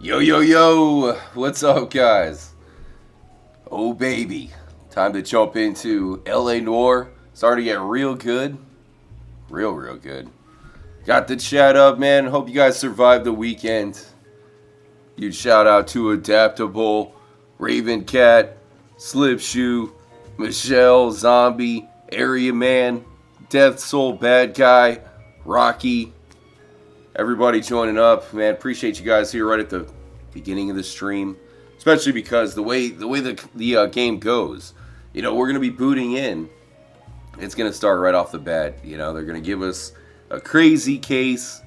Yo, yo, yo! What's up, guys? Oh, baby. Time to jump into LA Noire. Starting to get real good. Real good. Got the chat up, man. Hope you guys survived the weekend. Huge shout out to Adaptable, Raven Cat, Slipshoe, Michelle, Zombie, Area Man, Death Soul Bad Guy, Rocky. Everybody joining up, man. Appreciate you guys here right at the beginning of the stream, especially because the way the game goes, we're gonna be booting in. It's gonna start right off the bat. They're gonna give us a crazy case,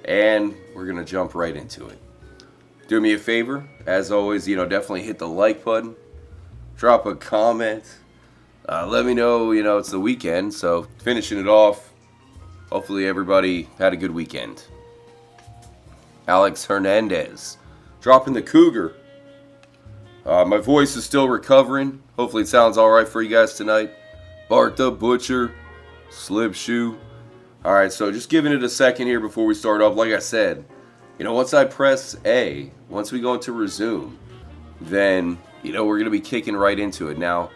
and we're gonna jump right into it. Do me a favor, as always, definitely hit the like button, drop a comment, let me know, it's the weekend, so finishing it off. Hopefully everybody had a good weekend. Alex Hernandez, dropping the cougar. My voice is still recovering. Hopefully it sounds alright for you guys tonight. Bart the Butcher, Slipshoe. Alright, so just giving it a second here before we start off. Like I said, once I press A, once we go into resume, then, we're going to be kicking right into it. Now,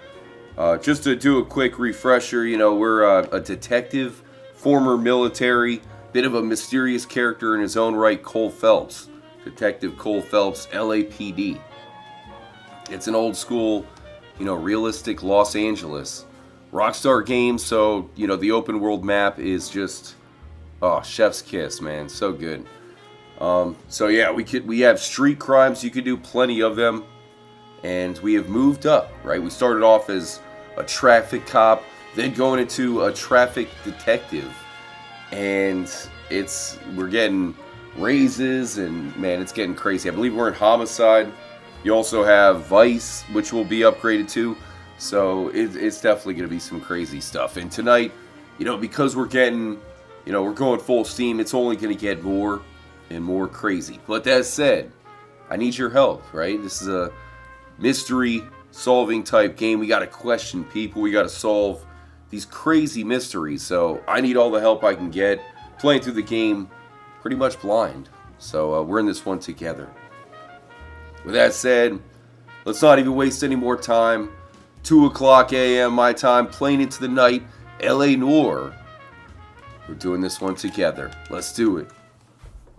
just to do a quick refresher, we're a detective, former military, bit of a mysterious character in his own right, Cole Phelps. Detective Cole Phelps, LAPD. It's an old school, realistic Los Angeles Rockstar game, so, the open world map is just, chef's kiss, man, so good. So yeah, we have street crimes, you could do plenty of them, and we have moved up, right? We started off as a traffic cop, then going into a traffic detective, and we're getting raises, and man, it's getting crazy. I believe we're in homicide. You also have vice, which will be upgraded too, so it's definitely going to be some crazy stuff. And tonight, because we're getting, we're going full steam, it's only going to get more and more crazy. But that said, I need your help, right? This is a mystery solving type game. We got to question people. We got to solve these crazy mysteries. So I need all the help I can get. Playing through the game pretty much blind. So we're in this one together. With that said, let's not even waste any more time. 2 o'clock a.m. my time, playing into the night, LA Noire. We're doing this one together. Let's do it.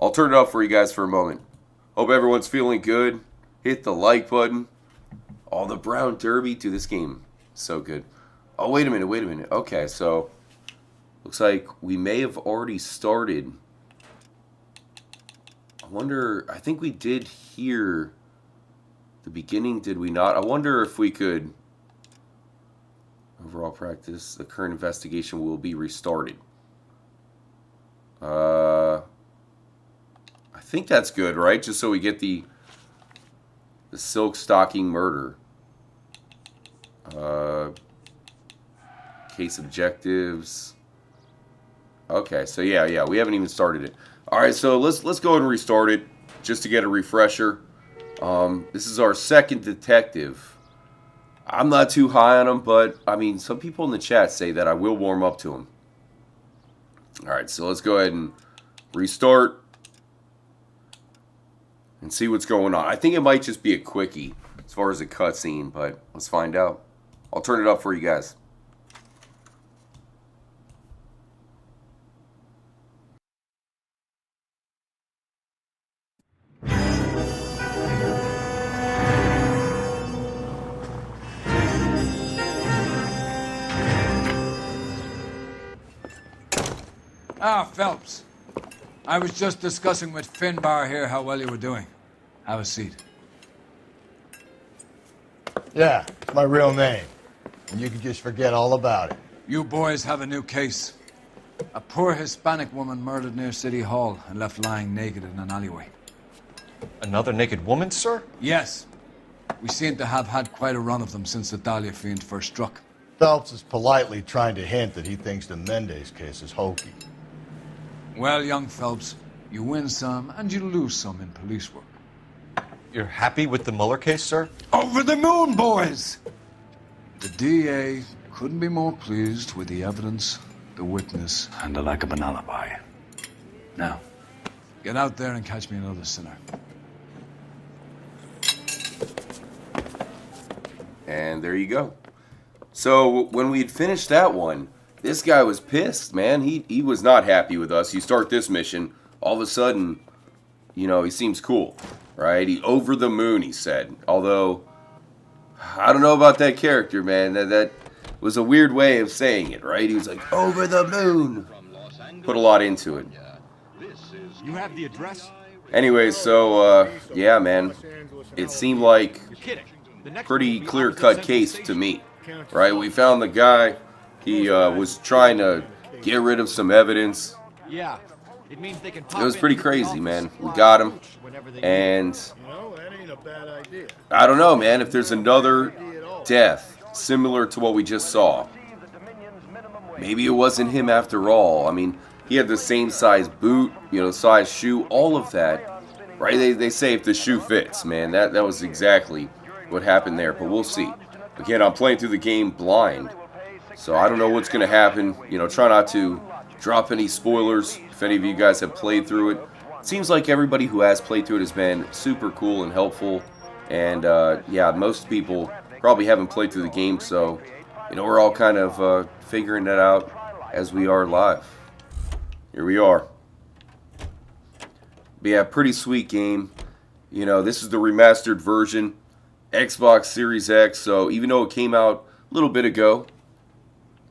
I'll turn it up for you guys for a moment. Hope everyone's feeling good. Hit the like button. Oh, the Brown Derby. Dude, this game is so good. Oh, wait a minute. Okay, so looks like we may have already started. I think we did hear the beginning, did we not? I wonder if we could, overall practice, the current investigation will be restarted. I think that's good, right? Just so we get the silk stocking murder. Case objectives. Okay, so yeah, we haven't even started it. All right, so let's go ahead and restart it just to get a refresher. This is our second detective. I'm not too high on him, but I mean, some people in the chat say that I will warm up to him. All right, so let's go ahead and restart and see what's going on. I think it might just be a quickie as far as a cutscene, but let's find out. I'll turn it up for you guys. Phelps. I was just discussing with Finbar here how well you were doing. Have a seat. Yeah, it's my real name. And you can just forget all about it. You boys have a new case. A poor Hispanic woman murdered near City Hall and left lying naked in an alleyway. Another naked woman, sir? Yes. We seem to have had quite a run of them since the Dahlia fiend first struck. Phelps is politely trying to hint that he thinks the Mendez case is hokey. Well, young Phelps, you win some and you lose some in police work. You're happy with the Mueller case, sir? Over the moon, boys! The DA couldn't be more pleased with the evidence, the witness, and the lack of an alibi. Now, get out there and catch me another sinner. And there you go. So when we had finished that one, this guy was pissed, man. He was not happy with us. You start this mission, all of a sudden, you know, he seems cool, right? He over the moon, he said. Although, I don't know about that character, man. That was a weird way of saying it, right? He was like, over the moon. Put a lot into it. You have the address? Anyway, so, yeah, man. It seemed like You're kidding. The next pretty one will be clear-cut opposite case Central to Station. me, right? We found the guy. He was trying to get rid of some evidence. Yeah. It means they can It was pop pretty in crazy, and man. We supply got him. whenever they need it. And You know, that ain't a bad idea. I don't know, man, if there's another death similar to what we just saw. Maybe it wasn't him after all. I mean, he had the same size boot, you know, size shoe, all of that. Right? They say if the shoe fits, man. That was exactly what happened there, but we'll see. Again, I'm playing through the game blind, so I don't know what's going to happen. You know, try not to drop any spoilers if any of you guys have played through it. It seems like everybody who has played through it has been super cool and helpful, and yeah, most people probably haven't played through the game, so you know, we're all kind of figuring that out as we are live. Here we are. But yeah, pretty sweet game. You know, this is the remastered version, Xbox Series X, so even though it came out a little bit ago,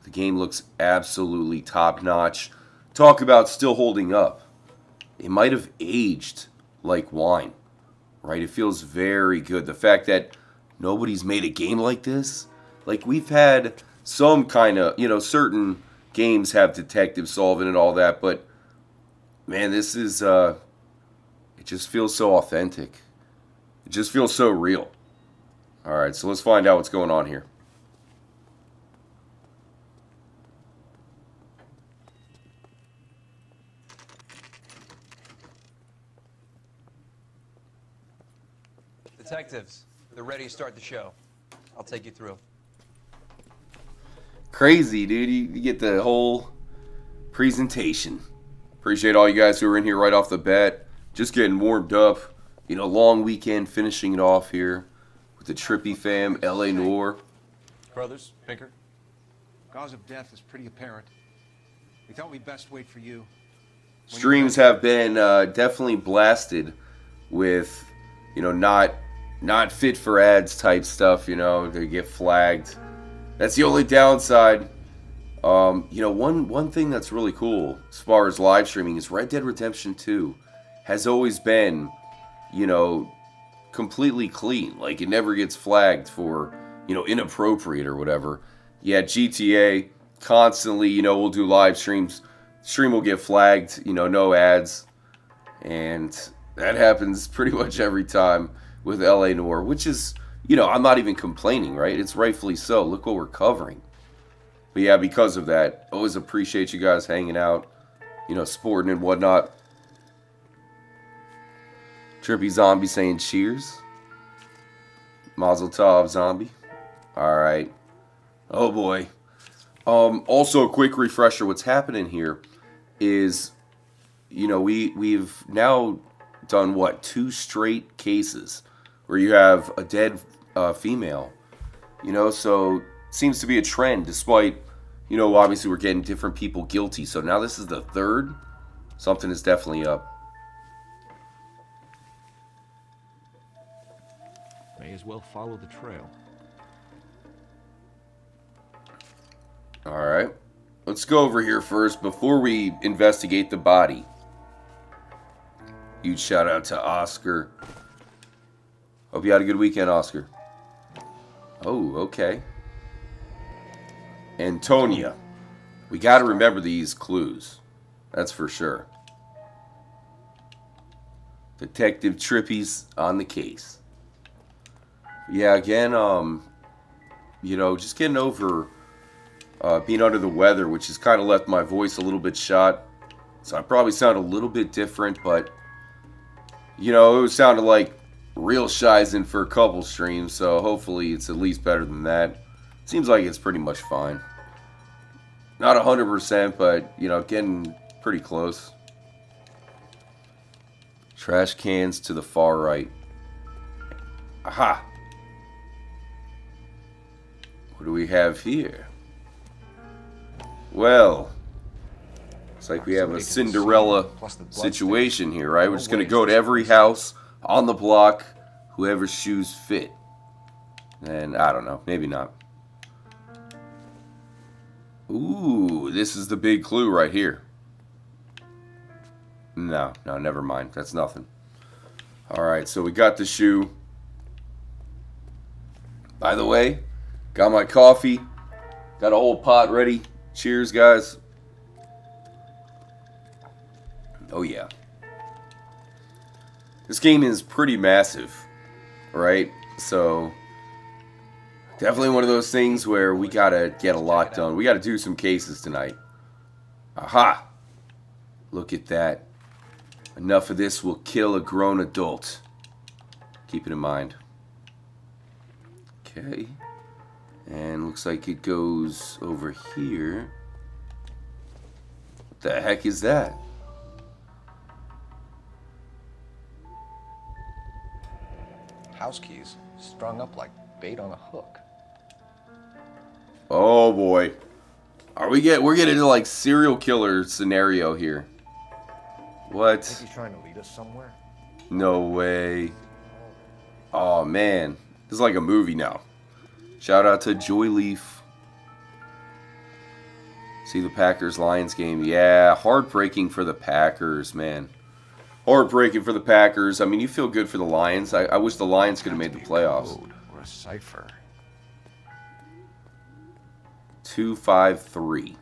the game looks absolutely top-notch. Talk about still holding up. It might have aged like wine, right? It feels very good. The fact that nobody's made a game like this, like we've had some kind of, you know, certain games have detective solving and all that, but man, this is, it just feels so authentic. It just feels so real. Alright, so let's find out what's going on here. Detectives, they're ready to start the show. I'll take you through. Crazy, dude. You get the whole presentation. Appreciate all you guys who are in here right off the bat. Just getting warmed up. You know, long weekend, finishing it off here with the Trippy fam, LA Noire. Brothers, Pinker? Cause of death is pretty apparent. We thought we'd best wait for you. Streams have been definitely blasted with, you know, not fit for ads type stuff, you know, they get flagged. That's the only downside. You know, one thing that's really cool as far as live streaming is Red Dead Redemption 2 has always been, you know, completely clean. Like, it never gets flagged for, you know, inappropriate or whatever. Yeah, GTA, constantly, you know, we'll do live streams. Stream will get flagged, you know, no ads. And that happens pretty much every time with LA Noire, which is, you know, I'm not even complaining, right? It's rightfully so. Look what we're covering. But yeah, because of that, always appreciate you guys hanging out, you know, sporting and whatnot. Trippy Zombie saying cheers. Mazel tov, Zombie. Alright. Oh boy. Also, a quick refresher. What's happening here is, you know, we've now done, what, 2 straight cases where you have a dead female. You know, so seems to be a trend despite, you know, obviously we're getting different people guilty. So now this is the 3rd. Something is definitely up. May as well follow the trail. Alright. Let's go over here first before we investigate the body. Huge shout out to Oscar. Hope you had a good weekend, Oscar. Oh, okay. Antonia. We gotta remember these clues. That's for sure. Detective Trippy's on the case. Yeah, again, you know, just getting over being under the weather, which has kind of left my voice a little bit shot. So I probably sound a little bit different, but, you know, it sounded like real shizen for a couple streams, so hopefully it's at least better than that. Seems like it's pretty much fine. Not 100%, but, you know, getting pretty close. Trash cans to the far right. Aha. What do we have here? Well, it's like we have a Cinderella situation here, right? We're just going to go to every house on the block, whoever's shoes fit. And I don't know, maybe not. Ooh, this is the big clue right here. No, never mind. That's nothing. Alright, so we got the shoe. By the way, got my coffee. Got a whole pot ready. Cheers, guys. Oh, yeah. This game is pretty massive, right? So, definitely one of those things where we gotta get a lot done. We gotta do some cases tonight. Aha! Look at that. Enough of this will kill a grown adult. Keep it in mind. Okay. And looks like it goes over here. What the heck is that? House keys strung up like bait on a hook. Oh boy. We're getting into like serial killer scenario here. What? Think he's trying to lead us somewhere? No way. Oh man. This is like a movie now. Shout out to Joy Leaf. See the Packers-Lions game. Yeah, heartbreaking for the Packers, man. Heartbreaking for the Packers. I mean, you feel good for the Lions. I wish the Lions could have made the playoffs. Code or a cipher. 253.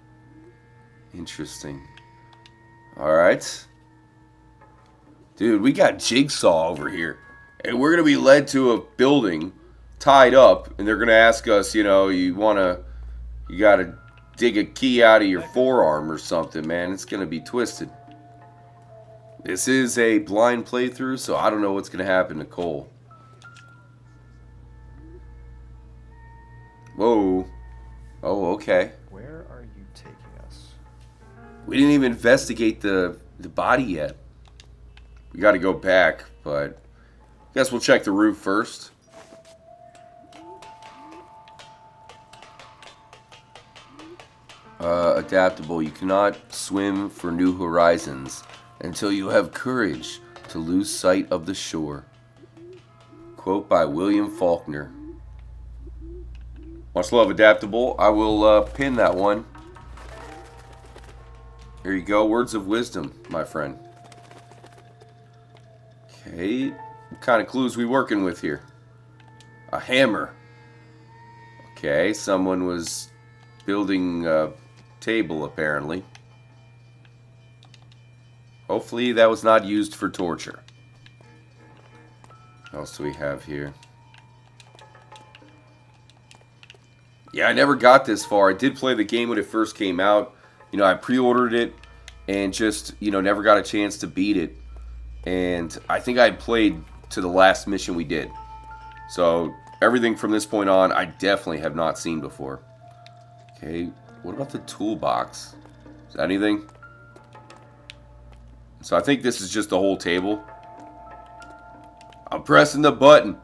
Interesting. Alright. Dude, we got Jigsaw over here. And we're going to be led to a building tied up. And they're going to ask us, you know, you got to dig a key out of your forearm or something, man. It's going to be twisted. This is a blind playthrough, so I don't know what's going to happen to Cole. Whoa. Oh, okay. Where are you taking us? We didn't even investigate the body yet. We got to go back, but I guess we'll check the roof first. Adaptable. You cannot swim for new horizons until you have courage to lose sight of the shore. Quote by William Faulkner. Much love, Adaptable. I will pin that one. Here you go. Words of wisdom, my friend. Okay. What kind of clues we working with here? A hammer. Okay. Someone was building a table, apparently. Hopefully that was not used for torture. What else do we have here? Yeah, I never got this far. I did play the game when it first came out. You know, I pre-ordered it and just, you know, never got a chance to beat it. And I think I played to the last mission we did. So, everything from this point on, I definitely have not seen before. Okay, what about the toolbox? Is that anything? So I think this is just the whole table. I'm pressing the button.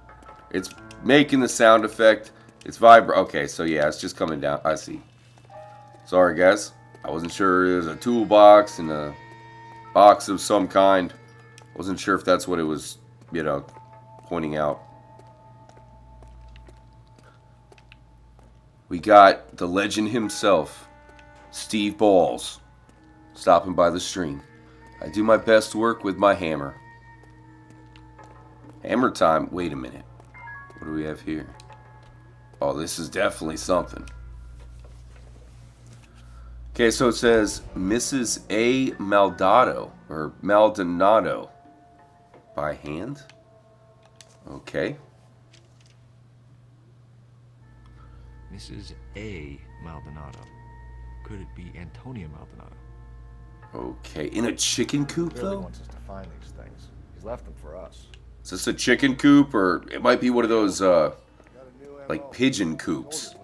It's making the sound effect. It's vibrating. Okay, so yeah, it's just coming down. I see. Sorry, guys. I wasn't sure it was a toolbox and a box of some kind. Wasn't sure if that's what it was, you know, pointing out. We got the legend himself, Steve Balls, stopping by the stream. I do my best work with my hammer. Hammer time. Wait a minute. What do we have here? Oh, this is definitely something. Okay, so it says Mrs. A. Maldonado, or Maldonado. By hand? Okay. Mrs. A. Maldonado. Could it be Antonia Maldonado? Okay, in a chicken coop, He really though? wants us to find these things. He's left them for us. Is this a chicken coop, or it might be one of those, like pigeon coops,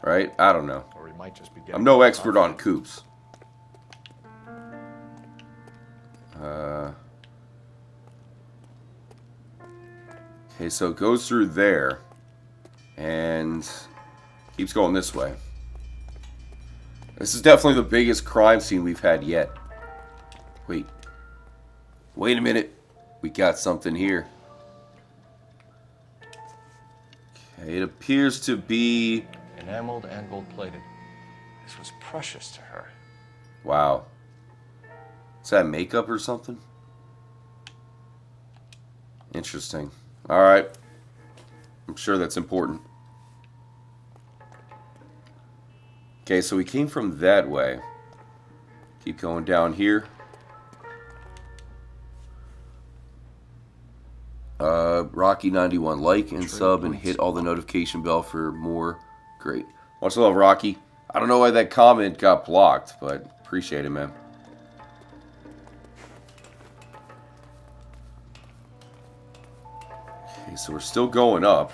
right? I don't know. Or he might just be getting... I'm no expert on coops. Okay, so it goes through there. And keeps going this way. This is definitely the biggest crime scene we've had yet. Wait. Wait a minute. We got something here. Okay, it appears to be... Enameled and gold-plated. This was precious to her. Wow. Is that makeup or something? Interesting. Alright. I'm sure that's important. Okay, so we came from that way. Keep going down here. Rocky91, like and sub and hit all the notification bell for more. Great. Much love, Rocky. I don't know why that comment got blocked, but appreciate it, man. Okay, so we're still going up.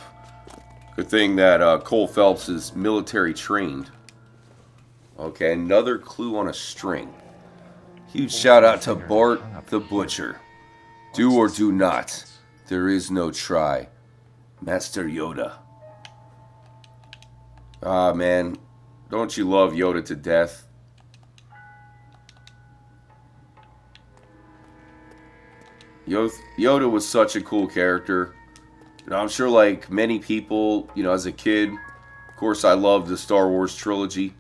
Good thing that Cole Phelps is military trained. Okay, another clue on a string. Huge shout out to Bart the Butcher. Do or do not. There is no try. Master Yoda. Ah, man. Don't you love Yoda to death? Yoda was such a cool character. You know, I'm sure like many people, you know, as a kid, of course I loved the Star Wars trilogy.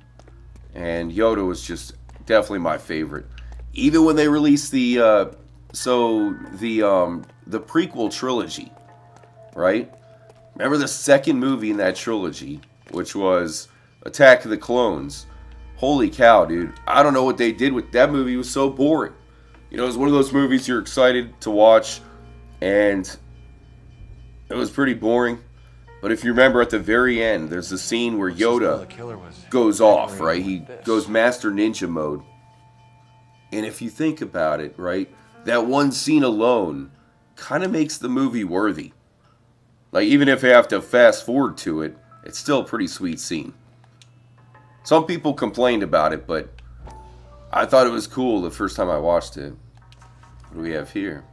And Yoda was just definitely my favorite. Even when they released the prequel trilogy, right? Remember the second movie in that trilogy, which was Attack of the Clones. Holy cow, dude. I don't know what they did with that movie. It was so boring. You know, it was one of those movies you're excited to watch, and it was pretty boring. But if you remember at the very end, there's a scene where Yoda goes off, right? He goes Master Ninja mode. And if you think about it, right, that one scene alone kind of makes the movie worthy. Like, even if you have to fast forward to it, it's still a pretty sweet scene. Some people complained about it, but I thought it was cool the first time I watched it. What do we have here?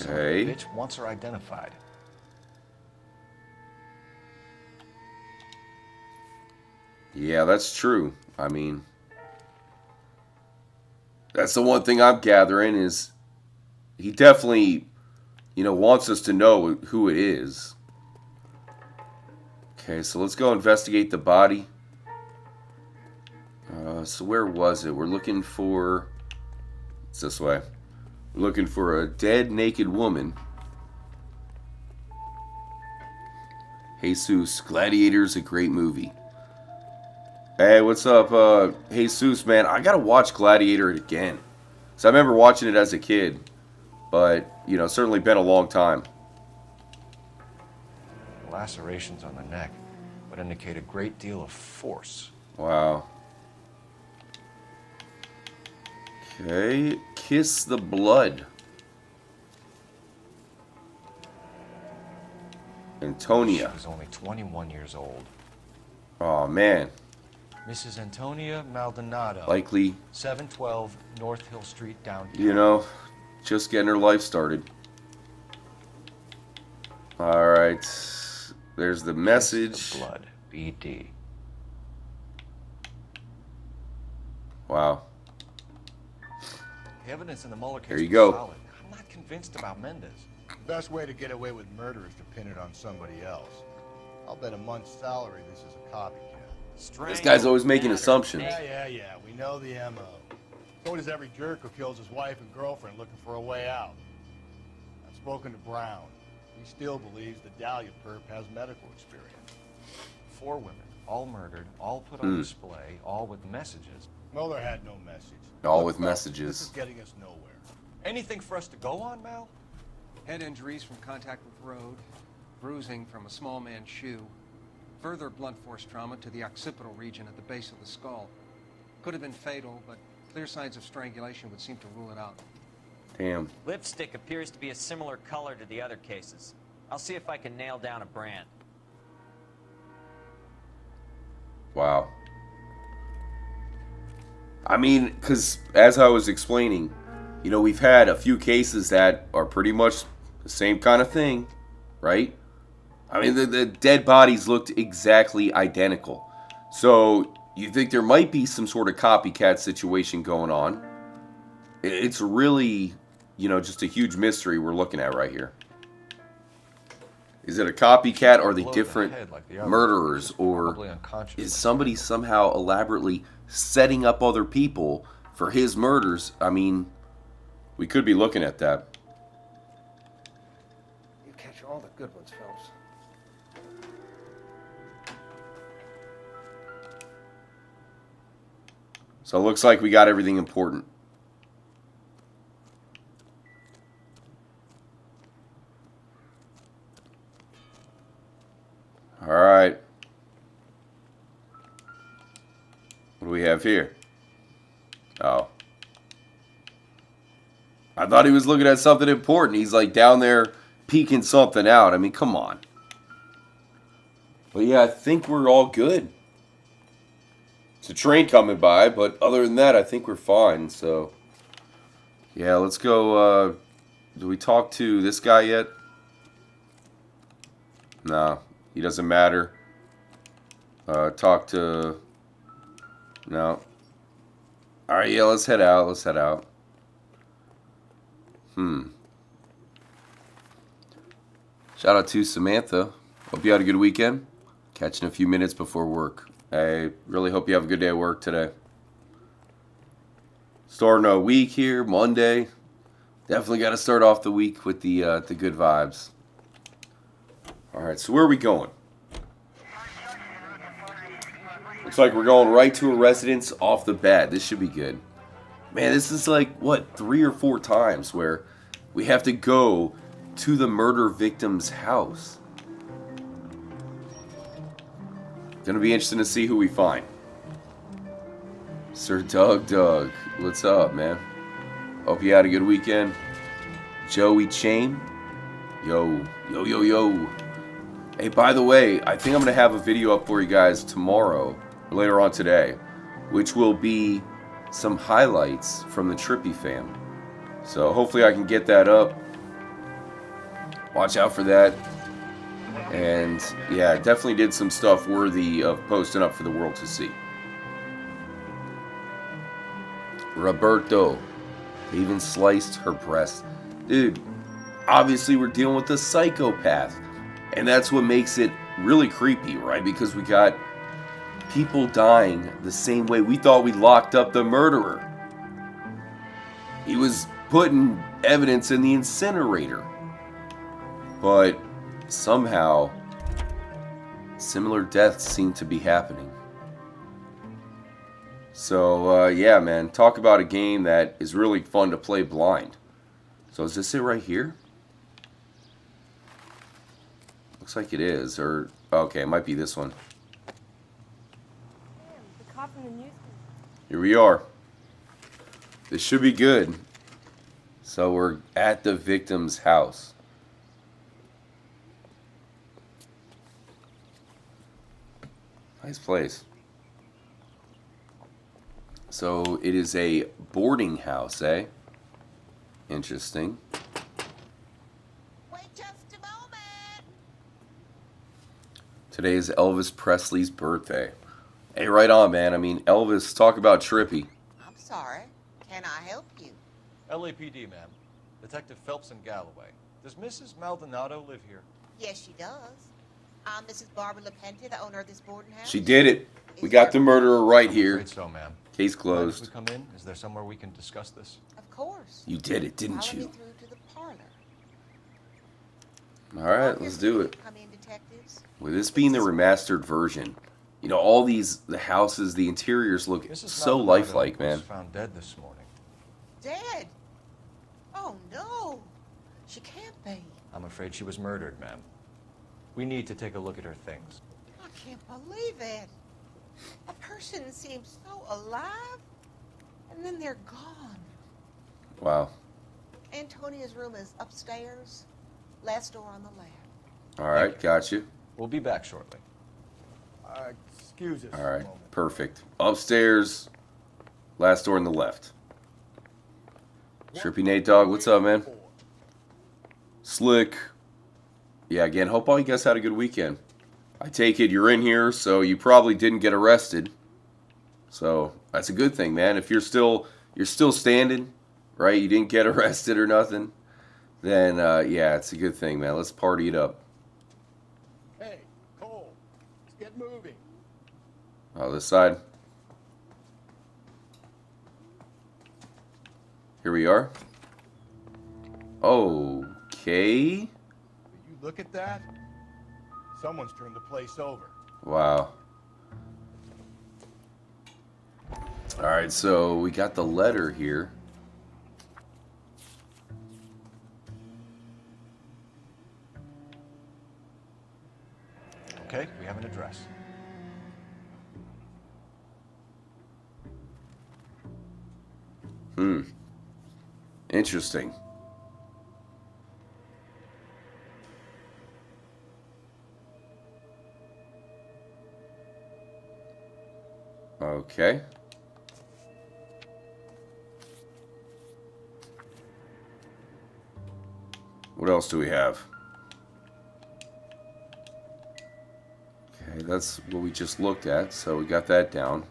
Okay. So the bitch wants her identified. Yeah, that's true. I mean, that's the one thing I'm gathering is he definitely, you know, wants us to know who it is. Okay, so let's go investigate the body. So where was it? We're looking for... It's this way. We're looking for a dead, naked woman. Jesus, Gladiator's a great movie. Hey, what's up, Jesus, man? I gotta watch Gladiator again. So I remember watching it as a kid. But, you know, certainly been a long time. Lacerations on the neck would indicate a great deal of force. Wow. Okay, kiss the blood. Antonia. She was only 21 years old. Oh, man. Mrs. Antonia Maldonado. Likely, 712 North Hill Street, downtown. you know, just getting her life started. Alright. There's the message. Kiss the blood. BD. Wow. The evidence in the Mueller case There you was go. solid. I'm not convinced about Mendez. The best way to get away with murder is to pin it on somebody else. I'll bet a month's salary this is a copycat. This guy's always making assumptions. Yeah. We know the M.O. So does every jerk who kills his wife and girlfriend looking for a way out. I've spoken to Brown. He still believes the Dahlia perp has medical experience. 4 women, all murdered, all put on display, all with messages. Mueller had no message. All with Look, messages. This is getting us nowhere. Anything for us to go on, Mal? Head injuries from contact with road, bruising from a small man's shoe, further blunt force trauma to the occipital region at the base of the skull. Could have been fatal, but clear signs of strangulation would seem to rule it out. Damn. Lipstick appears to be a similar color to the other cases. I'll see if I can nail down a brand. Wow. I mean, because as I was explaining, You know, we've had a few cases that are pretty much the same kind of thing, right? I mean, the dead bodies looked exactly identical. So you think there might be some sort of copycat situation going on. It's really, you know, just a huge mystery we're looking at right here. Is it a copycat? Or are they different murderers? Or is somebody somehow elaborately setting up other people for his murders? I mean, we could be looking at that. You catch all the good ones, Phelps. So it looks like we got everything important. All right. What do we have here? Oh. I thought he was looking at something important. He's like down there peeking something out. I mean, come on. But yeah, I think we're all good. It's a train coming by, but other than that, I think we're fine. So, yeah, let's go. Do we talk to this guy yet? No, he doesn't matter. Talk to... No. Alright, yeah, let's head out. Let's head out. Shout out to Samantha. Hope you had a good weekend. Catching a few minutes before work. I really hope you have a good day at work today. Starting a week here, Monday. Definitely got to start off the week with the good vibes. All right, so where are we going? Looks like we're going right to a residence off the bat. This should be good. Man, this is like, what, 3 or 4 times where we have to go to the murder victim's house. Gonna be interesting to see who we find. Sir Doug, what's up, man? Hope you had a good weekend. Joey Chain, yo. Hey, by the way, I think I'm gonna have a video up for you guys tomorrow, or later on today, which will be some highlights from the Trippy fam. So hopefully I can get that up. Watch out for that. And yeah, definitely did some stuff worthy of posting up for the world to see. Roberto even sliced her breast. Dude, obviously we're dealing with a psychopath. And that's what makes it really creepy, right? Because we got people dying the same way we thought we locked up the murderer. He was putting evidence in the incinerator. But somehow, similar deaths seem to be happening. So, yeah, man. Talk about a game that is really fun to play blind. So, is this it right here? Looks like it is. Or, okay, it might be this one. The cop in the newspaper. Here we are. This should be good. So, we're at the victim's house. Nice place. So it is a boarding house, eh? Interesting. Wait just a moment. Today is Elvis Presley's birthday. Hey, right on, man. I mean, Elvis, talk about trippy. I'm sorry. Can I help you? LAPD, ma'am. Detective Phelps and Galloway. Does Mrs. Maldonado live here? Yes, she does. I'm Mrs. Barbara LaPente, the owner of this boarding house. She did it. We got the murderer right here. Afraid so, ma'am. Case If we closed. come in, is there somewhere we can discuss this? Of course. You did it, didn't Follow me you? through to the parlor. All right, let's do it. Come in, detectives. With this being the remastered version, you know, all these, the houses, the interiors look Mrs. so Maldonado lifelike, man. was found dead this morning. Dead? Oh, no. She can't be. I'm afraid she was murdered, ma'am. We need to take a look at her things. I can't believe it. A person seems so alive, and then they're gone. Wow. Antonia's room is upstairs, last door on the left. All right, got you. We'll be back shortly. Excuse us. All right, perfect. Upstairs, last door on the left. Trippy Nate Dog, what's up, man? Slick. Yeah, again, hope all you guys had a good weekend. I take it you're in here, so you probably didn't get arrested. So that's a good thing, man. If you're still standing, right? You didn't get arrested or nothing. Then yeah, it's a good thing, man. Let's party it up. Hey, Cole, let's get moving. Oh, this side. Here we are. Okay. Will you look at that? Someone's turned the place over. Wow. All right, so we got the letter here. Okay, we have an address. Interesting. Okay. What else do we have? Okay, that's what we just looked at, so we got that down.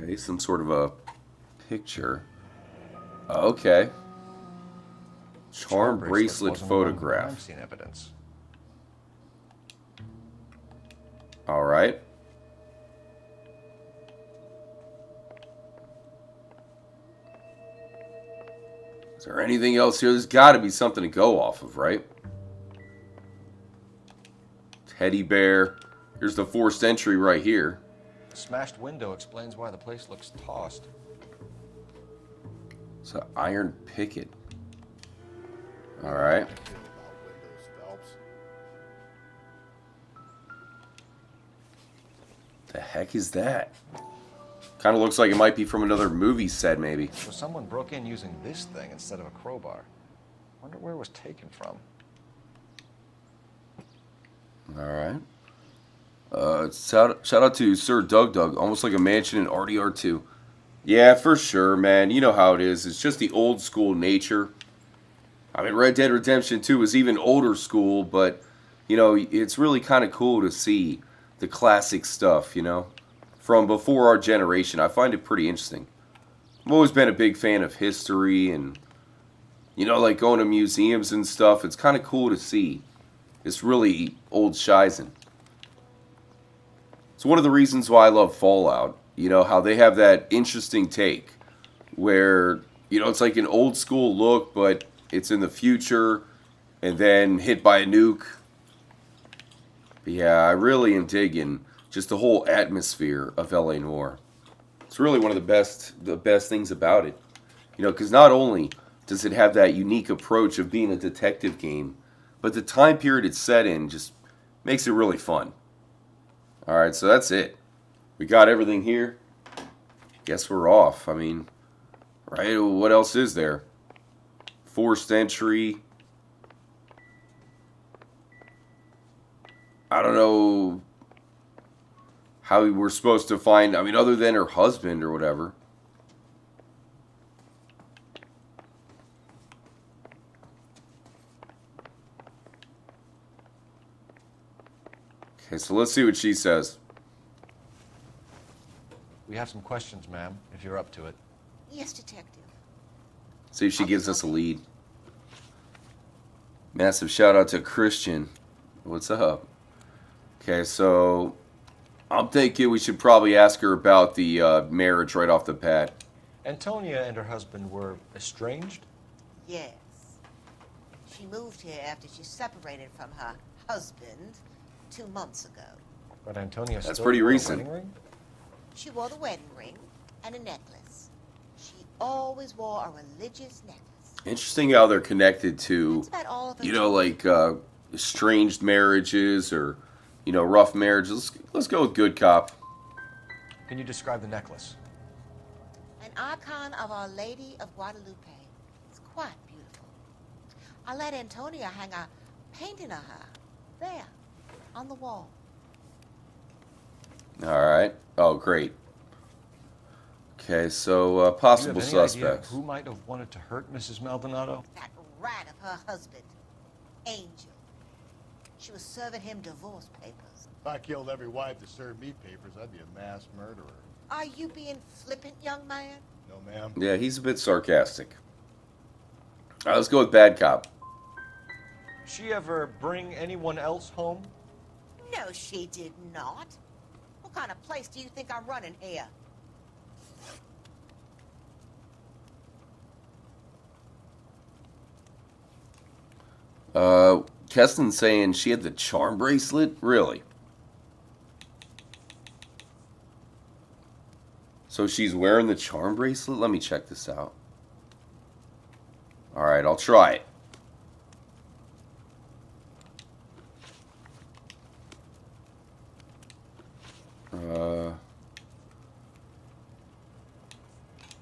Okay, some sort of a picture. Okay. Charm bracelet wasn't among the crime photograph. scene evidence. All right. Is there anything else here? There's got to be something to go off of, right? Teddy bear. Here's the forced entry right here. The smashed window explains why the place looks tossed. It's an iron picket. All right. The heck is that? Kind of looks like it might be from another movie set, maybe. So someone broke in using this thing instead of a crowbar. Wonder where it was taken from. All right. Shout out to Sir Doug, almost like a mansion in RDR2. Yeah, for sure, man. You know how it is. It's just the old school nature. I mean, Red Dead Redemption 2 is even older school, but, you know, it's really kind of cool to see the classic stuff, you know, from before our generation. I find it pretty interesting. I've always been a big fan of history and, you know, like going to museums and stuff. It's kind of cool to see. It's really old shizen. It's one of the reasons why I love Fallout. You know, how they have that interesting take where, you know, it's like an old school look, but it's in the future and then hit by a nuke. But yeah, I really am digging just the whole atmosphere of LA Noire. It's really one of the best things about it. You know, because not only does it have that unique approach of being a detective game, but the time period it's set in just makes it really fun. Alright, so that's it. We got everything here. Guess we're off. I mean, right? What else is there? Forced entry. I don't know how we were supposed to find, I mean, other than her husband or whatever. Okay, so let's see what she says. We have some questions, ma'am, if you're up to it. Yes, detective. See if she gives us a lead. Massive shout out to Christian. What's up? Okay, so I'm thinking we should probably ask her about the marriage right off the bat. Antonia and her husband were estranged? Yes. She moved here after she separated from her husband 2 months ago. But Antonia That's still pretty wore a recent. wedding ring? She wore the wedding ring and a necklace. She always wore a religious necklace. Interesting how they're connected to, That's about all of her you know, like estranged marriages or, you know, rough marriages. Let's go with good cop. Can you describe the necklace? An icon of Our Lady of Guadalupe. It's quite beautiful. I let Antonia hang a painting of her there on the wall. All right. Oh, great. Okay, so Do you have possible any idea suspects. who might have wanted to hurt Mrs. Maldonado? That rat of her husband, Angel. She was serving him divorce papers. If I killed every wife to serve me papers, I'd be a mass murderer. Are you being flippant, young man? No, ma'am. Yeah, he's a bit sarcastic. All right, let's go with bad cop. She ever bring anyone else home? No, she did not. What kind of place do you think I'm running here? Keston's saying she had the charm bracelet? Really? So she's wearing the charm bracelet? Let me check this out. Alright, I'll try it.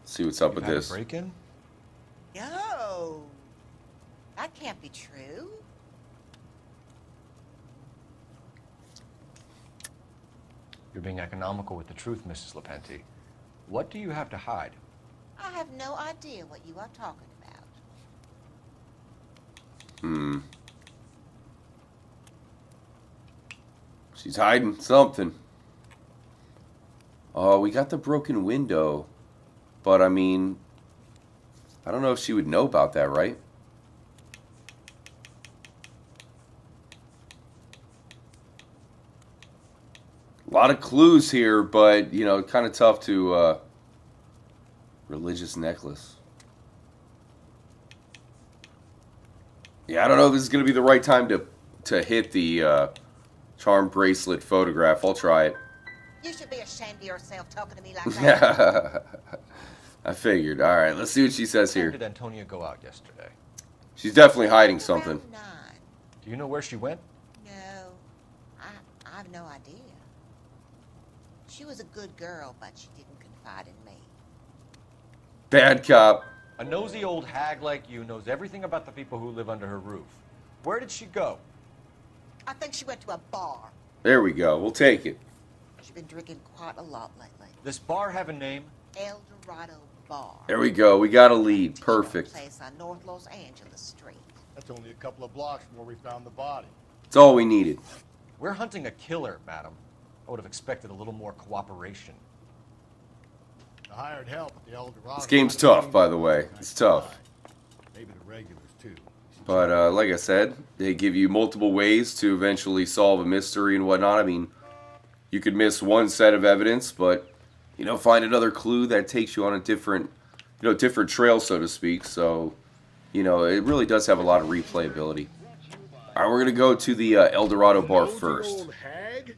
See what's up with this. Break-in? No. That can't be true. You're being economical with the truth, Mrs. Lepenti. What do you have to hide? I have no idea what you are talking about. She's hiding something. Oh, we got the broken window. But, I mean, I don't know if she would know about that, right? A lot of clues here, but, you know, kind of tough to, religious necklace. Yeah, I don't know if this is going to be the right time to hit the, charm bracelet photograph. I'll try it. You should be ashamed of yourself talking to me like that. I figured. All right, let's see what she says here. Where did Antonia go out yesterday? She's definitely hiding something. Around 9. Do you know where she went? No, I have no idea. She was a good girl, but she didn't confide in me. Bad cop. A nosy old hag like you knows everything about the people who live under her roof. Where did she go? I think she went to a bar. There we go. We'll take it. She's been drinking quite a lot lately. This bar have a name? El Dorado Bar. There we go. We got a lead. Perfect. Place on North Los Angeles Street. That's only a couple of blocks from where we found the body. That's all we needed. We're hunting a killer, madam. I would have expected a little more cooperation. I hired help at the El Dorado. This game's tough, by the way. It's tough. Maybe the regulars, too. But like I said, they give you multiple ways to eventually solve a mystery and whatnot. I mean, you could miss one set of evidence, but, you know, find another clue that takes you on a different, you know, different trail, so to speak. So, you know, it really does have a lot of replayability. All right, we're going to go to the El Dorado bar first. Old hag?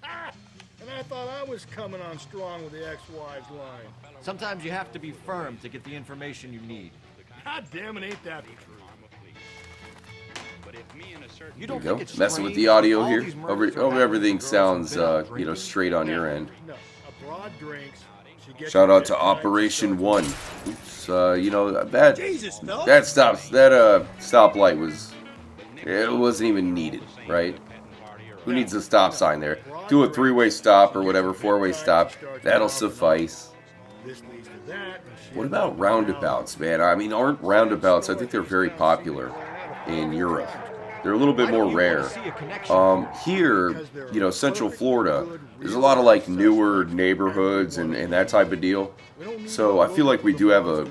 Ah, and I thought I was coming on strong with the ex-wives line. Sometimes you have to be firm to get the information you need. God damn it, ain't that the truth? You There don't you go. think it's Messing with strange the audio all here. these murders Over are happening everything to girls who've sounds, been out you know, drinking? straight on your end. No, a broad drinks. She gets Shout out to that time Operation to One. Oops, you know that Jesus, no. that stoplight was, it wasn't even needed, right? Who needs a stop sign there? Do a three-way stop or whatever, four-way stop. That'll suffice. This leads to that. and she What ends about up roundabouts, man? I mean, aren't roundabouts? I think they're very popular in Europe. They're a little bit more rare. Here, you know, Central Florida, there's a lot of like newer neighborhoods and that type of deal. So I feel like we do have a,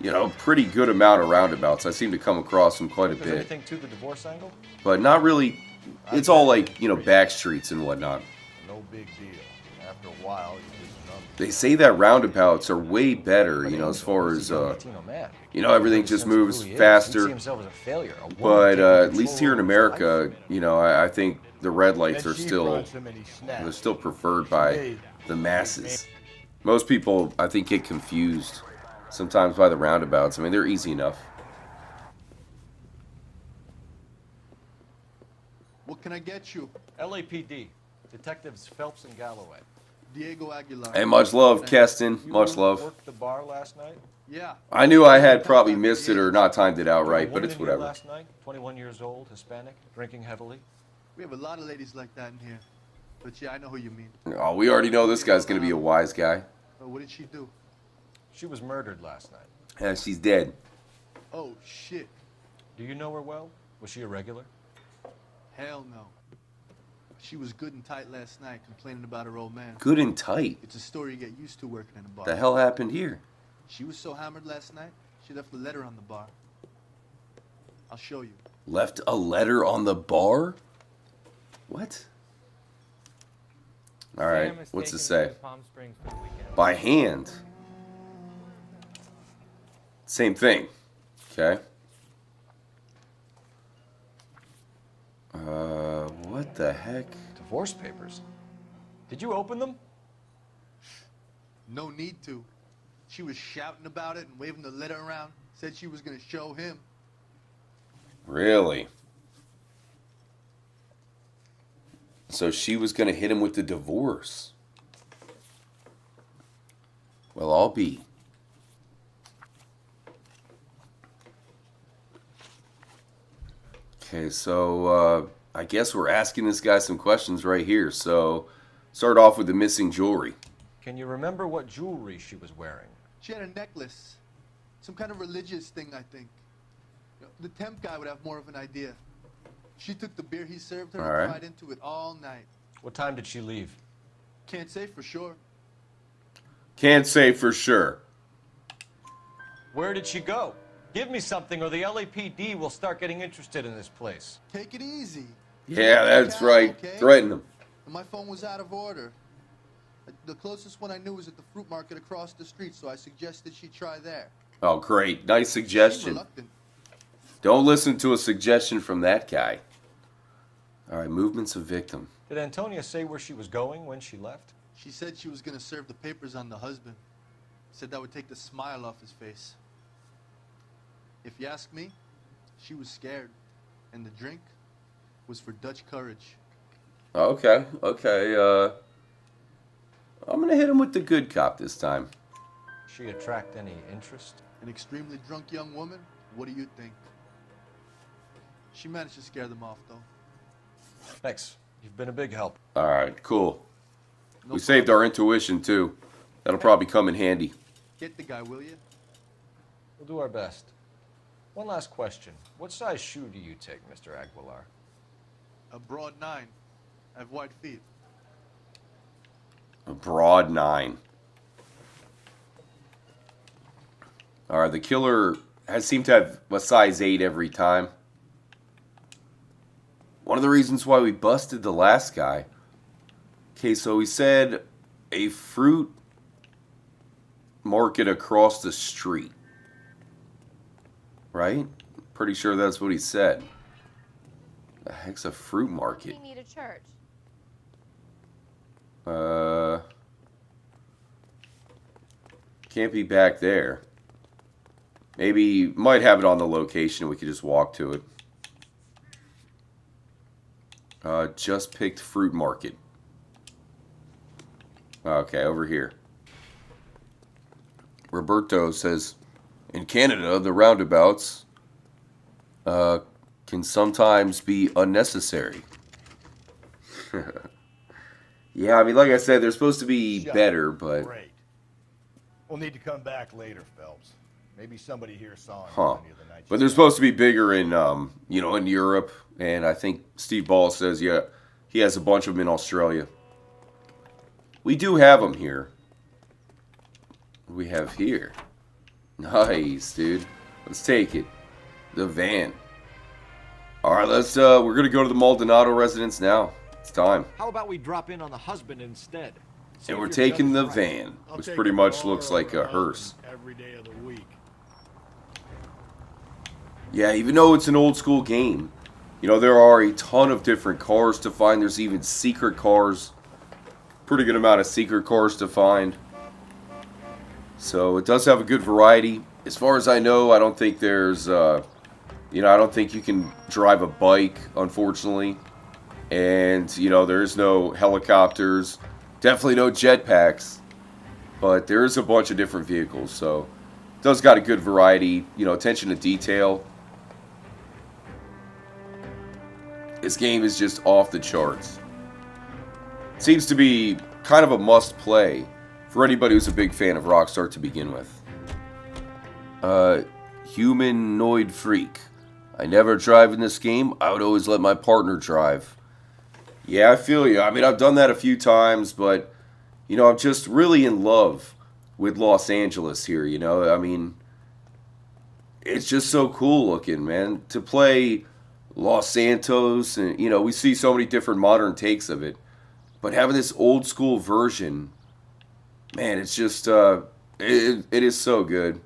you know, pretty good amount of roundabouts. I seem to come across them quite a There's bit, anything to the divorce angle? but not really. It's all like, you know, back streets and whatnot. No big deal. After a while, you just numb. They say that roundabouts are way better, you know, as far as, Latino man. you know, everything just Sense of moves who he is. He faster. see himself as a failure, a woman But taking at least here in control over his America, life. you know, I think the red lights Then are she still, fronts him and he snaps. they're still preferred by the masses. Most people, I think, get confused sometimes by the roundabouts. I mean, they're easy enough. What can I get you? LAPD, Detectives Phelps and Galloway. Diego Aguilar. Hey, much love, Keston. Much love. Worked the bar last night? Yeah. I knew I had probably missed it or not timed it out right, but Woman it's in here whatever. Last night, 21 years old, Hispanic, drinking heavily. We have a lot of ladies like that in here. But yeah, I know who you mean. Oh, we already know this guy's going to be a wise guy. What did she do? She was murdered last night. Yeah, she's dead. Oh, shit. Do you know her well? Was she a regular? Hell no. She was good and tight last night, complaining about her old man. Good and tight? It's a story you get used to working in a bar. The hell happened here? She was so hammered last night, she left a letter on the bar. I'll show you. Left a letter on the bar? What? Alright, what's it say? By hand. Same thing. Okay. What the heck? Divorce papers. Did you open them? No need to. She was shouting about it and waving the letter around. Said she was going to show him. Really? So she was going to hit him with the divorce. Well, I'll be. Okay, so I guess we're asking this guy some questions right here. So start off with the missing jewelry. Can you remember what jewelry she was wearing? She had a necklace. Some kind of religious thing, I think. You know, the temp guy would have more of an idea. She took the beer he served her and cried into it all night. What time did she leave? Can't say for sure. Can't say for sure. Where did she go? Give me something or the LAPD will start getting interested in this place. Take it easy. Yeah, that's right. Okay? Threaten him. And my phone was out of order. The closest one I knew was at the fruit market across the street, so I suggested she try there. Oh, great. Nice suggestion. Don't listen to a suggestion from that guy. All right, movements of victim. Did Antonia say where she was going when she left? She said she was going to serve the papers on the husband. Said that would take the smile off his face. If you ask me, she was scared. And the drink was for Dutch courage. Okay. I'm going to hit him with the good cop this time. She attract any interest? An extremely drunk young woman? What do you think? She managed to scare them off, though. Thanks. You've been a big help. All right, cool. We saved our intuition, too. That'll probably come in handy. Get the guy, will you? We'll do our best. One last question. What size shoe do you take, Mr. Aguilar? A broad 9. I have wide feet. A broad 9. All right, the killer has seemed to have a size 8 every time. One of the reasons why we busted the last guy. Okay, so he said a fruit market across the street. Right? Pretty sure that's what he said. The heck's a fruit market? We need a church. Can't be back there. Maybe might have it on the location. We could just walk to it. Just picked fruit market. Okay, over here. Roberto says, in Canada, the roundabouts can sometimes be unnecessary. Yeah, I mean, like I said, they're supposed to be better, but... Great. We'll need to come back later, Phelps. Maybe somebody here saw him. Huh. But they're supposed to be bigger in, you know, in Europe. And I think Steve Ball says, yeah, he has a bunch of them in Australia. We do have them here. What do we have here? Nice, dude. Let's take it. The van. All right, let's, we're going to go to the Maldonado residence now. It's time. How about we drop in on the husband instead? And we're taking the van, which pretty much looks like a hearse. Every day of the week. Yeah, even though it's an old school game, you know, there are a ton of different cars to find. There's even secret cars. Pretty good amount of secret cars to find. So it does have a good variety. As far as I know, I don't think there's, you know, I don't think you can drive a bike, unfortunately. And, you know, there's no helicopters. Definitely no jetpacks. But there is a bunch of different vehicles, so it does got a good variety. You know, attention to detail. This game is just off the charts. Seems to be kind of a must-play For anybody who's a big fan of Rockstar to begin with. Humanoid freak. I never drive in this game. I would always let my partner drive. Yeah, I feel you. I mean, I've done that a few times, but, you know, I'm just really in love with Los Angeles here, you know? I mean, it's just so cool looking, man. To play Los Santos, and, you know, we see so many different modern takes of it. But having this old school version, man, it's just, it is so good.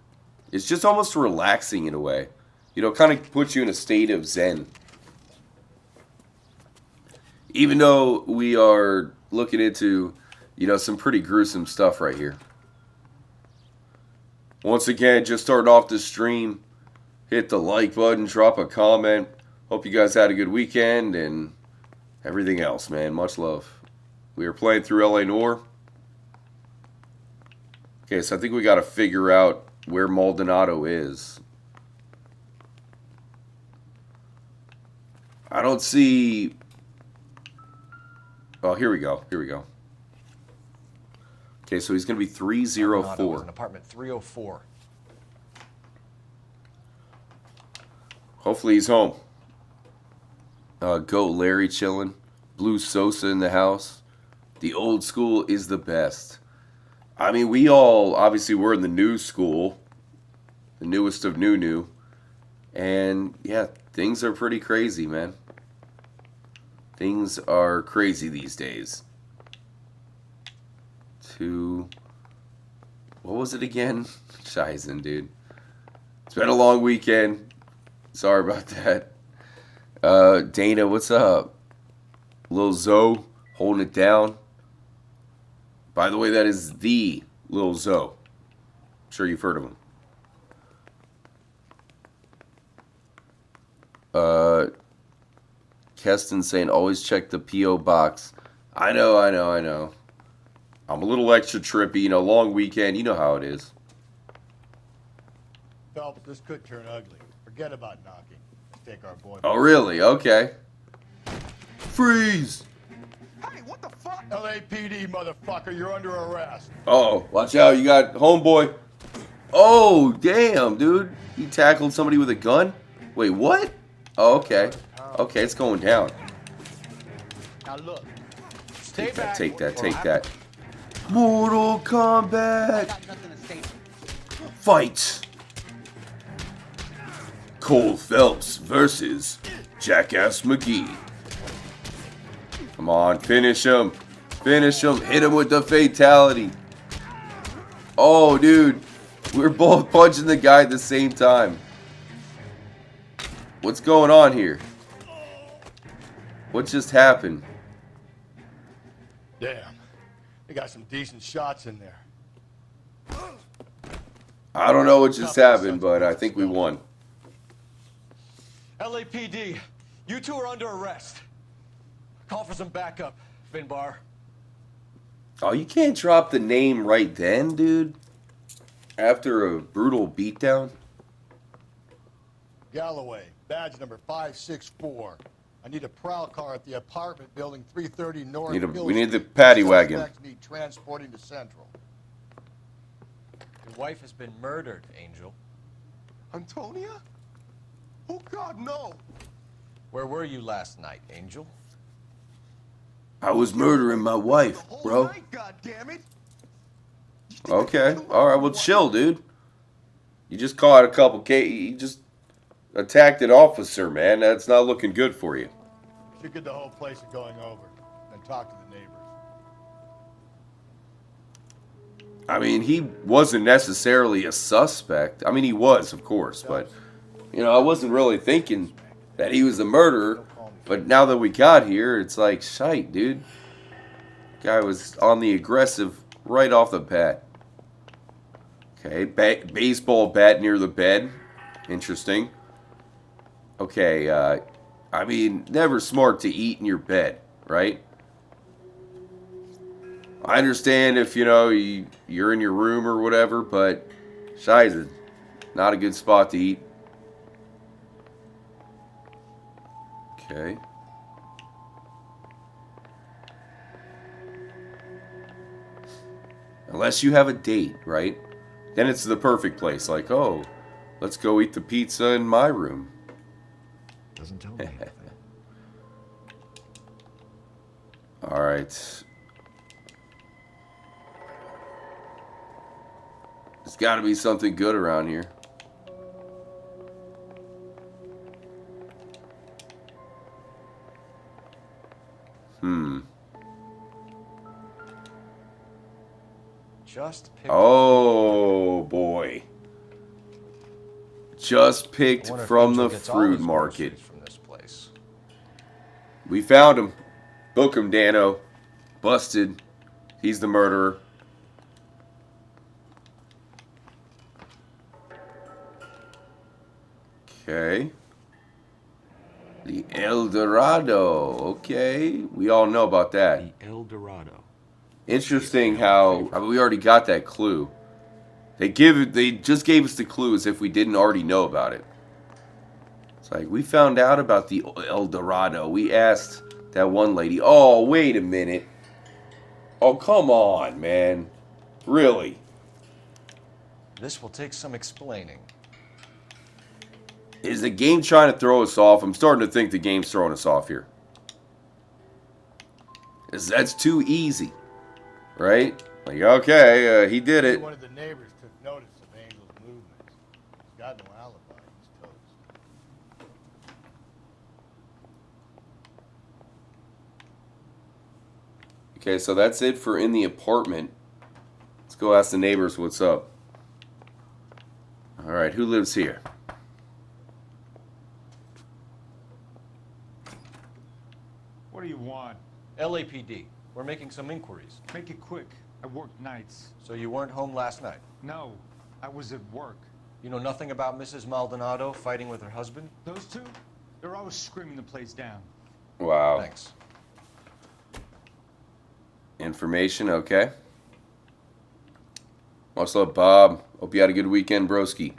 It's just almost relaxing in a way. You know, kind of puts you in a state of zen. Even though we are looking into, you know, some pretty gruesome stuff right here. Once again, just starting off the stream. Hit the like button, drop a comment. Hope you guys had a good weekend and everything else, man. Much love. We are playing through LA Noire. Okay, so I think we got to figure out where Maldonado is. I don't see... Oh, here we go. Here we go. Okay, so he's going to be 304. In apartment 304. Hopefully he's home. Go Larry chilling. Blue Sosa in the house. The old school is the best. I mean, we all, obviously, we're in the new school. The newest of new. And, yeah, things are pretty crazy, man. Things are crazy these days. What was it again? Shizen, dude. It's been a long weekend. Sorry about that. Dana, what's up? Lil Zoe, holding it down. By the way, that is the Lil Zoe. I'm sure you've heard of him. Keston saying, always check the P.O. box. I know. I'm a little extra trippy, you know, long weekend. You know how it is. Phelps, this could turn ugly. Forget about knocking. Let's take our boy. Oh, really? Okay. Freeze! Hey, what the fuck? LAPD, motherfucker, you're under arrest. Oh, watch out. You got homeboy. Oh, damn, dude. You tackled somebody with a gun? Wait, what? Oh, okay. Okay, it's going down. Now look. Take that. Mortal Kombat. Fight. Cole Phelps versus Jackass McGee. Come on, finish him. Finish him. Hit him with the fatality. Oh, dude. We're both punching the guy at the same time. What's going on here? What just happened? Damn. They got some decent shots in there. I don't know what just happened, but I think we won. LAPD, you two are under arrest. Call for some backup, Finbar. Oh, you can't drop the name right then, dude? After a brutal beatdown? Galloway, badge number 564. I need a prowl car at the apartment building 330 North. We need the paddy wagon. Suspects need transporting to Central. Your wife has been murdered, Angel. Antonia? Oh, God, no. Where were you last night, Angel? I was murdering my wife, bro. God damn it. Okay. Alright, well, chill, dude. You just caught a couple you just attacked an officer, man. That's not looking good for you. Should get the whole place going over and talk to the neighbors. I mean, he wasn't necessarily a suspect. I mean, he was, of course, but, you know, I wasn't really thinking that he was a murderer. But now that we got here, it's like, shite, dude. Guy was on the aggressive right off the bat. Okay, baseball bat near the bed. Interesting. Okay, I mean, never smart to eat in your bed, right? I understand if, you know, you're in your room or whatever, but Shiza, not a good spot to eat. Okay. Unless you have a date, right? Then it's the perfect place. Like, oh, let's go eat the pizza in my room. Doesn't tell me anything. Alright. There's got to be something good around here. Just picked Oh, boy. Just picked I wonder if from Angel the gets all fruit his market. groceries from this place. We found him. Book him, Dano. Busted. He's the murderer. Okay. The El Dorado. Okay. We all know about that. The El Dorado. Interesting how I mean, we already got that clue. They just gave us the clue as if we didn't already know about it. It's like we found out about the El Dorado. We asked that one lady. Oh, wait a minute. Oh, come on, man. Really? This will take some explaining. Is the game trying to throw us off? I'm starting to think the game's throwing us off here. That's too easy. Right? Like, okay, he did it. One of the neighbors took notice of Angel's movements. He's got no alibi. He's toast. Okay, so that's it for in the apartment. Let's go ask the neighbors what's up. Alright, who lives here? What do you want? LAPD. We're making some inquiries. Make it quick. I work nights. So you weren't home last night? No, I was at work. You know nothing about Mrs. Maldonado fighting with her husband? Those two? They're always screaming the place down. Wow. Thanks. Information, okay. What's up, Bob? Hope you had a good weekend, broski.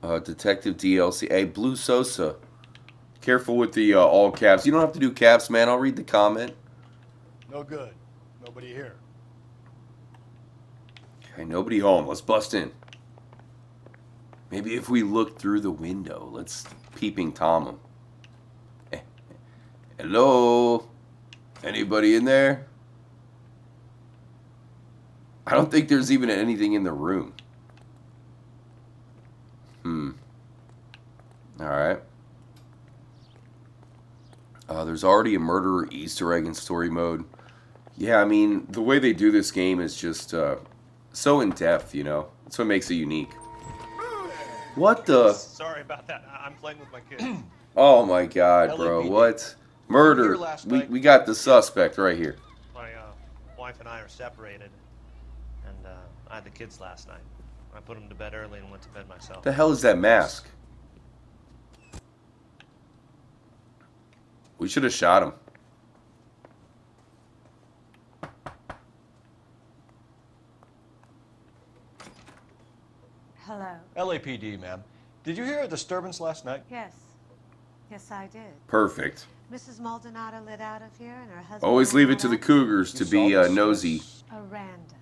Detective DLC. Hey, Blue Sosa. Careful with the all caps. You don't have to do caps, man. I'll read the comment. No good. Nobody here. Okay, nobody home. Let's bust in. Maybe if we look through the window. Let's peeping Tom him. Hello? Anybody in there? I don't think there's even anything in the room. Alright. There's already a murderer Easter egg in story mode. Yeah, I mean, the way they do this game is just so in-depth, you know? That's what makes it unique. What the? Sorry about that. I'm playing with my kids. Oh my god, bro. What? Murder. We got the suspect right here. My wife and I are separated, and I had the kids last night. I put them to bed early and went to bed myself. The hell is that mask? We should have shot him. Hello. LAPD, ma'am. Did you hear a disturbance last night? Yes. Yes, I did. Perfect. Mrs. Maldonado lit out of here, and her husband... Always leave it to the Cougars to be nosy. Aranda.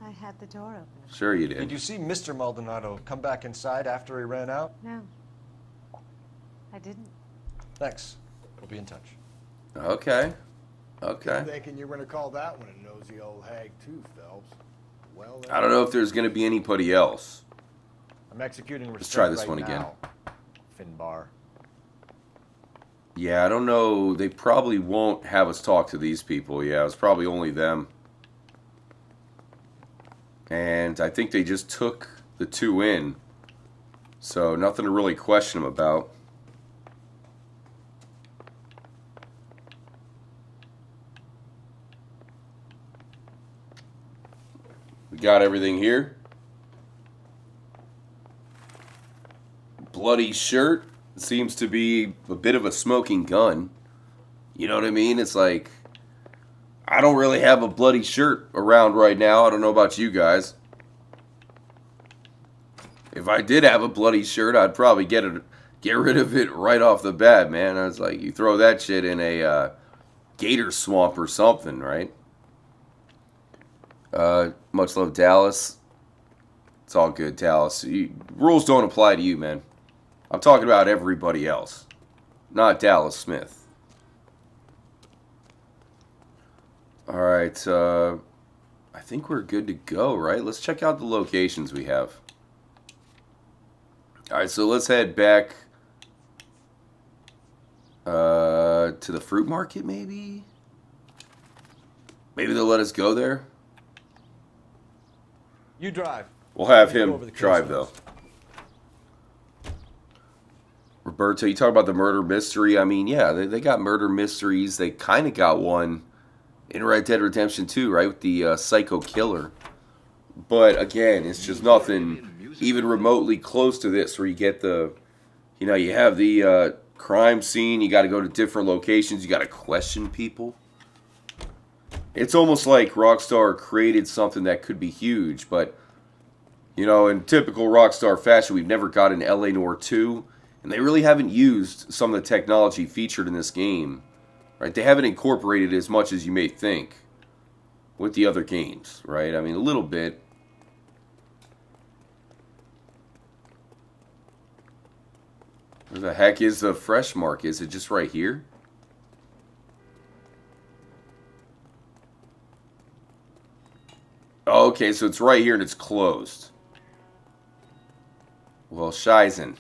I had the door open. Sure you did. Did you see Mr. Maldonado come back inside after he ran out? No. I didn't. Thanks. We'll be in touch. Okay. Okay. Thinking you were going to call that one a nosy old hag too, Phelps. Well, I don't know if there's going to be anybody else. I'm executing restraint. Let's try this right one again. now, Finbar. Yeah, I don't know. They probably won't have us talk to these people. Yeah, it's probably only them. And I think they just took the two in. So nothing to really question them about. We got everything here. Bloody shirt. Seems to be a bit of a smoking gun. You know what I mean? It's like, I don't really have a bloody shirt around right now. I don't know about you guys. If I did have a bloody shirt, I'd probably get rid of it right off the bat, man. I was like, you throw that shit in a gator swamp or something, right? Much love, Dallas. It's all good, Dallas. Rules don't apply to you, man. I'm talking about everybody else, not Dallas Smith. All right, I think we're good to go, right? Let's check out the locations we have. All right, so let's head back to the fruit market, maybe? Maybe they'll let us go there? You drive. We'll have Go him over the drive, coast. though. Roberto, you talk about the murder mystery. I mean, yeah, they got murder mysteries. They kind of got one in Red Dead Redemption 2, right? With the psycho killer. But, again, it's just nothing even remotely close to this, where you get the, you know, you have the crime scene. You got to go to different locations. You got to question people. It's almost like Rockstar created something that could be huge, but, you know, in typical Rockstar fashion, we've never got an LA Noire 2, and they really haven't used some of the technology featured in this game, right? They haven't incorporated as much as you may think with the other games, right? I mean, a little bit. Where the heck is the Fresh Market? Is it just right here? Oh, okay, so it's right here and it's closed. Well, Shizen.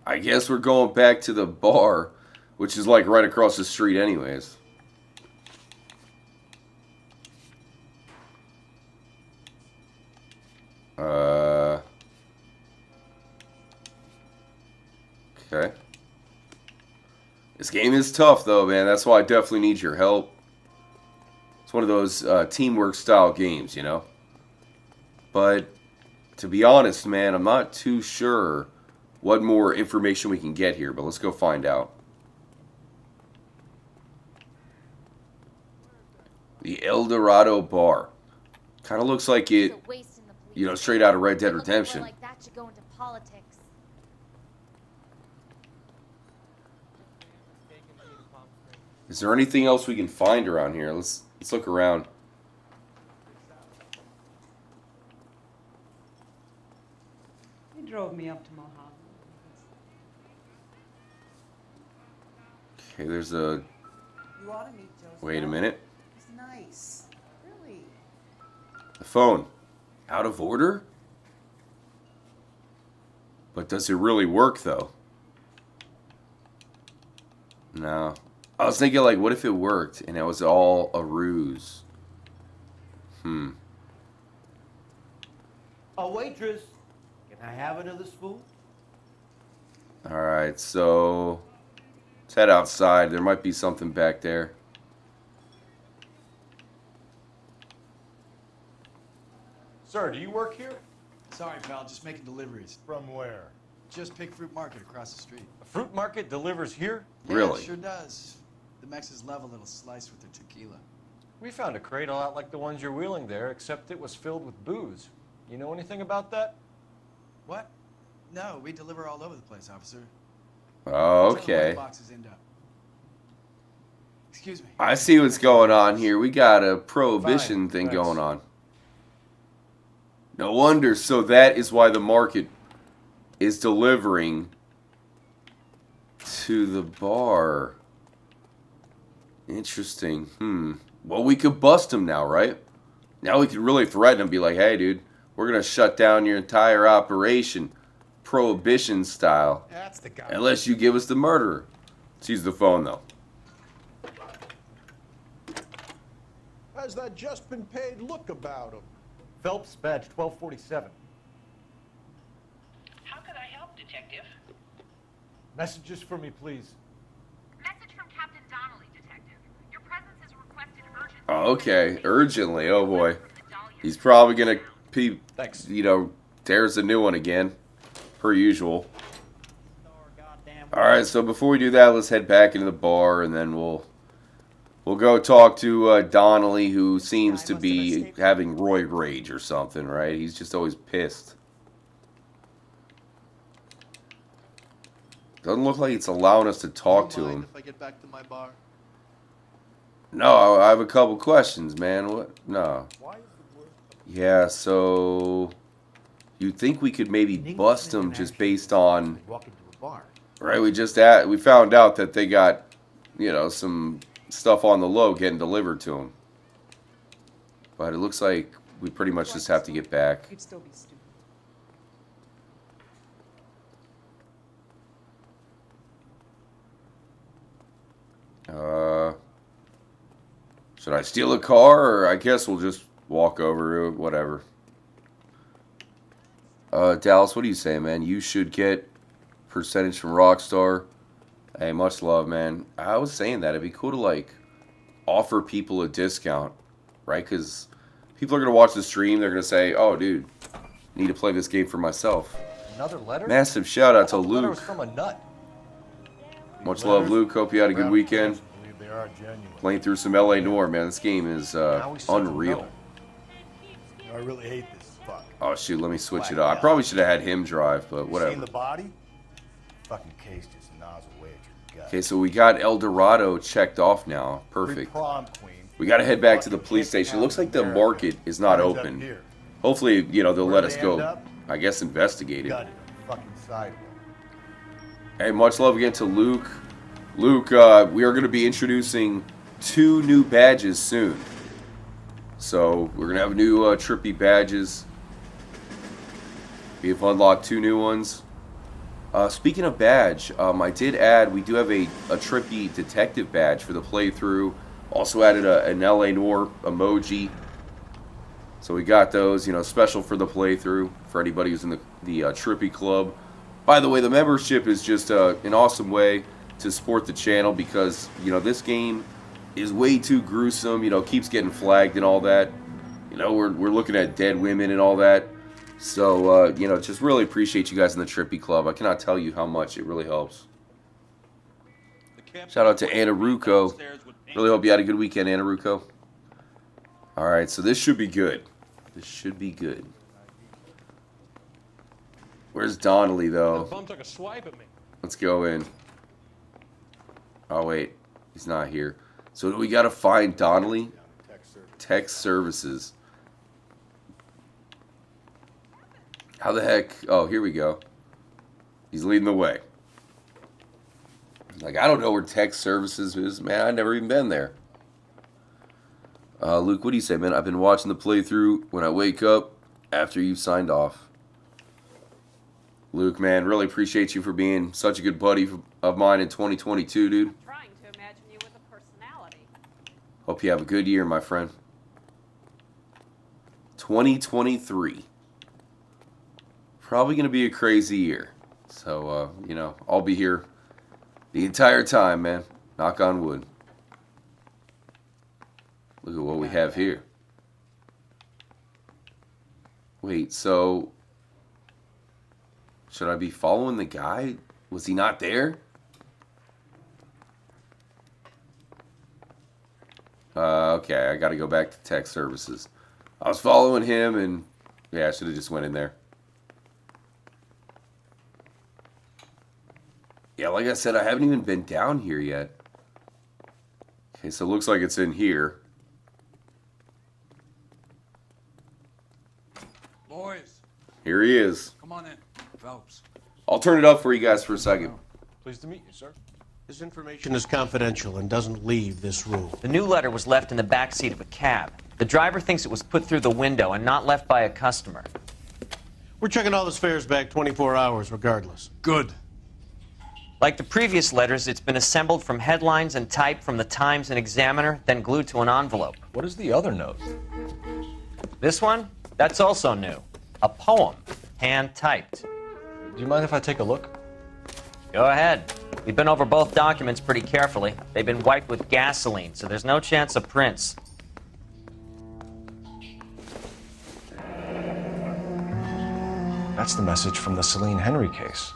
I guess we're going back to the bar, which is like right across the street anyways. Okay. This game is tough though, man. That's why I definitely need your help. It's one of those teamwork style games, you know. But to be honest, man, I'm not too sure what more information we can get here, but let's go find out. The El Dorado Bar. Kind of looks like it, you know, straight out of Red Dead Redemption. Like that should go into politics. Is there anything else we can find around here? Let's look around. He drove me up to Mojave. Okay, there's a... You ought to meet Joseph. Wait a minute. He's nice. Really. The phone. Out of order? But does it really work, though? No. I was thinking, like, what if it worked and it was all a ruse? A waitress. Can I have another spoon? Alright, so... let's head outside. There might be something back there. Sir, do you work here? Sorry, pal, just making deliveries. From where? Just Pig Fruit Market across the street. A fruit market delivers here? Yeah, Really? it sure does. The Mexes love a little slice with their tequila. We found a crate a lot like the ones you're wheeling there, except it was filled with booze. You know anything about that? What? No, we deliver all over the place, officer. Oh, That's how the okay. boxes end up. Excuse me. I see what's going on here. We got a prohibition thing thanks. going on. No wonder. So that is why the market is delivering to the bar. Interesting. Well, we could bust him now, right? Now we could really threaten him, be like, hey, dude, we're going to shut down your entire operation, prohibition style, That's the guy. unless you give us the murderer. Let's use the phone, though. Has that just been paid look about him? Phelps, badge 1247. How can I help, Detective? Messages for me, please. Message from Captain Donnelly, Detective. Your presence is requested urgently. Oh, okay, urgently. Oh boy, he's probably gonna Thanks. You know, there's a new one again, per usual. All right, so before we do that, let's head back into the bar, and then we'll go talk to Donnelly, who seems to be having roid rage or something, right? He's just always pissed. Doesn't look like it's allowing us to talk to him. If I get back to my bar. No, I have a couple questions, man. What? No. Why is the word Yeah, so you'd think we could maybe bust them just based on, right? We found out that they got, you know, some stuff on the low getting delivered to them, but it looks like we pretty much just have to get back. You'd still be stupid. Should I steal a car, or I guess we'll just walk over, whatever. Dallas, what do you say, man? You should get percentage from Rockstar. Hey, much love, man. I was saying that it'd be cool to like offer people a discount, right? Because people are gonna watch the stream. They're gonna say, "Oh, dude, need to play this game for myself." Another letter? Massive shout out to The letter was Luke. from a nut. Much love, Luke. Hope you had a good weekend. Believe they are genuine. Playing through some LA Noire, man. This game is unreal. You know, I really hate this fuck. Oh shoot, let me switch it up. I probably should have had him drive, but Seen whatever. the body? Fucking case just nods away at your gut. Okay, so we got El Dorado checked off now. Perfect. Prom queen. We got to head back to the police station. It looks like the market is not open. Hopefully, you know, they'll let us go, I guess, investigate it. Gutted on the fucking sidewalk. Hey, much love again to Luke. Luke, we are going to be introducing 2 new badges soon. So, we're going to have new trippy badges. We have unlocked 2 new ones. Speaking of badge, I did add, we do have a trippy detective badge for the playthrough. Also added an LA Noire emoji. So we got those, you know, special for the playthrough, for anybody who's in the trippy club. By the way, the membership is just an awesome way to support the channel because, you know, this game is way too gruesome, you know, keeps getting flagged and all that. You know, we're looking at dead women and all that. So, you know, just really appreciate you guys in the Trippy Club. I cannot tell you how much it really helps. Shout out to Anna Rucco. Really hope you had a good weekend, Anna Rucco. Alright, so this should be good. This should be good. Where's Donnelly, though? Bum took a swipe at me. Let's go in. Oh, wait. He's not here. So we got to find Donnelly. Tech Services. How the heck? Oh, here we go. He's leading the way. Like, I don't know where Tech Services is. Man, I've never even been there. Luke, what do you say, man? I've been watching the playthrough when I wake up after you've signed off. Luke, man, really appreciate you for being such a good buddy of mine in 2022, dude. I'm trying to imagine you with a personality. Hope you have a good year, my friend. 2023. Probably going to be a crazy year. So, you know, I'll be here the entire time, man. Knock on wood. Look at what we have here. Wait, so should I be following the guy? Was he not there? Okay, I got to go back to Tech Services. I was following him, and yeah, I should have just went in there. Yeah, like I said, I haven't even been down here yet. Okay, so it looks like it's in here. Boys. Here he is. Come on in. Phelps. I'll turn it up for you guys for a second. Pleased to meet you, sir. This information is confidential and doesn't leave this room. The new letter was left in the back seat of a cab. The driver thinks it was put through the window and not left by a customer. We're checking all this fares back 24 hours regardless. Good. Like the previous letters, it's been assembled from headlines and typed from the Times and Examiner, then glued to an envelope. What is the other note? This one? That's also new. A poem, hand-typed. Do you mind if I take a look? Go ahead. We've been over both documents pretty carefully. They've been wiped with gasoline, so there's no chance of prints. That's the message from the Celine Henry case.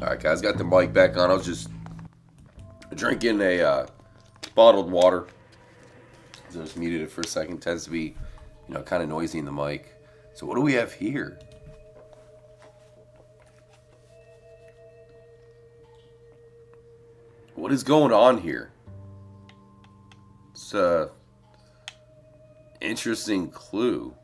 Alright, guys, got the mic back on. I was just drinking a bottled water. Just muted it for a second. Tends to be, you know, kind of noisy in the mic. So what do we have here? What is going on here? It's a interesting clue.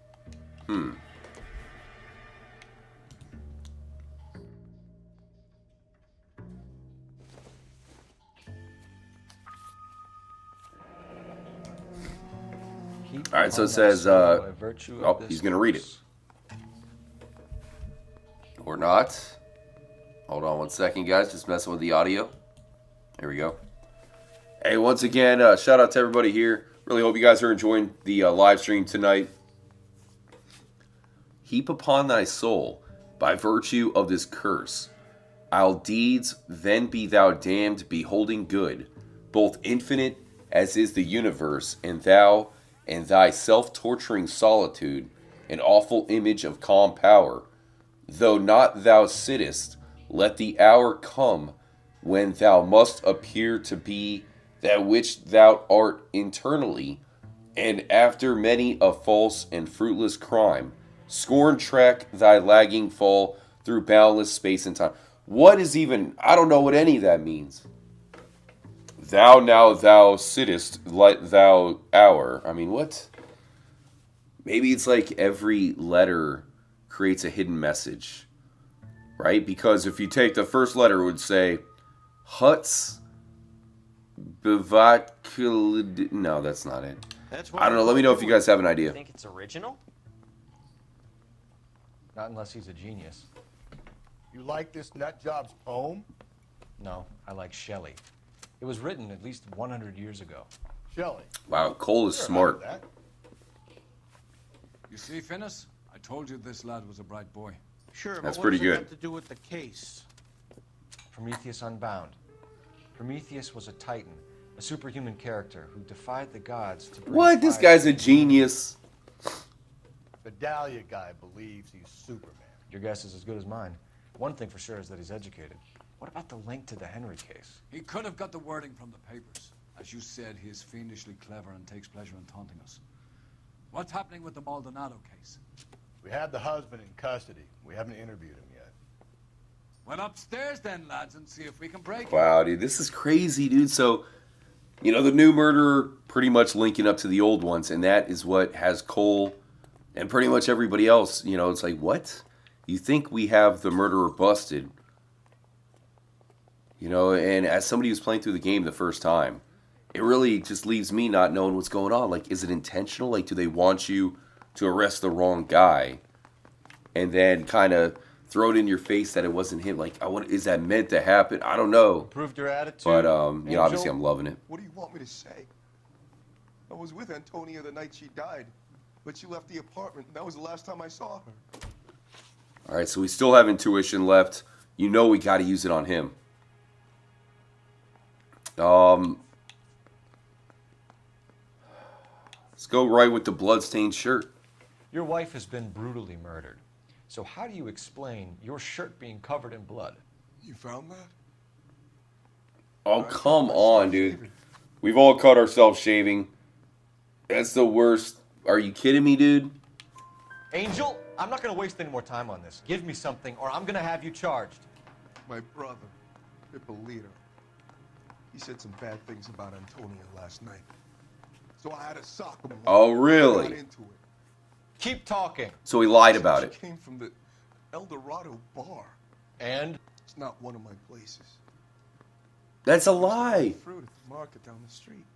All right, so it says, oh, he's going to read it. Or not. Hold on one second, guys. Just messing with the audio. There we go. Hey, once again, shout out to everybody here. Really hope you guys are enjoying the live stream tonight. Heap upon thy soul, by virtue of this curse, I'll deeds, then be thou damned, beholding good, both infinite as is the universe, and thou, and thy self-torturing solitude, an awful image of calm power. Though not thou sittest, let the hour come when thou must appear to be that which thou art internally, and after many a false and fruitless crime, scorn track thy lagging fall through boundless space and time. What is even, I don't know what any of that means. Thou now thou sittest, let thou hour. I mean, what? Maybe it's like every letter creates a hidden message, right? Because if you take the first letter, it would say, Huts, Bivakil. No, that's not it. I don't know. Let me know if you guys have an idea. Think it's original? Not unless he's a genius. You like this nut job's poem? No, I like Shelley. It was written at least 100 years ago. Shelley. Wow, Cole is smart. You see, Finnis? I told you this lad was a bright boy. Sure, That's but pretty what does it good. have to do with the case? Prometheus Unbound. Prometheus was a titan, a superhuman character who defied the gods to bring What? This fire guy's to a the genius. The Dahlia guy believes he's Superman. Your guess is as good as mine. One thing for sure is that he's educated. What about the link to the Henry case? He could have got the wording from the papers. As you said, he is fiendishly clever and takes pleasure in taunting us. What's happening with the Maldonado case? We have the husband in custody. We haven't interviewed him yet. Well, upstairs then, lads, and see if we can break it. Wow, dude, this is crazy, dude. So, you know, the new murderer pretty much linking up to the old ones, and that is what has Cole and pretty much everybody else, you know, it's like, what? You think we have the murderer busted? You know, and as somebody who's playing through the game the first time, it really just leaves me not knowing what's going on. Like, is it intentional? Like, do they want you to arrest the wrong guy and then kind of throw it in your face that it wasn't him? Like, is that meant to happen? I don't know. Proved your attitude. But, you know, obviously I'm loving it. What do you want me to say? I was with Antonia the night she died, but she left the apartment, and that was the last time I saw her. All right, so we still have intuition left. You know we got to use it on him. Let's go right with the bloodstained shirt. Your wife has been brutally murdered. So how do you explain your shirt being covered in blood? You found that? Oh, come on, dude. We've all caught ourselves shaving. That's the worst. Are you kidding me, dude? Angel, I'm not going to waste any more time on this. Give me something, or I'm going to have you charged. My brother, Hippolito. He said some bad things about Antonia last night. So I had to sock him. Oh, really? Got into it. Keep talking. So he lied about She it. came from the El Dorado bar. And? It's not one of my places. That's a lie. Fruit at the market down the street.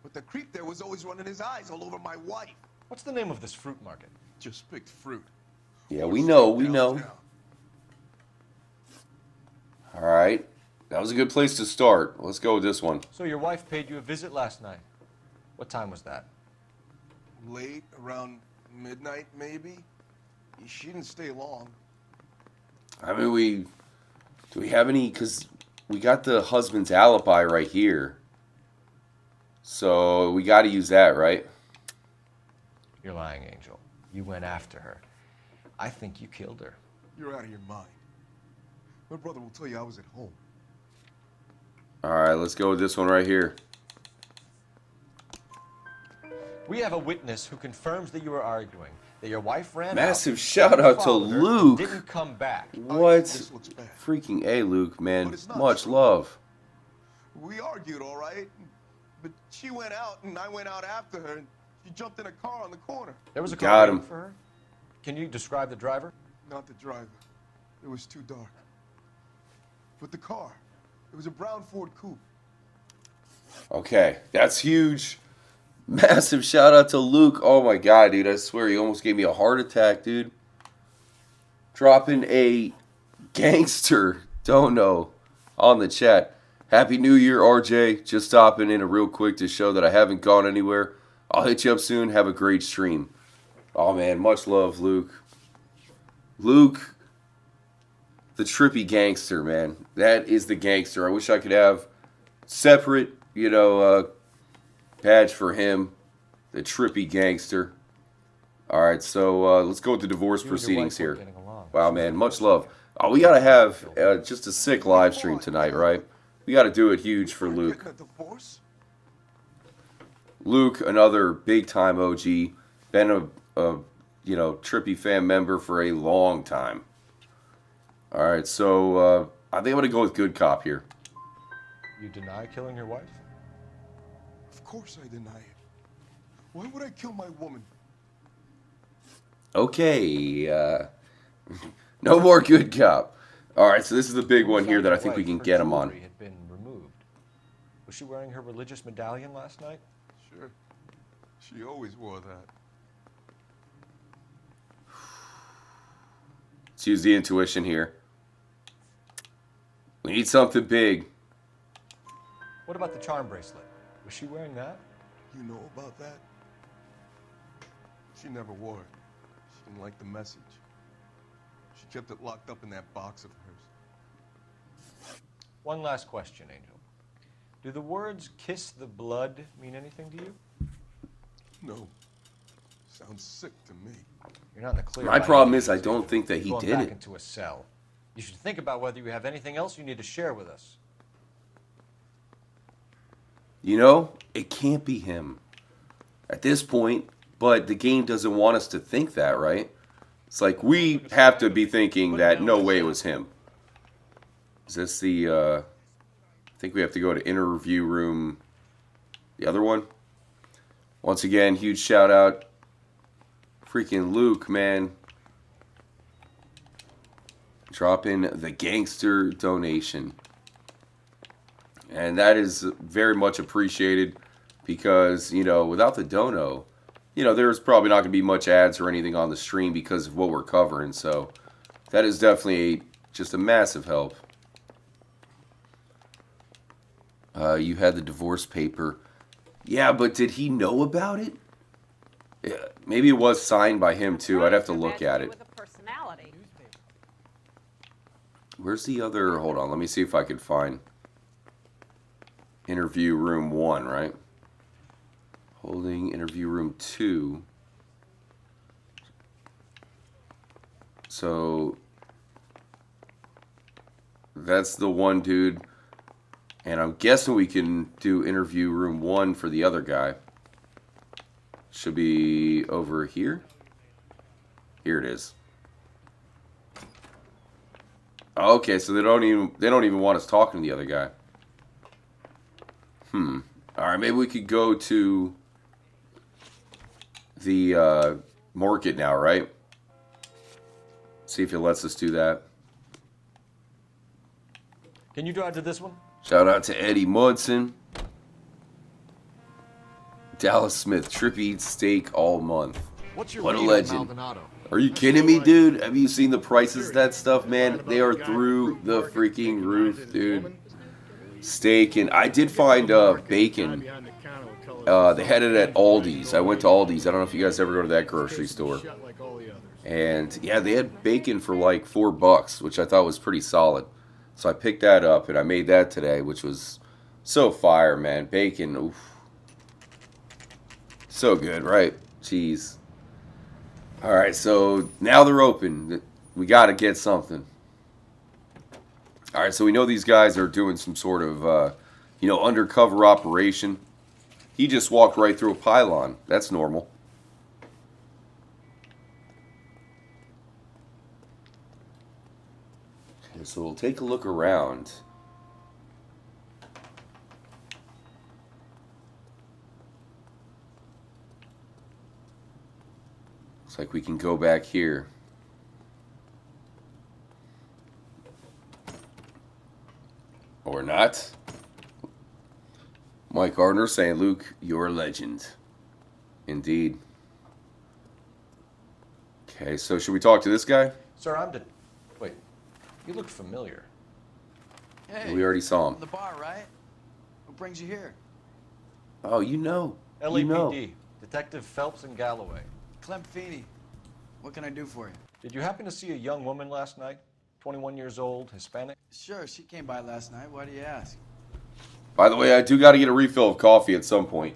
But the creep there was always running his eyes all over my wife. What's the name of this fruit market? Just picked fruit. Yeah, we know, we know. All right. That was a good place to start. Let's go with this one. So your wife paid you a visit last night. What time was that? Late, around midnight, maybe. She didn't stay long. I mean, do we have any, because we got the husband's alibi right here. So we got to use that, right? You're lying, Angel. You went after her. I think you killed her. You're out of your mind. My brother will tell you I was at home. All right, let's go with this one right here. We have a witness who confirms that you were arguing, that your wife ran Massive out, shout that you out to followed her, Luke. didn't come back. What? Freaking A, Luke, man. Much love. We argued, all right? But she went out, and I went out after her, and she jumped in a car on the corner. There was a Got car him. waiting for her? Can you describe the driver? Not the driver. It was too dark. But the car, it was a brown Ford Coupe. Okay, that's huge. Massive shout out to Luke. Oh my god, dude. I swear he almost gave me a heart attack, dude. Dropping a gangster dono on the chat. Happy New Year, RJ. Just stopping in real quick to show that I haven't gone anywhere. I'll hit you up soon. Have a great stream. Oh man, much love, Luke. Luke, the trippy gangster, man. That is the gangster. I wish I could have separate, badge for him. The trippy gangster. Alright, so let's go with the divorce proceedings here. Wow, man, much love. Oh, we gotta have just a sick live stream tonight, right? We gotta do it huge for Luke. Luke, another big time OG. Been a trippy fan member for a long time. Alright, so I think I'm gonna go with good cop here. You deny killing your wife? Of course I deny it. Why would I kill my woman? Okay, no more good cop. Alright, so this is the big one here that I think we can get him on. Had been removed. Was she wearing her religious medallion last night? Sure. She always wore that. Let's use the intuition here. We need something big. What about the charm bracelet? Was she wearing that? You know about that? She never wore it. She didn't like the message. She kept it locked up in that box of hers. One last question, Angel. Do the words kiss the blood mean anything to you? No. Sounds sick to me. You're not in the clear. My problem is I don't think that he Going did back it. into a cell. You should think about whether you have anything else you need to share with us. It can't be him at this point, but the game doesn't want us to think that, right? It's like we have to be thinking that no way it was him. Is this the, I think we have to go to interview room, the other one? Once again, huge shout out. Freaking Luke, man. Drop in the gangster donation. And that is very much appreciated because, without the dono, there's probably not going to be much ads or anything on the stream because of what we're covering. So that is definitely just a massive help. You had the divorce paper. Yeah, but did he know about it? Yeah, maybe it was signed by him too. I'd have to look at it. Where's the other? Hold on, let me see if I can find interview room 1, right? Holding interview room 2. So that's the one dude. And I'm guessing we can do interview room 1 for the other guy. Should be over here. Here it is. Okay, so they don't even want us talking to the other guy. All right, maybe we could go to the market now, right? See if it lets us do that. Can you drive to this one? Shout out to Eddie Mudson. Dallas Smith, Trippy eats steak all month. What's your What a read on legend. Maldonado? Are you kidding me, dude? Have you seen the prices of that stuff, man? They are through the freaking roof, dude. Steak, and I did find bacon. They had it at Aldi's. I went to Aldi's. I don't know if you guys ever go to that grocery store. And yeah, they had bacon for like $4, which I thought was pretty solid. So I picked that up and I made that today, which was so fire, man. Bacon, oof. So good, right? Jeez. Alright, so now they're open. We gotta get something. Alright, so we know these guys are doing some sort of, undercover operation. He just walked right through a pylon. That's normal. Okay, so we'll take a look around. Looks like we can go back here. Or not. Mike Gardner saying, Luke, you're a legend. Indeed. Okay, so should we talk to this guy? Sir, Wait, you look familiar. Hey, We already saw him. from the bar, right? What brings you here? Oh, you know. LAPD, You know. Detective Phelps and Galloway. Clem Feeney. What can I do for you? Did you happen to see a young woman last night? 21 years old, Hispanic? Sure, she came by last night. Why do you ask? By the way, I do got to get a refill of coffee at some point.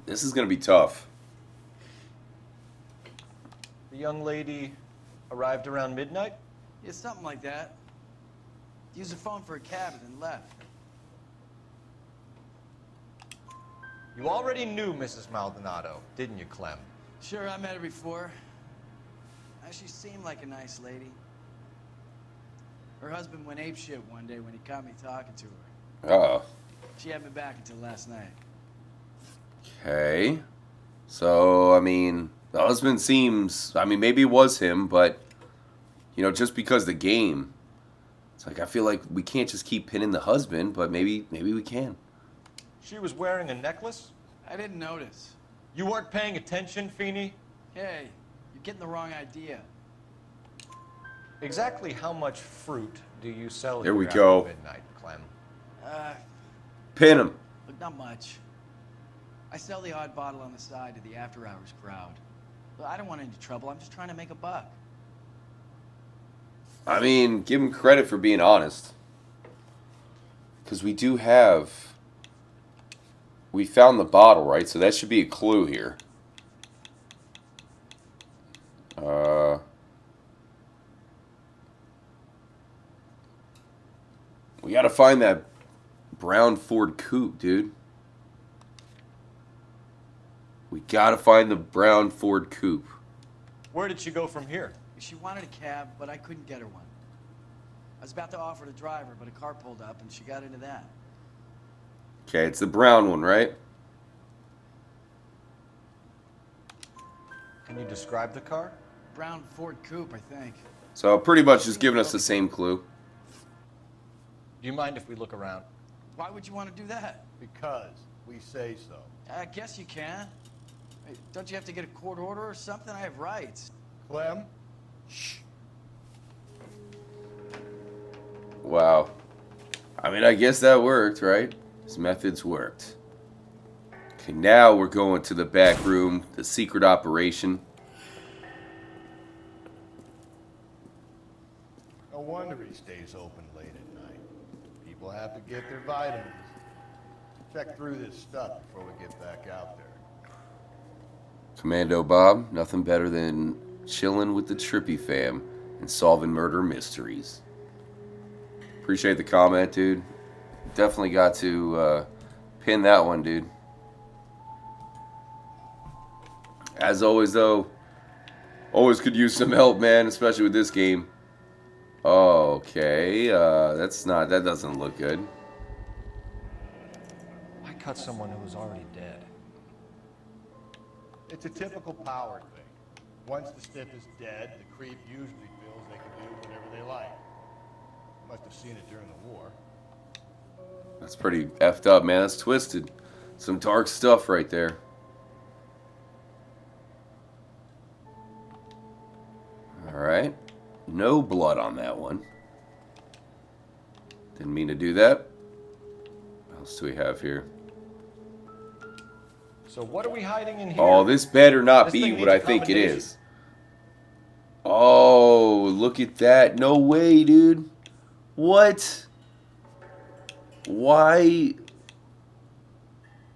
This is going to be tough. The young lady arrived around midnight? Yeah, something like that. Used the phone for a cab and then left. You already knew Mrs. Maldonado, didn't you, Clem? Sure, I met her before. She seemed like a nice lady. Her husband went apeshit one day when he caught me talking to her. Uh-oh. She had me back until last night. Okay. So, I mean, the husband seems... I mean, maybe it was him, but... You know, just because the game... It's like, I feel like we can't just keep pinning the husband, but maybe we can. She was wearing a necklace? I didn't notice. You weren't paying attention, Feeney? Hey, you're getting the wrong idea. Exactly how much fruit do you sell There here we after go. midnight, Clem? Pin him. Look, not much. I sell the odd bottle on the side to the after-hours crowd. Look, I don't want any trouble. I'm just trying to make a buck. I mean, give him credit for being honest. Because we do have... We found the bottle, right? So that should be a clue here. We gotta find that brown Ford coupe, dude. We gotta find the brown Ford coupe. Where did she go from here? She wanted a cab, but I couldn't get her one. I was about to offer to drive her, but a car pulled up and she got into that. Okay, it's the brown one, right? Can you describe the car? Brown Ford coupe, I think. So pretty much just giving us the same clue. Do you mind if we look around? Why would you want to do that? Because we say so. I guess you can. Hey, don't you have to get a court order or something? I have rights. Clem? Shh. Wow. I mean, I guess that worked, right? His methods worked. Okay, now we're going to the back room, the secret operation. No wonder he stays open late at night. People have to get their vitamins. Check through this stuff before we get back out there. Commando Bob, nothing better than chilling with the Trippy fam and solving murder mysteries. Appreciate the comment, dude. Definitely got to pin that one, dude. As always, though, always could use some help, man, especially with this game. Okay, that doesn't look good. I cut someone who was already dead. It's a typical power thing. Once the stiff is dead, the creep usually feels they can do whatever they like. Must have seen it during the war. That's pretty effed up, man. That's twisted. Some dark stuff right there. Alright. No blood on that one. Didn't mean to do that. What else do we have here? So what are we hiding in here? Oh, this better not This be thing what needs I a think it combination. is. Oh, look at that. No way, dude. What? Why?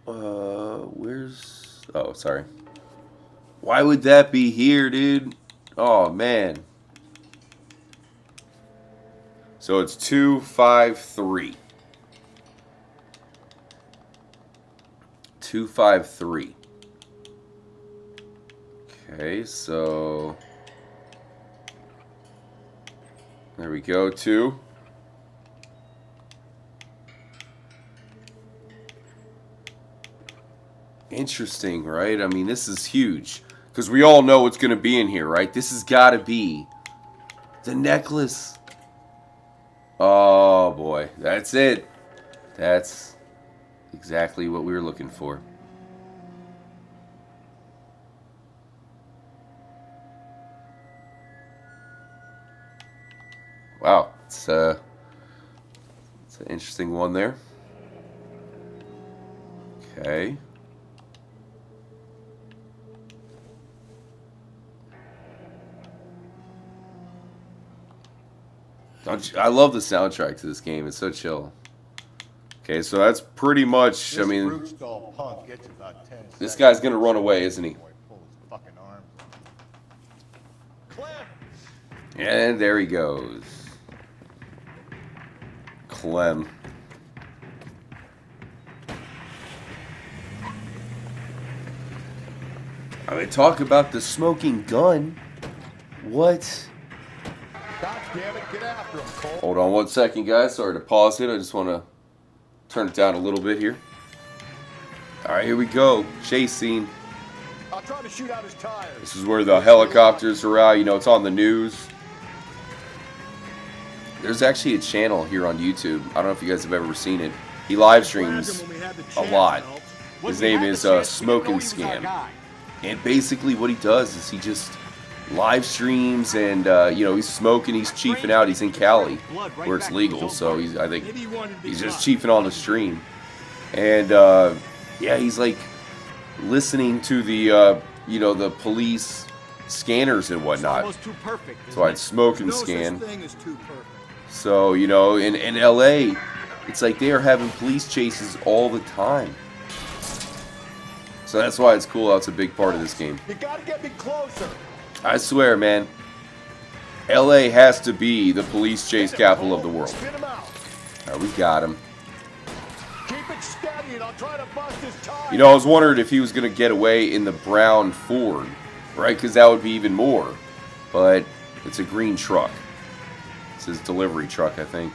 Where's... Oh, sorry. Why would that be here, dude? Oh, man. So it's 253. 253. Okay, so there we go, 2. Interesting, right? I mean, this is huge. Because we all know what's going to be in here, right? This has got to be the necklace. Oh, boy. That's it. That's exactly what we were looking for. Wow. It's an interesting one there. Okay. I love the soundtrack to this game. It's so chill. Okay, so that's pretty much, I mean, this guy's going to run away, isn't he? And there he goes. Clem. I mean, talk about the smoking gun. What? Hold on 1 second, guys. Sorry to pause it. I just want to turn it down a little bit here. All right, here we go. Chase scene. I'll try to shoot out his tires. This is where the helicopters are out. You know, it's on the news. There's actually a channel here on YouTube. I don't know if you guys have ever seen it. He live streams a lot. His name is Smoking Scam. And basically what he does is he just live streams and, you know, he's smoking, he's chiefing out. He's in Cali where it's legal. So I think he's just chiefing on the stream. And, yeah, he's like listening to the, you know, the police scanners and whatnot. That's why it's Smoking Scan. So, you know, in LA, it's like they are having police chases all the time. So that's why it's cool how it's a big part of this game. You gotta get me closer. I swear, man. LA has to be the police chase capital of the world. Alright, we got him. Keep it steady and I'll try to bust his tires. You know, I was wondering if he was going to get away in the brown Ford, right? Because that would be even more. But it's a green truck. It's his delivery truck, I think.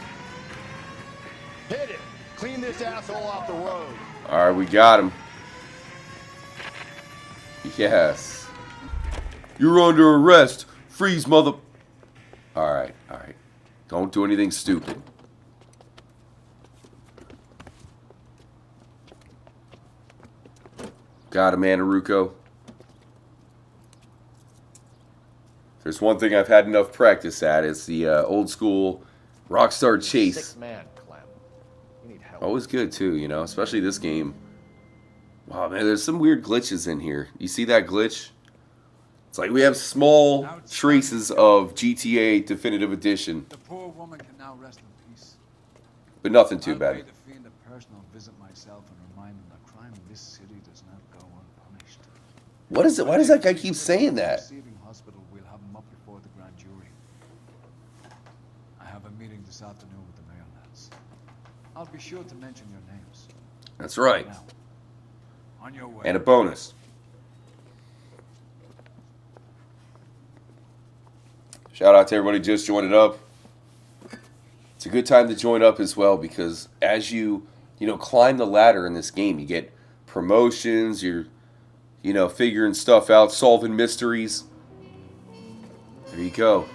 Hit it. Clean this asshole off the road. Alright, we got him. Yes. You're under arrest. Freeze, mother... Alright, alright. Don't do anything stupid. Got him, Anaruko. There's one thing I've had enough practice at. It's the old school Rockstar chase. 6 man, Clem. You need help. Always good, too, you know? Especially this game. Wow, man, there's some weird glitches in here. You see that glitch? It's like we have small traces of GTA Definitive Edition. The poor woman can now rest in peace. But nothing too bad. I'll pay the fiend a personal visit myself and remind him that crime in this city does not go unpunished. What is it? Why does that guy keep saying that? Receiving hospital, we'll have him up before the grand jury. I have a meeting this afternoon with the mayor, lads. I'll be sure to mention your names. That's right. Now, on your way. And a bonus. Shout out to everybody just joining up. It's a good time to join up as well because as you know, climb the ladder in this game, you get promotions, you're, you know, figuring stuff out, solving mysteries. There you go.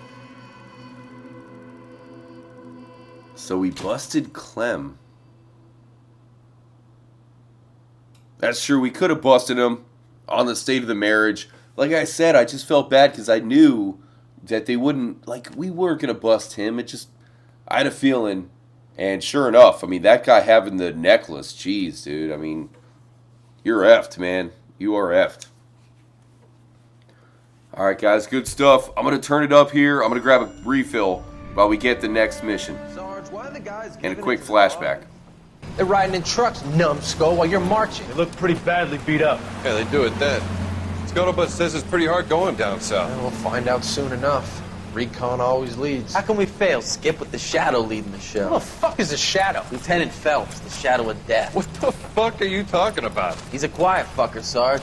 So we busted Clem. That's true, we could have busted him on the state of the marriage. Like I said, I just felt bad because I knew that they wouldn't, like, we weren't going to bust him. It just, I had a feeling, and sure enough, I mean, that guy having the necklace, jeez, dude, I mean, you're effed, man. You are effed. All right, guys, good stuff. I'm going to turn it up here. I'm going to grab a refill while we get the next mission. Sarge, why are the guys And a quick flashback. They're riding in trucks, numbskull, while you're marching. They look pretty badly beat up. Yeah, they do it then. Scuttlebutt says it's pretty hard going down south. We'll find out soon enough. Recon always leads. How can we fail, Skip, with the Shadow leading the show? Who the fuck is a Shadow? Lieutenant Phelps, the Shadow of Death. What the fuck are you talking about? He's a quiet fucker, Sarge.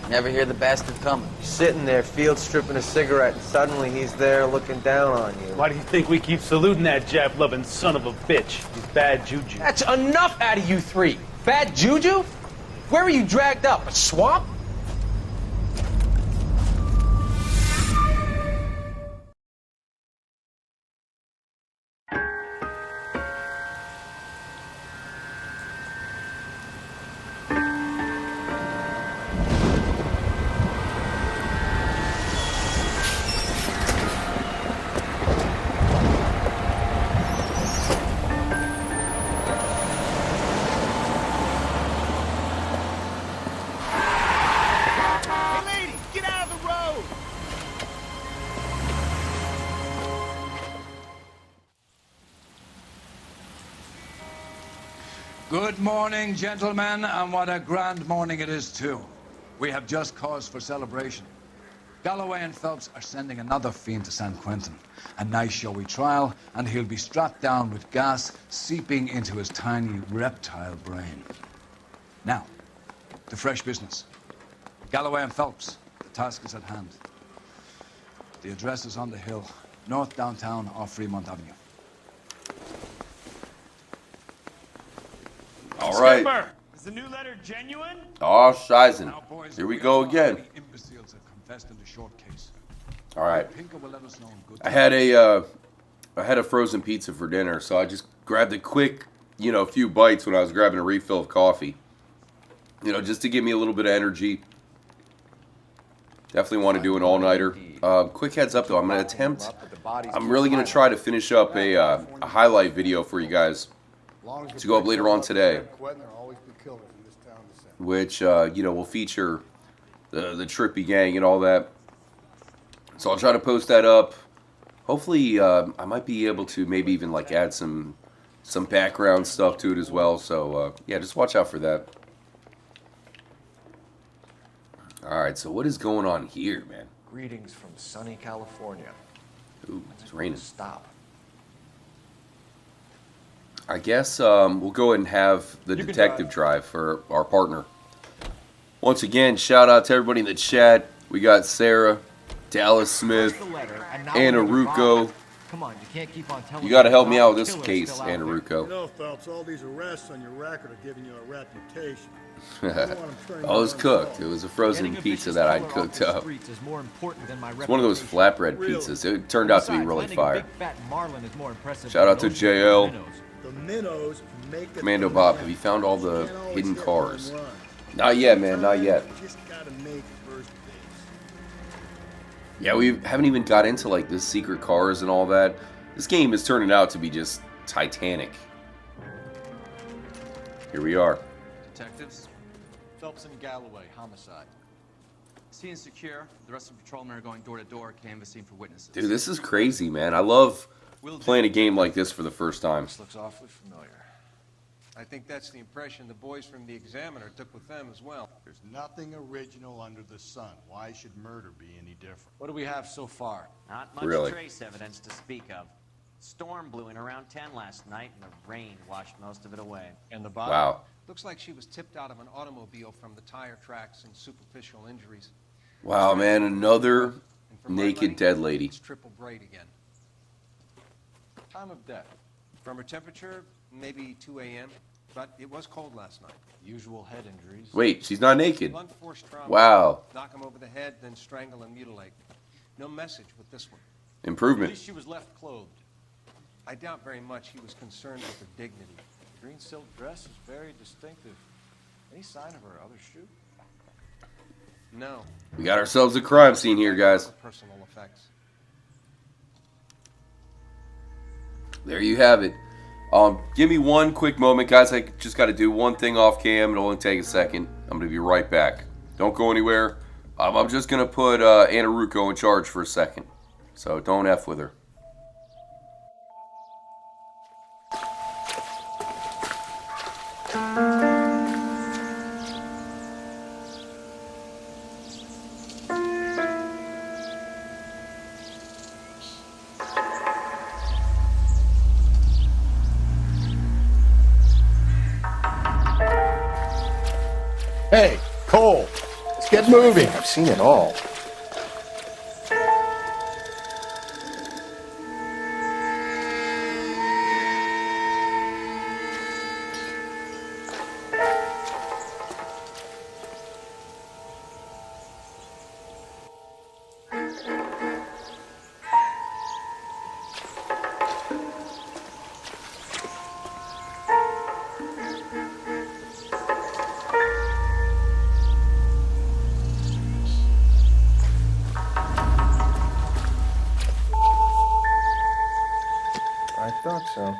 Never hear the bastard coming. Sitting there, field stripping a cigarette, and suddenly he's there looking down on you. Why do you think we keep saluting that Jap-loving son of a bitch? He's bad juju. That's enough out of you three. Bad juju? Where were you dragged up? A swamp? Good morning, gentlemen, and what a grand morning it is, too. We have just cause for celebration. Galloway and Phelps are sending another fiend to San Quentin. A nice showy trial, and he'll be strapped down with gas seeping into his tiny reptile brain. Now, to fresh business. Galloway and Phelps, the task is at hand. The address is on the hill, north downtown off Fremont Avenue. All right. Skipper, is the new letter genuine? Oh, Shizen. Here we go again. Imbeciles have confessed in the short case. All right. Pinker will let us know in good I time. had a frozen pizza for dinner, so I just grabbed a quick, few bites when I was grabbing a refill of coffee. Just to give me a little bit of energy. Definitely want to do an all-nighter. Quick heads up, though. I'm really going to try to finish up a highlight video for you guys to go up later on today, which, will feature the Trippy gang and all that. So I'll try to post that up. Hopefully, I might be able to maybe even, add some background stuff to it as well. So, yeah, just watch out for that. Alright, so what is going on here, man? Greetings from sunny California. Ooh, it's raining. Stop. I guess we'll go ahead and have the detective drive for our partner. Once again, shout out to everybody in the chat. We got Sarah, Dallas Smith, Anna Rucco. Come on, you can't keep on telling You got to help me out with this case, Anna Rucco. Phelps, all these arrests on your record are giving you a reputation. Oh, it was cooked. It was a frozen pizza that I'd cooked up. It's one of those flatbread pizzas. It turned out to be really fire. Shout out to JL. Commando Bob, have you found all the hidden cars? Not yet, man, not yet. Yeah, we haven't even got into the secret cars and all that. This game is turning out to be just Titanic. Here we are. Detectives? Phelps and Galloway, homicide. Scene is secure. The rest of the patrolmen are going door to door, canvassing for witnesses. Dude, this is crazy, man. I love playing a game like this for the first time. This looks awfully familiar. I think that's the impression the boys from the Examiner took with them as well. There's nothing original under the sun. Why should murder be any different? What do we have so far? Not much Really? trace evidence to speak of. Storm blew in around 10 last night, and the rain washed most of it away. And the body? Wow. Looks like she was tipped out of an automobile from the tire tracks and superficial injuries. Wow, man, another naked dead lady. It's triple braid again. Time of death. From her temperature, maybe 2 a.m., but it was cold last night. Usual head injuries. Wait, she's not naked. Blunt force trauma. Wow. Knock him over the head, then strangle and mutilate. No message with this one. Improvement. At least she was left clothed. I doubt very much he was concerned with her dignity. The green silk dress is very distinctive. Any sign of her other shoe? No. We got ourselves a crime scene here, guys. Personal effects. There you have it. Give me one quick moment, guys. I just got to do one thing off cam. It'll only take a second. I'm going to be right back. Don't go anywhere. I'm just going to put Anna Rucco in charge for a second. So don't F with her. Cole, let's get moving. I've seen it all. I thought so.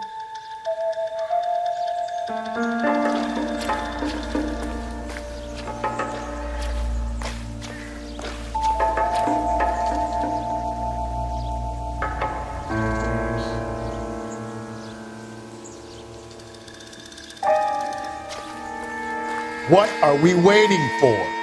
What are we waiting for?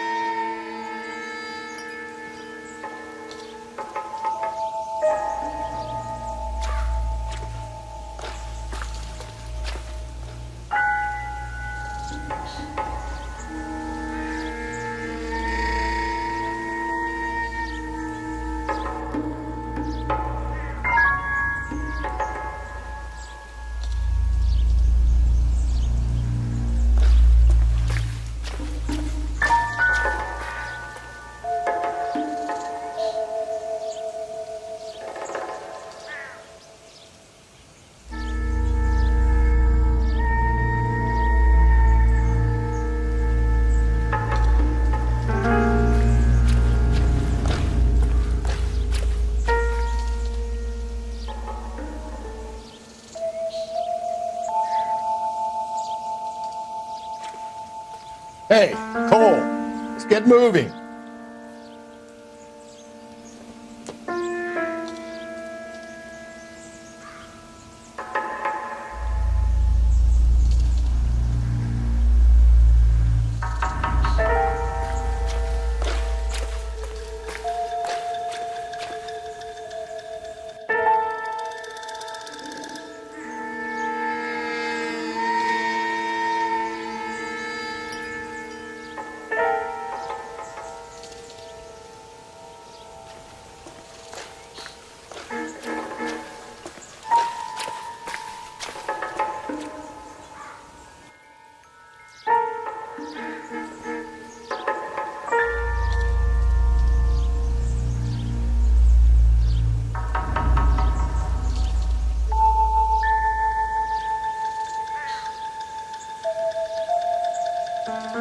Hey, Cole, let's get moving.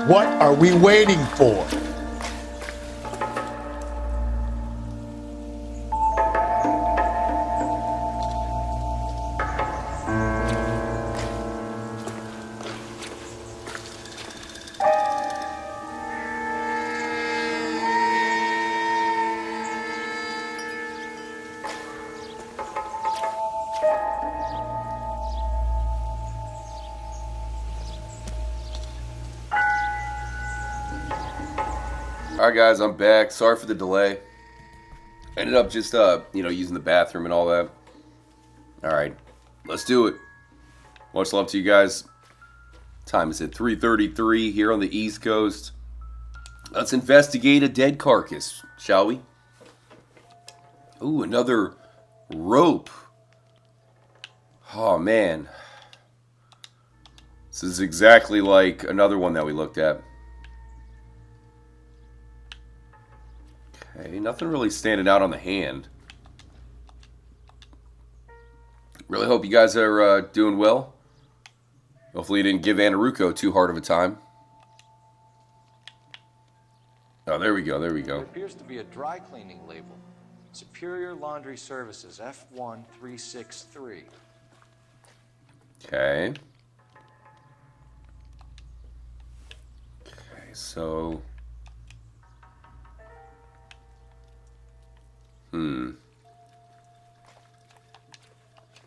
What are we waiting for? Alright guys, I'm back. Sorry for the delay. Ended up just, using the bathroom and all that. Alright, let's do it. Much love to you guys. Time is at 3:33 here on the East Coast. Let's investigate a dead carcass, shall we? Ooh, another rope. Oh, man. This is exactly like another one that we looked at. Okay, nothing really standing out on the hand. Really hope you guys are doing well. Hopefully you didn't give Anaruko too hard of a time. Oh, there we go, there we go. There appears to be a dry cleaning label. Superior Laundry Services, F1363. Okay. Okay, so...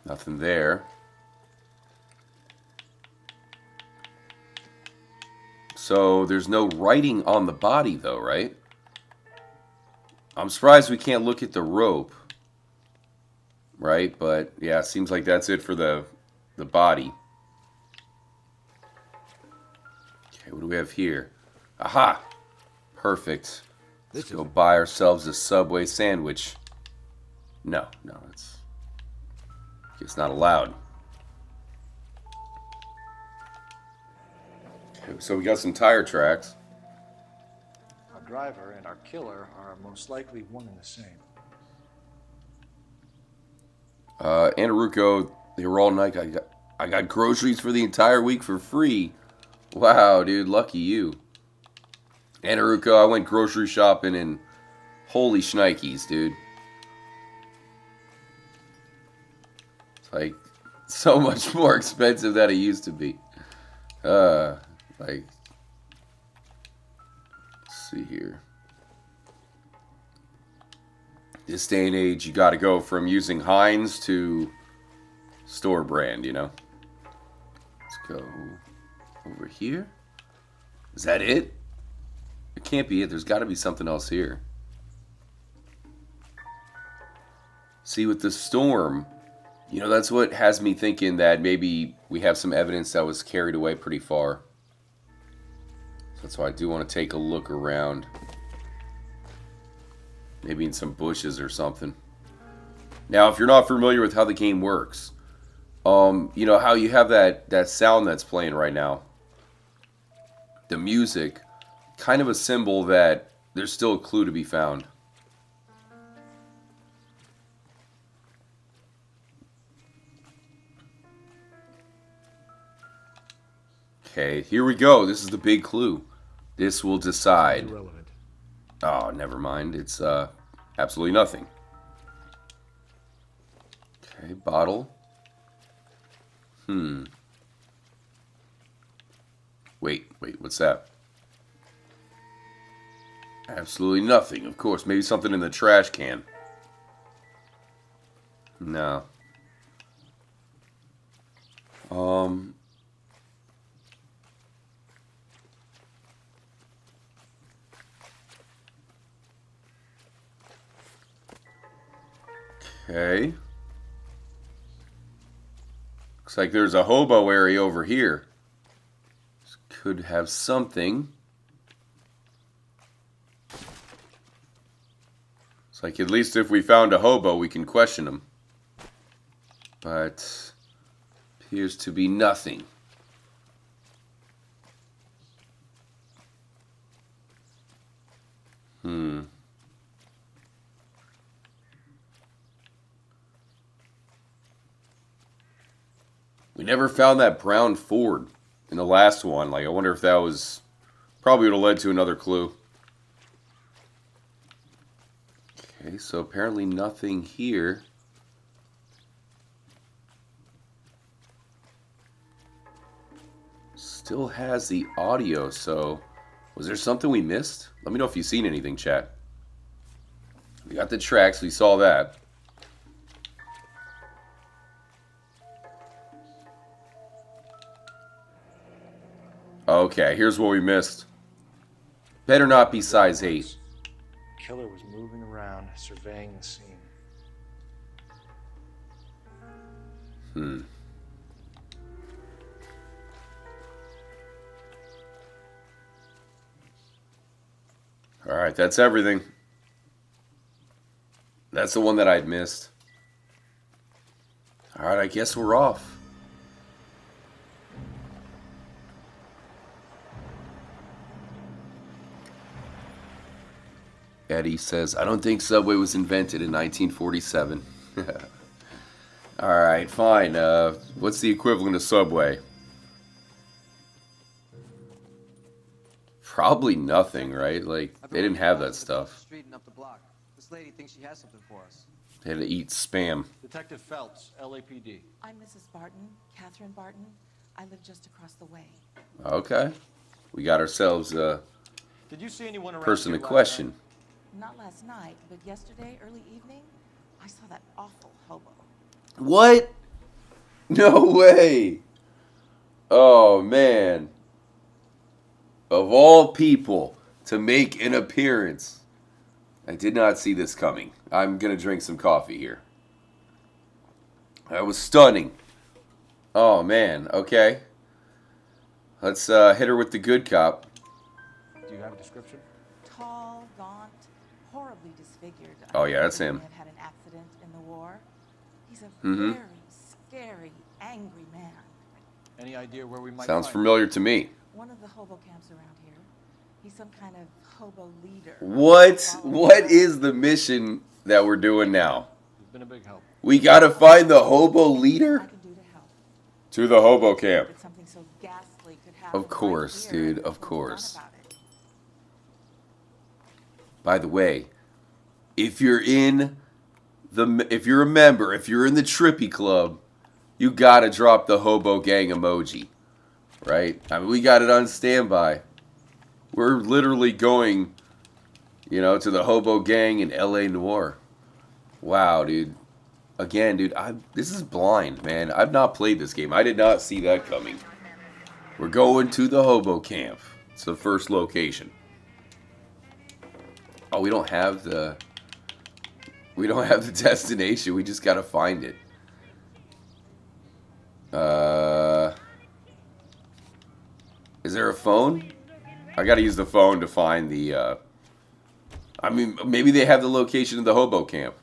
Nothing there. So there's no writing on the body though, right? I'm surprised we can't look at the rope. Right? But yeah, it seems like that's it for the body. Okay, what do we have here? Aha! Perfect. Let's go buy ourselves a Subway sandwich. No, it's not allowed. Okay, so we got some tire tracks. Our driver and our killer are most likely one and the same. Anaruko, they were all night. I got groceries for the entire week for free. Wow, dude, lucky you. Anaruko, I went grocery shopping and holy shnikes, dude. It's like so much more expensive than it used to be. Like, let's see here. This day and age, you got to go from using Heinz to store brand, you know. Let's go over here. Is that it? It can't be it. There's got to be something else here. See, with the storm, you know, that's what has me thinking that maybe we have some evidence that was carried away pretty far. So that's why I do want to take a look around. Maybe in some bushes or something. Now, if you're not familiar with how the game works, you know how you have that sound that's playing right now. The music, kind of a symbol that there's still a clue to be found. Okay, here we go. This is the big clue. This will decide. Irrelevant. Oh, never mind. It's absolutely nothing. Okay, bottle. Wait, what's that? Absolutely nothing, of course. Maybe something in the trash can. No. Okay. Looks like there's a hobo area over here. This could have something. It's like at least if we found a hobo, we can question him. But appears to be nothing. We never found that brown Ford in the last one. Like, I wonder if that was probably would have led to another clue. Okay, so apparently nothing here. Still has the audio, so was there something we missed? Let me know if you've seen anything, chat. We got the tracks, we saw that. Okay, here's what we missed. Better not be size 8. Killer was moving around, surveying the scene. Alright, that's everything. That's the one that I'd missed. Alright, I guess we're off. Eddie says, I don't think Subway was invented in 1947. Alright, fine. What's the equivalent of Subway? Probably nothing, right? Like, they didn't have that stuff. Street and up the block. This lady thinks she has something for us. They had to eat Spam. Detective Phelps, LAPD. I'm Mrs. Barton, Catherine Barton. I live just across the way. Okay. We got ourselves a Did you see anyone around person to here last question. night? Not last night, but yesterday, early evening, I saw that awful hobo. What? No way. Oh, man. Of all people to make an appearance. I did not see this coming. I'm going to drink some coffee here. That was stunning. Oh, man. Okay. Let's hit her with the good cop. Do you have a description? tall, gaunt, horribly disfigured. Oh, yeah, that's him. He may have had an accident in the war. He's a Mm-hmm. very scary, angry man. Any idea where we might Sounds find familiar to me. One of the hobo camps around here. He's some kind of hobo leader. What is the mission that we're doing now? He's been a big help. We gotta find the hobo leader? To the hobo camp. That something so ghastly could happen Of course, right here. dude, of What's course. done about it? By the way, if you're a member, if you're in the Trippy Club, you gotta drop the hobo gang emoji. Right? I mean, we got it on standby. We're literally going, to the hobo gang in LA Noire. Wow, dude. Again, dude, this is blind, man. I've not played this game. I did not see that coming. We're going to the hobo camp. It's the first location. Oh, we don't have the destination. We just gotta find it. Is there a phone? I gotta use the phone to find the, maybe they have the location of the hobo camp.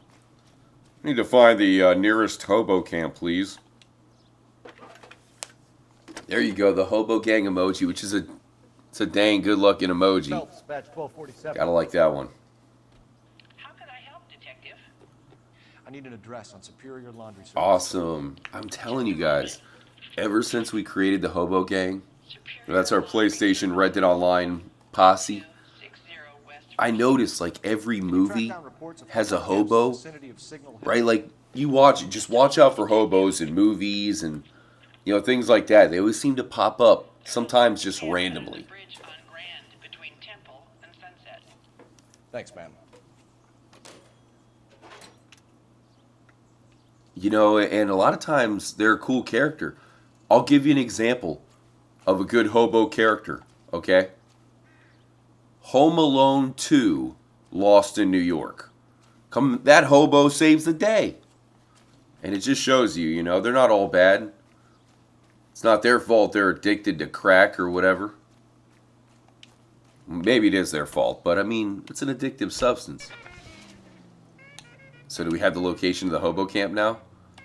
I need to find the nearest hobo camp, please. There you go, the hobo gang emoji, which is it's a dang good looking emoji. Phelps, badge 1247. Gotta like that one. I need an address on Superior Laundry Service. Awesome. I'm telling you guys, ever since we created the hobo gang, that's our PlayStation Rented Online posse, I noticed like every movie has a hobo, right? Like just watch out for hobos in movies and things like that. They always seem to pop up, sometimes just randomly. Thanks, man. And a lot of times they're a cool character. I'll give you an example of a good hobo character, okay? Home Alone 2, Lost in New York. That hobo saves the day. And it just shows you, they're not all bad. It's not their fault they're addicted to crack or whatever. Maybe it is their fault, but it's an addictive substance. So do we have the location of the hobo camp now?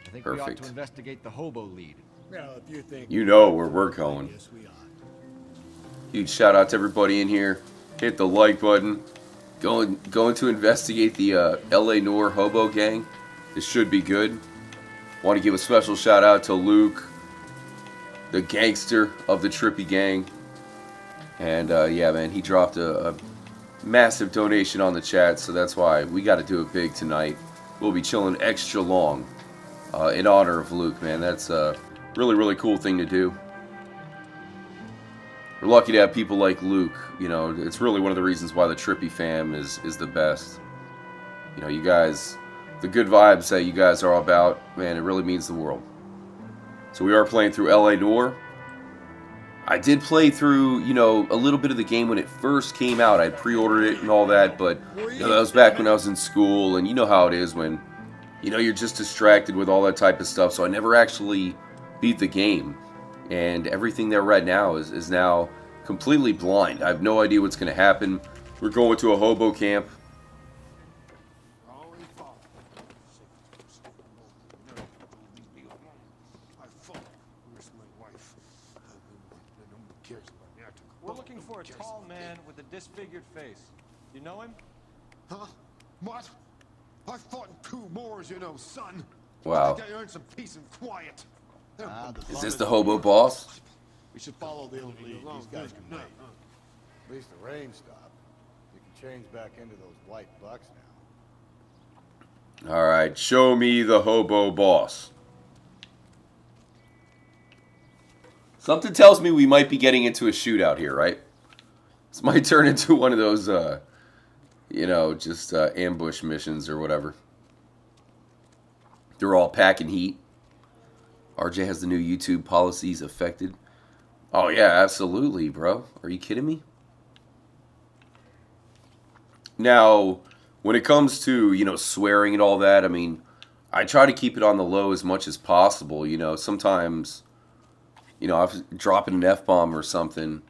I think we ought to investigate the hobo lead. If you think You know where we're going. Yes, we are. Huge shout out to everybody in here. Hit the like button. Going to investigate the LA Noire hobo gang. This should be good. Want to give a special shout out to Luke, the gangster of the Trippy gang. And yeah, man, he dropped a massive donation on the chat, so that's why we got to do it big tonight. We'll be chilling extra long in honor of Luke, man. That's a really, really cool thing to do. We're lucky to have people like Luke. It's really one of the reasons why the Trippy fam is the best. You guys, the good vibes that you guys are about, man, it really means the world. So we are playing through LA Noire. I did play through, a little bit of the game when it first came out. I pre-ordered it and all that, but that was back when I was in school, and you know how it is when, you're just distracted with all that type of stuff. So I never actually beat the game, and everything there right now is now completely blind. I have no idea what's going to happen. We're going to a hobo camp. We're looking for a tall man with a disfigured face. You know him? Huh? What? I fought in 2 wars, son. Wow. I think I earned some peace and quiet. Is this the hobo boss? We should follow the lead. These guys can wait. At least the rain stopped. You can change back into those white bucks now. Alright, show me the hobo boss. Something tells me we might be getting into a shootout here, right? This might turn into one of those, just ambush missions or whatever. They're all packing heat. RJ has the new YouTube policies affected. Oh, yeah, absolutely, bro. Are you kidding me? Now, when it comes to, swearing and all that, I try to keep it on the low as much as possible. Sometimes, if dropping an F-bomb or something,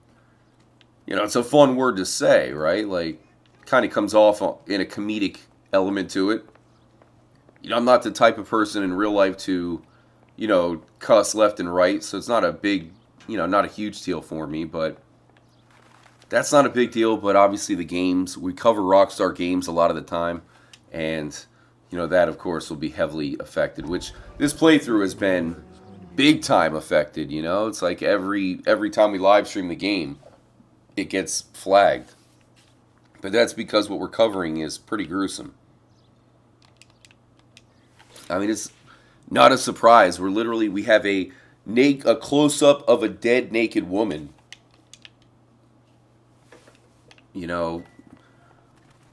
it's a fun word to say, right? Like, kind of comes off in a comedic element to it. You know, I'm not the type of person in real life to, you know, cuss left and right, so it's not a big, you know, not a huge deal for me, but that's not a big deal. But obviously the games, we cover Rockstar games a lot of the time, and, you know, that of course will be heavily affected, which this playthrough has been big time affected, you know. It's like every time we live stream the game, it gets flagged. But that's because what we're covering is pretty gruesome. I mean, it's not a surprise. We have a close-up of a dead naked woman. You know,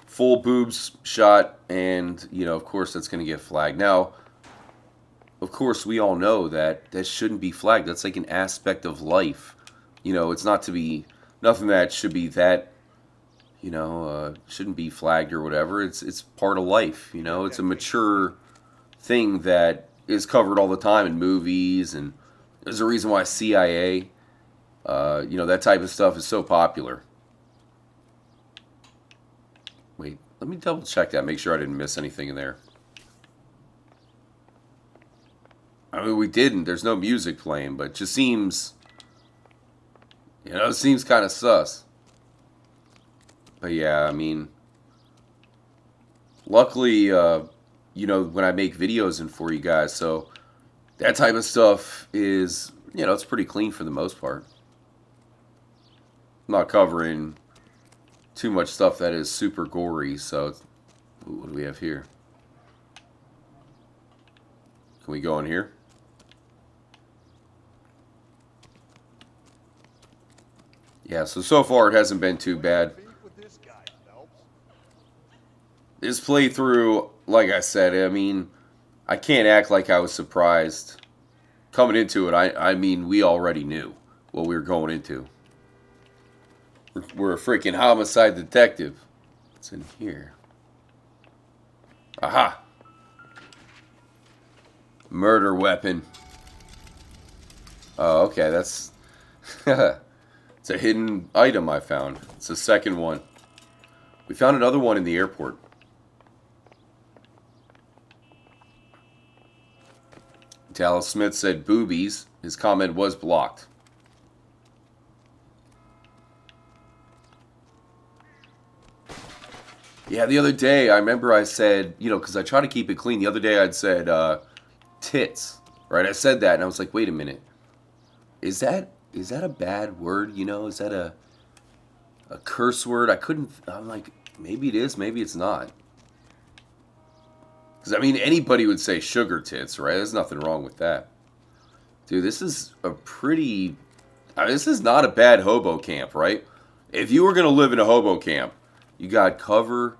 full boobs shot, and, you know, of course that's going to get flagged. Now, of course, we all know that that shouldn't be flagged. That's like an aspect of life. You know, it's not to be, nothing that should be that, you know, shouldn't be flagged or whatever. It's part of life, you know. It's a mature thing that is covered all the time in movies, and there's a reason why CIA, you know, that type of stuff is so popular. Wait, let me double check that, make sure I didn't miss anything in there. I mean, we didn't. There's no music playing, but it just seems, you know, it seems kind of sus. But yeah, I mean, luckily, you know, when I make videos and for you guys, so that type of stuff is, you know, it's pretty clean for the most part. I'm not covering too much stuff that is super gory, so it's, what do we have here? Can we go in here? Yeah, so far it hasn't been too bad. This playthrough, like I said, I mean, I can't act like I was surprised. Coming into it, I mean, we already knew what we were going into. We're a freaking homicide detective. What's in here? Aha! Murder weapon. Oh, okay, that's... It's a hidden item I found. It's the second one. We found another one in the airport. Dallas Smith said boobies. His comment was blocked. Yeah, the other day, I remember I said, you know, because I try to keep it clean. The other day I'd said tits, right? I said that, and I was like, wait a minute. Is that a bad word, you know? Is that a curse word? I'm like, maybe it is, maybe it's not. Because, I mean, anybody would say sugar tits, right? There's nothing wrong with that. Dude, this is a pretty... I mean, this is not a bad hobo camp, right? If you were going to live in a hobo camp, you got cover.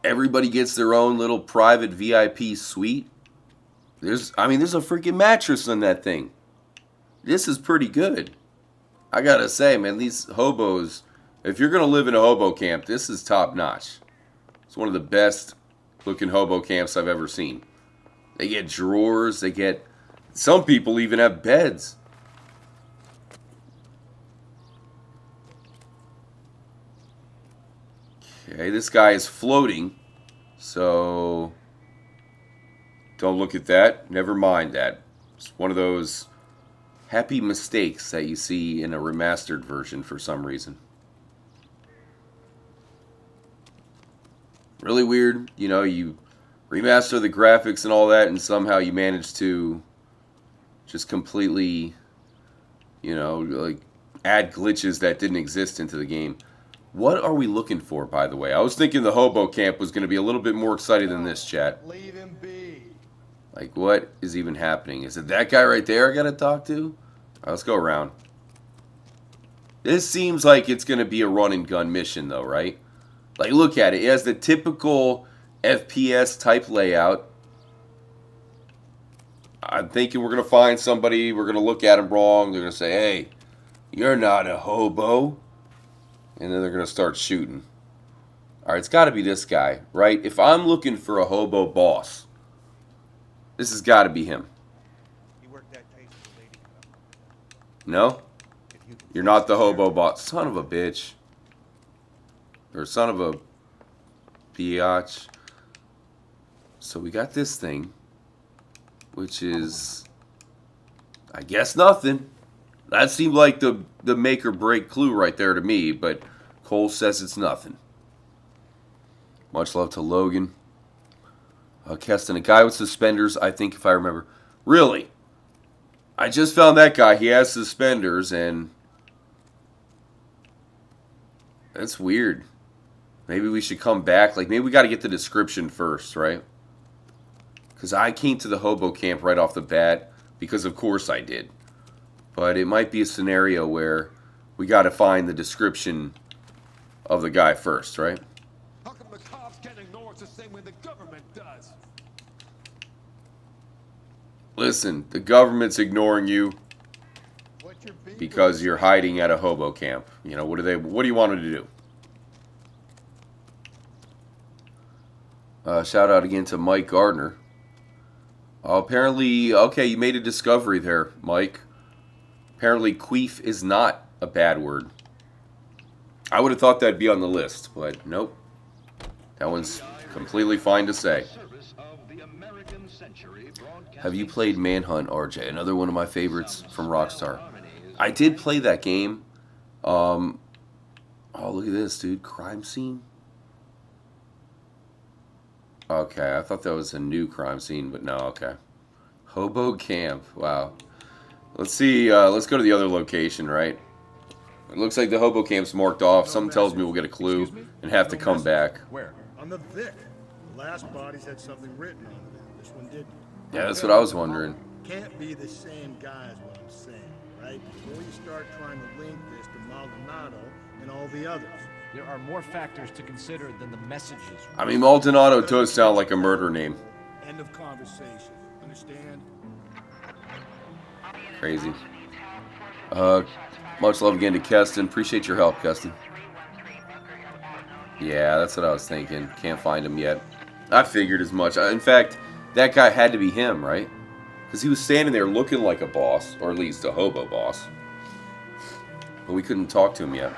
Everybody gets their own little private VIP suite. There's a freaking mattress in that thing. This is pretty good. I gotta say, man, these hobos, if you're gonna live in a hobo camp, this is top notch. It's one of the best looking hobo camps I've ever seen. They get drawers, some people even have beds. Okay, this guy is floating, so don't look at that. Never mind that. It's one of those happy mistakes that you see in a remastered version for some reason. Really weird, you know, you remaster the graphics and all that, and somehow you manage to just completely, you know, like add glitches that didn't exist into the game. What are we looking for, by the way? I was thinking the hobo camp was going to be a little bit more exciting than this, chat. Leave him be. Like, what is even happening? Is it that guy right there I got to talk to? All right, let's go around. This seems like it's going to be a run and gun mission, though, right? Like, look at it. It has the typical FPS type layout. I'm thinking we're going to find somebody. We're going to look at him wrong. They're going to say, hey, you're not a hobo. And then they're going to start shooting. All right, it's got to be this guy, right? If I'm looking for a hobo boss, this has got to be him. No? You're not the hobo boss. Son of a bitch. or son of a biatch. So we got this thing, which is, I guess, nothing. That seemed like the make or break clue right there to me, but Cole says it's nothing. Much love to Logan. Keston, a guy with suspenders, I think, if I remember. Really? I just found that guy. He has suspenders, and that's weird. Maybe we should come back. Like, maybe we got to get the description first, right? Because I came to the hobo camp right off the bat, because of course I did. But it might be a scenario where we got to find the description of the guy first, right? How come the cops can't ignore us the same way the government does? Listen, the government's ignoring you because you're hiding at a hobo camp. You know, what do you want them to do? Shout out again to Mike Gardner. Apparently, okay, you made a discovery there, Mike. Apparently, queef is not a bad word. I would have thought that'd be on the list, but nope. That one's completely fine to say. Have you played Manhunt, RJ? Another one of my favorites from Rockstar. I did play that game. Oh, look at this, dude. Crime scene? Okay, I thought that was a new crime scene, but no, okay. Hobo camp. Wow. Let's see. Let's go to the other location, right? It looks like the hobo camp's marked off. Something tells me we'll get a clue and have to come back. Where? On the Vic. The last bodies had something written on them. This one didn't. Yeah, that's what I was wondering. Can't be the same guy is what I'm saying, right? Before you start trying to link this to Maldonado and all the others. There are more factors to consider than the messages. I mean, Maldonado does sound like a murder name. End of conversation. Understand? Crazy. Much love again to Keston. Appreciate your help, Keston. Yeah, that's what I was thinking. Can't find him yet. I figured as much. In fact, that guy had to be him, right? Because he was standing there looking like a boss, or at least a hobo boss. But we couldn't talk to him yet.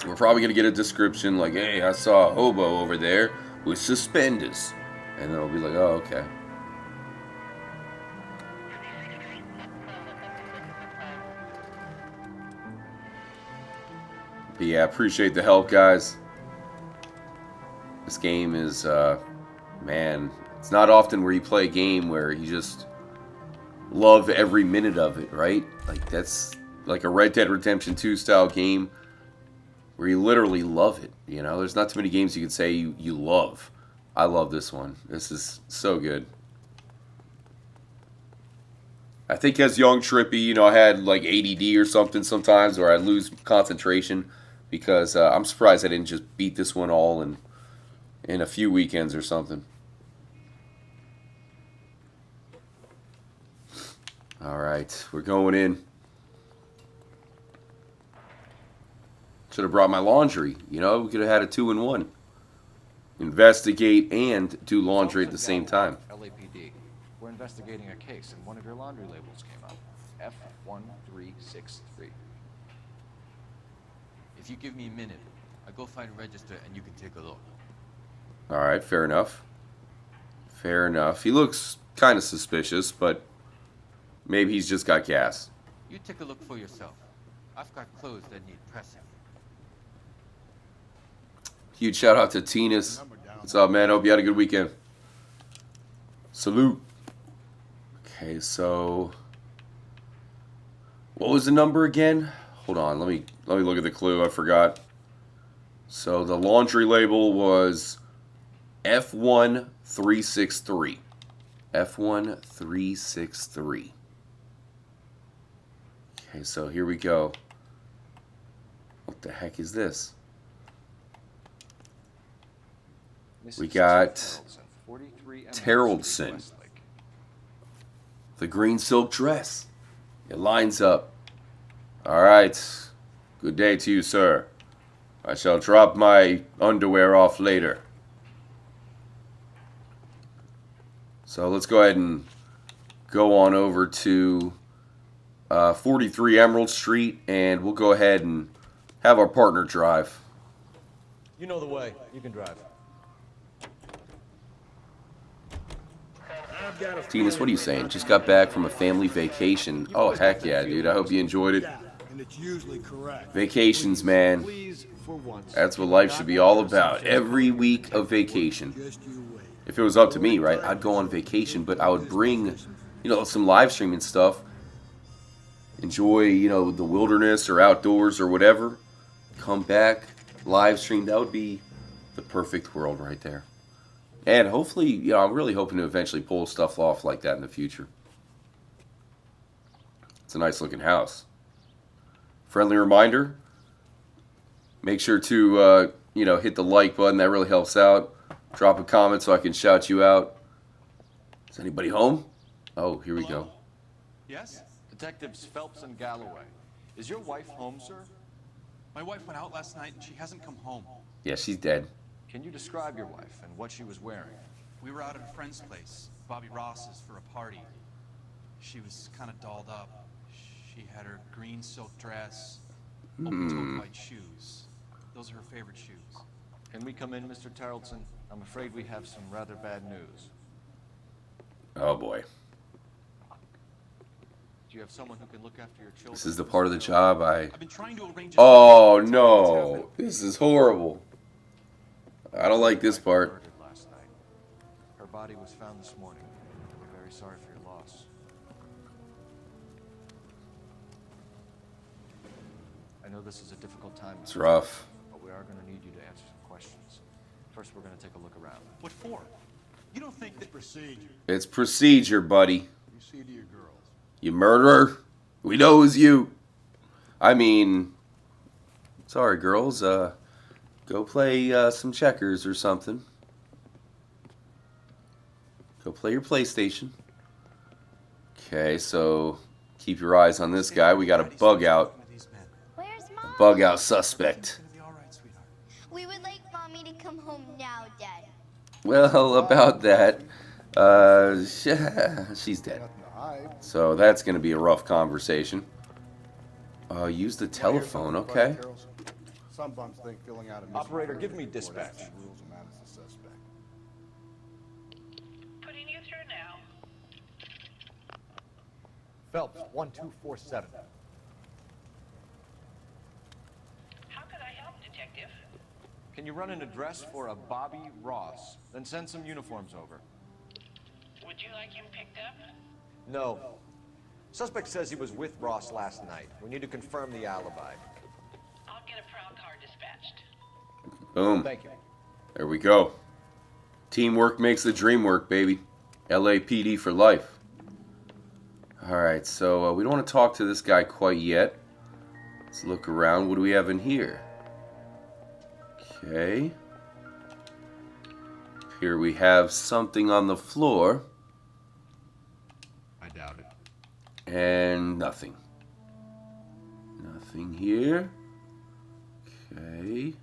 We're probably going to get a description like, hey, I saw a hobo over there with suspenders. And then we'll be like, oh, okay. But yeah, appreciate the help, guys. This game is, man, it's not often where you play a game where you just love every minute of it, right? Like, that's like a Red Dead Redemption 2 style game where you literally love it, you know? There's not too many games you could say you love. I love this one. This is so good. I think as young Trippy, you know, I had like ADD or something sometimes, or I'd lose concentration because I'm surprised I didn't just beat this one all in a few weekends or something. All right, we're going in. Should have brought my laundry. You know, we could have had a 2-in-1. Investigate and do laundry at the same time. LAPD. We're investigating a case, and one of your laundry labels came up. F1363. If you give me a minute, I'll go find a register and you can take a look. All right, fair enough. Fair enough. He looks kind of suspicious, but maybe he's just got gas. You take a look for yourself. I've got clothes that need pressing. Huge shout out to Tinas. What's up, man? Hope you had a good weekend. Salute. Okay, so what was the number again? Hold on, let me look at the clue. I forgot. So the laundry label was F1363. F1363. Okay, so here we go. What the heck is this? We got Terrellson. The green silk dress. It lines up. All right. Good day to you, sir. I shall drop my underwear off later. So let's go ahead and go on over to 43 Emerald Street, and we'll go ahead and have our partner drive. You know the way. You can drive. Tinas, what are you saying? Just got back from a family vacation. Oh, heck yeah, dude. I hope you enjoyed it. And it's usually correct. Vacations, man. That's what life should be all about. Every week of vacation. If it was up to me, right, I'd go on vacation, but I would bring, some live streaming stuff. Enjoy, the wilderness or outdoors or whatever. Come back, live stream. That would be the perfect world right there. And hopefully, I'm really hoping to eventually pull stuff off like that in the future. It's a nice looking house. Friendly reminder, make sure to, hit the like button. That really helps out. Drop a comment so I can shout you out. Is anybody home? Oh, here we go. Yes? Detectives Phelps and Galloway. Is your wife home, sir? My wife went out last night and she hasn't come home. Yeah, she's dead. Can you describe your wife and what she was wearing? We were out at a friend's place, Bobby Ross's, for a party. She was kind of dolled up. She had her green silk dress, open-toed white shoes. Those are her favorite shoes. Can we come in, Mr. Tarleton? I'm afraid we have some rather bad news. Oh boy. Do you have someone who can look after your children? This is the part of the job I've been trying to arrange Oh no. This is horrible. I don't like this part. Last night. Her body was found this morning. We're very sorry for your loss. I know this is a difficult time. It's rough. But we are going to need you to answer some questions. First, we're going to take a look around. What for? You don't think that procedure? It's procedure, buddy. You see to your girls. You murderer. We know it was you. I mean, sorry, girls. Go play some checkers or something. Go play your PlayStation. Okay, so keep your eyes on this guy. We got a bug out. A bug out suspect. We would like Mommy to come home now, Dad. Well, about that, she's dead. So that's going to be a rough conversation. Use the telephone, okay. Some bums think filling out a Operator, give me dispatch. rules him out as a suspect. Putting you through now. Phelps, 1247. How could I help, Detective? Can you run an address for a Bobby Ross? Then send some uniforms over. Would you like him picked up? No. Suspect says he was with Ross last night. We need to confirm the alibi. I'll get a prowl car dispatched. Boom. Thank you. There we go. Teamwork makes the dream work, baby. LAPD for life. Alright, so we don't want to talk to this guy quite yet. Let's look around. What do we have in here? Okay. Here we have something on the floor. I doubt it. And nothing. Nothing here. Okay.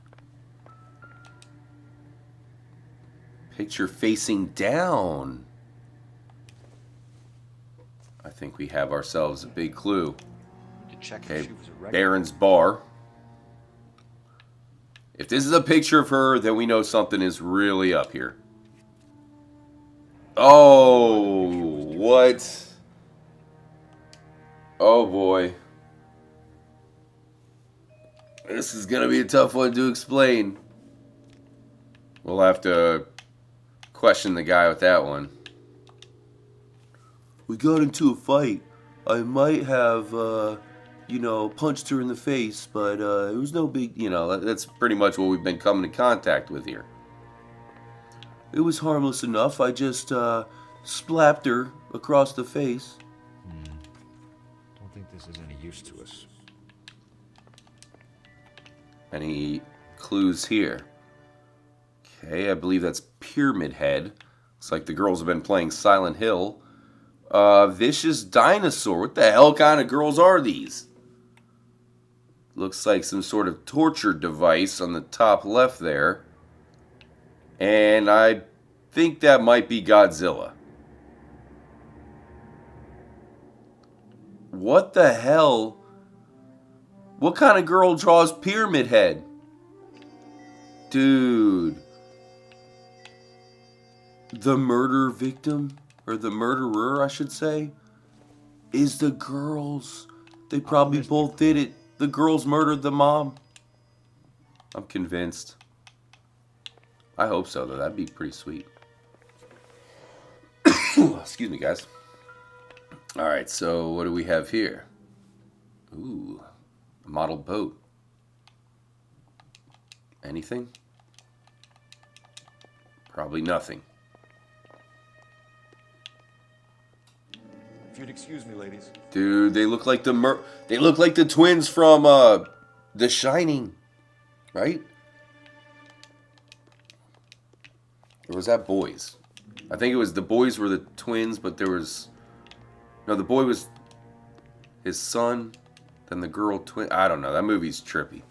Picture facing down. I think we have ourselves a big clue. Okay, Baron's bar. If this is a picture of her, then we know something is really up here. Oh, what? Oh boy. This is gonna be a tough one to explain. We'll have to question the guy with that one. We got into a fight. I might have, punched her in the face, but it was no big, that's pretty much what we've been coming in contact with here. It was harmless enough. I just slapped her across the face. Don't think this is any use to us. Any clues here? Okay, I believe that's Pyramid Head. Looks like the girls have been playing Silent Hill. Vicious Dinosaur. What the hell kind of girls are these? Looks like some sort of torture device on the top left there. And I think that might be Godzilla. What the hell? What kind of girl draws Pyramid Head? Dude. The murder victim, or the murderer, I should say, is the girls. They probably both did it. The girls murdered the mom. I'm convinced. I hope so, though. That'd be pretty sweet. Excuse me, guys. Alright, so what do we have here? Ooh, a model boat. Anything? Probably nothing. If you'd excuse me, ladies. Dude, they look like they look like the twins from The Shining, right? Or was that boys? I think it was the boys were the twins, but there was no. The boy was his son, then the girl twin. I don't know. That movie's trippy.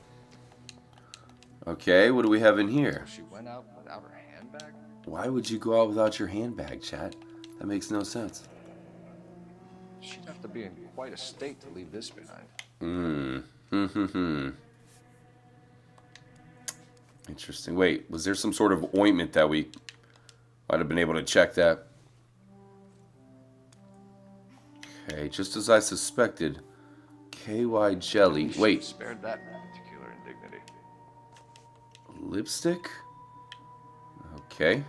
Okay, what do we have in here? She went out without her handbag? Why would you go out without your handbag, chat? That makes no sense. She'd have to be in quite a state to leave this behind. Interesting. Wait, was there some sort of ointment that we might have been able to check that? Okay, just as I suspected. KY jelly. Wait. Spared that particular indignity. Lipstick? Okay.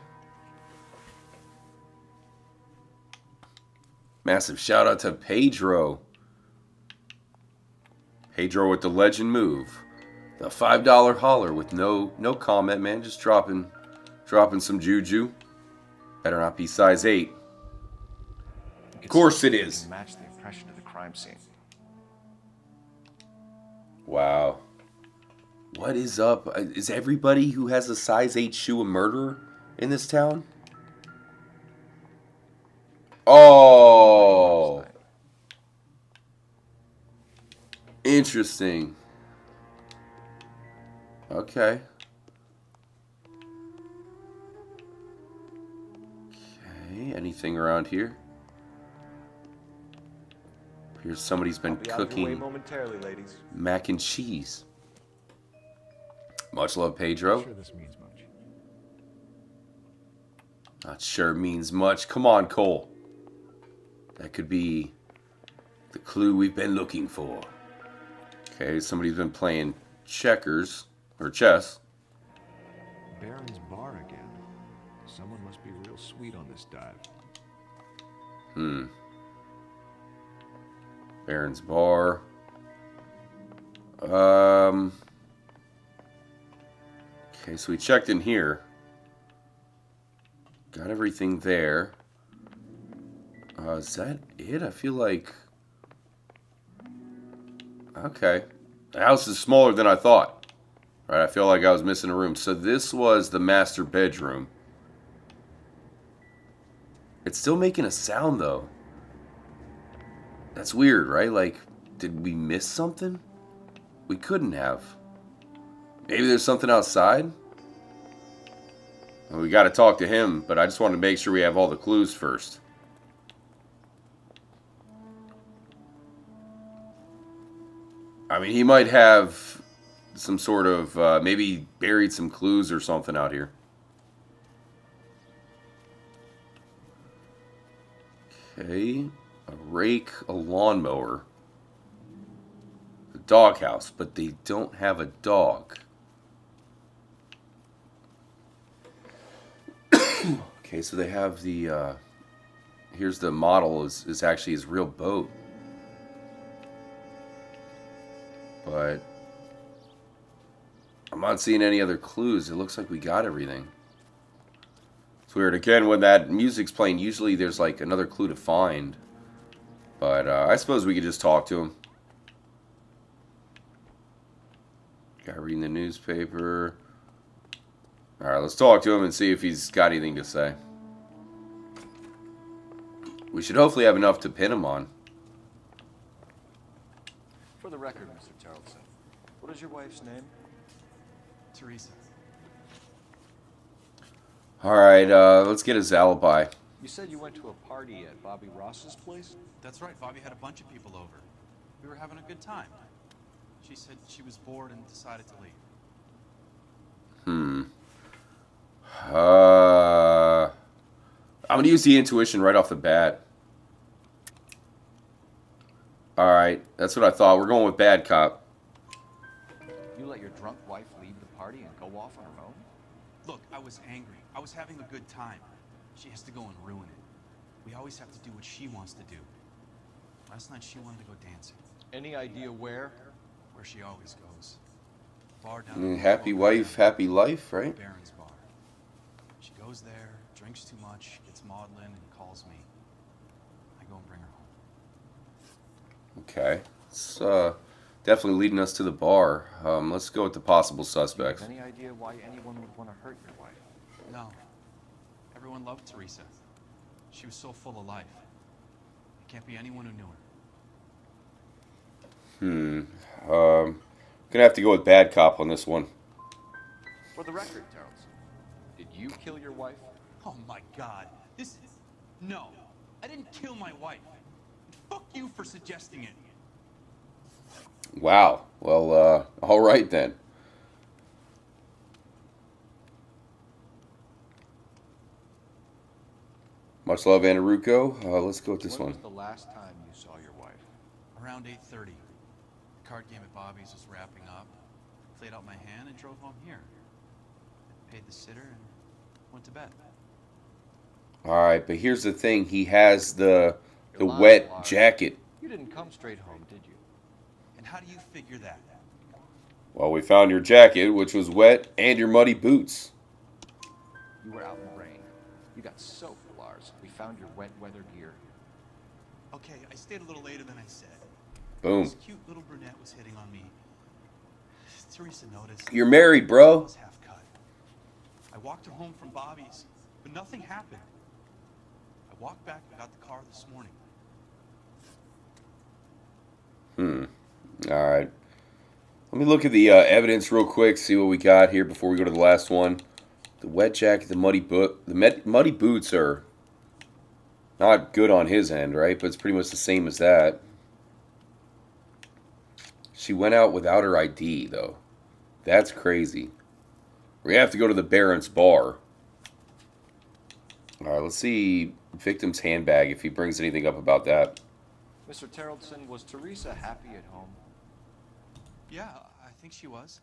Massive shout out to Pedro. Pedro with the legend move. The $5 holler with no comment, man. Just dropping some juju. Better not be size 8. Of course it is. Match the impression of the crime scene. Wow. What is up? Is everybody who has a size 8 shoe a murderer in this town? Oh. Interesting. Okay. Okay, anything around here? Here's somebody's been cooking momentarily, ladies. mac and cheese. Much love, Pedro. Not sure this means much. Not sure it means much. Come on, Cole. That could be the clue we've been looking for. Okay, somebody's been playing checkers, or chess. Baron's bar again. Someone must be real sweet on this dive. Baron's bar. Okay, so we checked in here. Got everything there. Is that it? I feel like... Okay. The house is smaller than I thought. Right, I feel like I was missing a room. So this was the master bedroom. It's still making a sound, though. That's weird, right? Like, did we miss something? We couldn't have. Maybe there's something outside? Well, we got to talk to him, but I just want to make sure we have all the clues first. I mean, he might have some sort of, maybe buried some clues or something out here. Okay, a rake, a lawnmower, a doghouse, but they don't have a dog. Okay, so they have the, here's the model, is actually his real boat. But I'm not seeing any other clues. It looks like we got everything. It's weird. Again, when that music's playing, usually there's like another clue to find. But I suppose we could just talk to him. Guy reading the newspaper. Alright, let's talk to him and see if he's got anything to say. We should hopefully have enough to pin him on. For the record, Mr. Tarleton, what is your wife's name? Teresa. Alright, let's get his alibi. You said you went to a party at Bobby Ross's place? That's right, Bobby had a bunch of people over. We were having a good time. She said she was bored and decided to leave. I'm gonna use the intuition right off the bat. All right, that's what I thought. We're going with bad cop. You let your drunk wife leave the party and go off on her own? Look, I was angry. I was having a good time. She has to go and ruin it. We always have to do what she wants to do. Last night she wanted to go dancing. Any idea where? Where she always goes. Bar down I mean, happy wife, happy life, right? Baron's bar. She goes there, drinks too much, gets maudlin, and calls me. I go and bring her home. Okay. It's definitely leading us to the bar. Let's go with the possible suspects. Any idea why anyone would want to hurt your wife? No. Everyone loved Teresa. She was so full of life. It can't be anyone who knew her. Gonna have to go with bad cop on this one. For the record, Terrence, did you kill your wife? Oh my God. This is... No. I didn't kill my wife. Fuck you for suggesting it. Wow. Well, all right then. Much love, Anaruko. Let's go with this When one. was the last time you saw your wife? Around 8:30. The card game at Bobby's was wrapping up. Played out my hand and drove home here. Paid the sitter and went to bed. All right, but here's the thing. He has the wet jacket. You didn't come straight home, did you? And how do you figure that? Well, we found your jacket, which was wet, and your muddy boots. You were out in the rain. You got soaked, Lars. We found your wet weather gear. Okay, I stayed a little later than I said. Boom. This cute little brunette was hitting on me. Teresa noticed. You're married, bro. I was half cut. I walked her home from Bobby's, but nothing happened. I walked back and got the car this morning. All right. Let me look at the evidence real quick, see what we got here before we go to the last one. The wet jacket, the muddy muddy boots are not good on his end, right? But it's pretty much the same as that. She went out without her ID, though. That's crazy. We have to go to the Baron's bar. All right, let's see victim's handbag, if he brings anything up about that. Mr. Terrelson, was Teresa happy at home? Yeah, I think she was.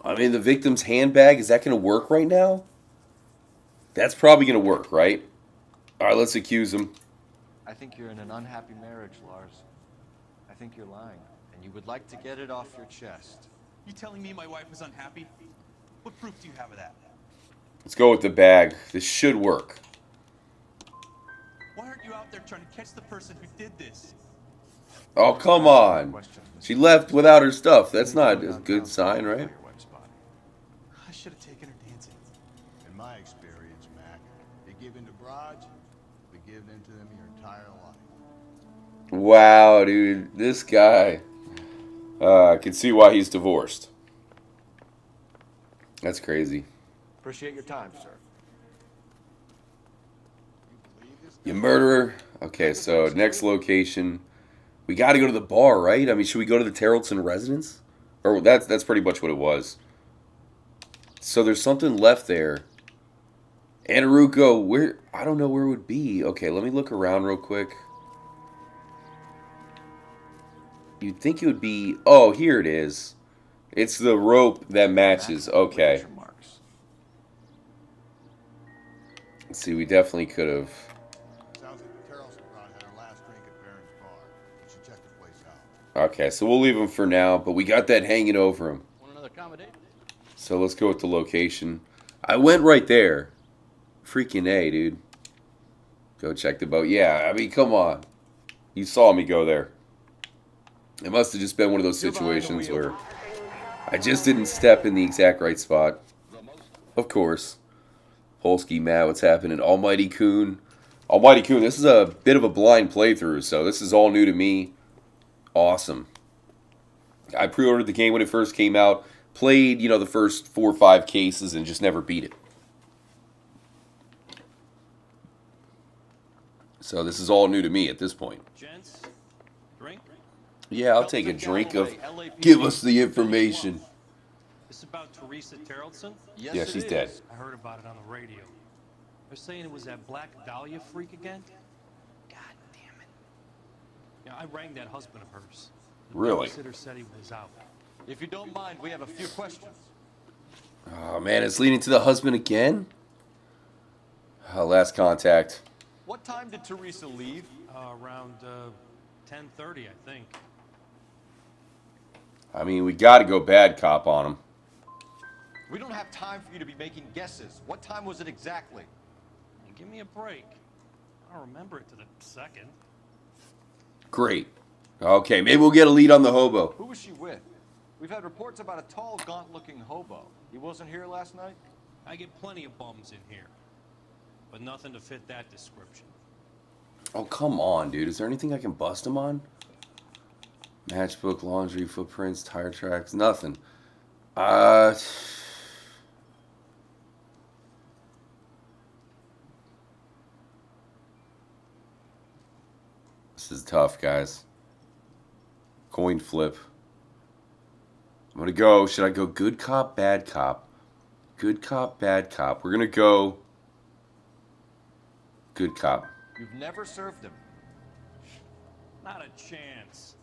I mean, the victim's handbag, is that going to work right now? That's probably going to work, right? All right, let's accuse him. I think you're in an unhappy marriage, Lars. I think you're lying, and you would like to get it off your chest. You telling me my wife was unhappy? What proof do you have of that? Let's go with the bag. This should work. Why aren't you out there trying to catch the person who did this? Oh, come on. She left without her stuff. That's not a good sign, right? I should have taken her dancing. In my experience, Mac, you give in to broads, you give in to them your entire life. Wow, dude. This guy. I can see why he's divorced. That's crazy. Appreciate your time, sir. You murderer. Okay, so next location. We got to go to the bar, right? I mean, should we go to the Terrelson residence? Or that's pretty much what it was. So there's something left there. Anaruko, where? I don't know where it would be. Okay, let me look around real quick. You'd think it would be... Oh, here it is. It's the rope that matches. Okay. Let's see, we definitely could have... Sounds like the Terrelson broad had her last drink at Baron's bar. We should check the place out. Okay, so we'll leave him for now, but we got that hanging over him. Want another accommodation? So let's go with the location. I went right there. Freaking A, dude. Go check the boat. Yeah, I mean, come on. You saw me go there. It must have just been one of those situations where I just didn't step in the exact right spot. Of course. Polsky, Matt, what's happening? Almighty Coon. Almighty Coon, this is a bit of a blind playthrough, so this is all new to me. Awesome. I pre-ordered the game when it first came out. Played, the first 4 or 5 cases and just never beat it. So this is all new to me at this point. Gents, drink? Yeah, I'll take a drink of. Give us the information. This about Teresa Terrellson? Yes, yeah, she's dead. I heard about it on the radio. They're saying it was that Black Dahlia freak again. God damn it. Yeah, I rang that husband of hers. The Really? babysitter said he was out. If you don't mind, we have a few questions. Oh man, it's leading to the husband again. Last contact. What time did Teresa leave? Around 10:30, I think. I mean, we got to go bad cop on him. We don't have time for you to be making guesses. What time was it exactly? Give me a break. I don't remember it to the second. Great. Okay, maybe we'll get a lead on the hobo. Who was she with? We've had reports about a tall, gaunt-looking hobo. He wasn't here last night? I get plenty of bums in here, but nothing to fit that description. Oh, come on, dude. Is there anything I can bust him on? Matchbook, laundry, footprints, tire tracks, nothing. This is tough, guys. Coin flip. I'm gonna go. Should I go good cop, bad cop? Good cop, bad cop. We're gonna go good cop. You've never served him. Not a chance.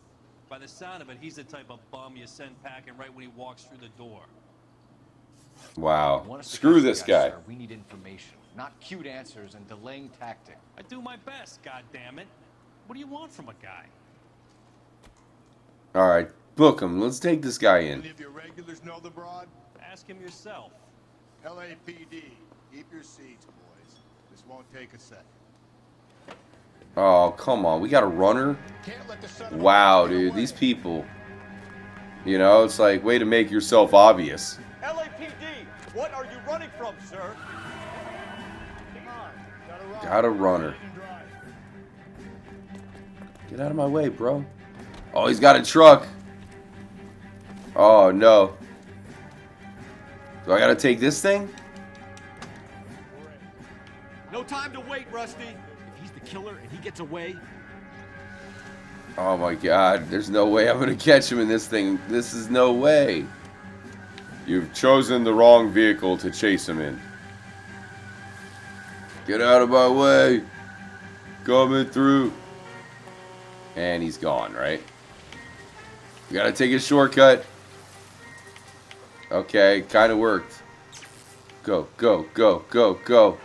By the sound of it, he's the type of bum you send packing right when he walks through the door. Wow. Screw this guy. Sir, we need information, not cute answers and delaying tactic. I do my best, goddammit. What do you want from a guy? All right, book him. Let's take this guy in. Any of your regulars know the broad? Ask him yourself. LAPD, keep your seats, boys. This won't take a second. Oh, come on. We got a runner? Wow, dude. These people. You know, it's like, way to make yourself obvious. LAPD, what are you running from, sir? Got a runner. Get out of my way, bro. Oh, he's got a truck. Oh, no. Do I gotta take this thing? No time to wait, Rusty. If he's the killer and he gets away... Oh my god, there's no way I'm gonna catch him in this thing. This is no way. You've chosen the wrong vehicle to chase him in. Get out of my way. Coming through. And he's gone, right? We gotta take a shortcut. Okay, kinda worked. Go, go, go, go, go.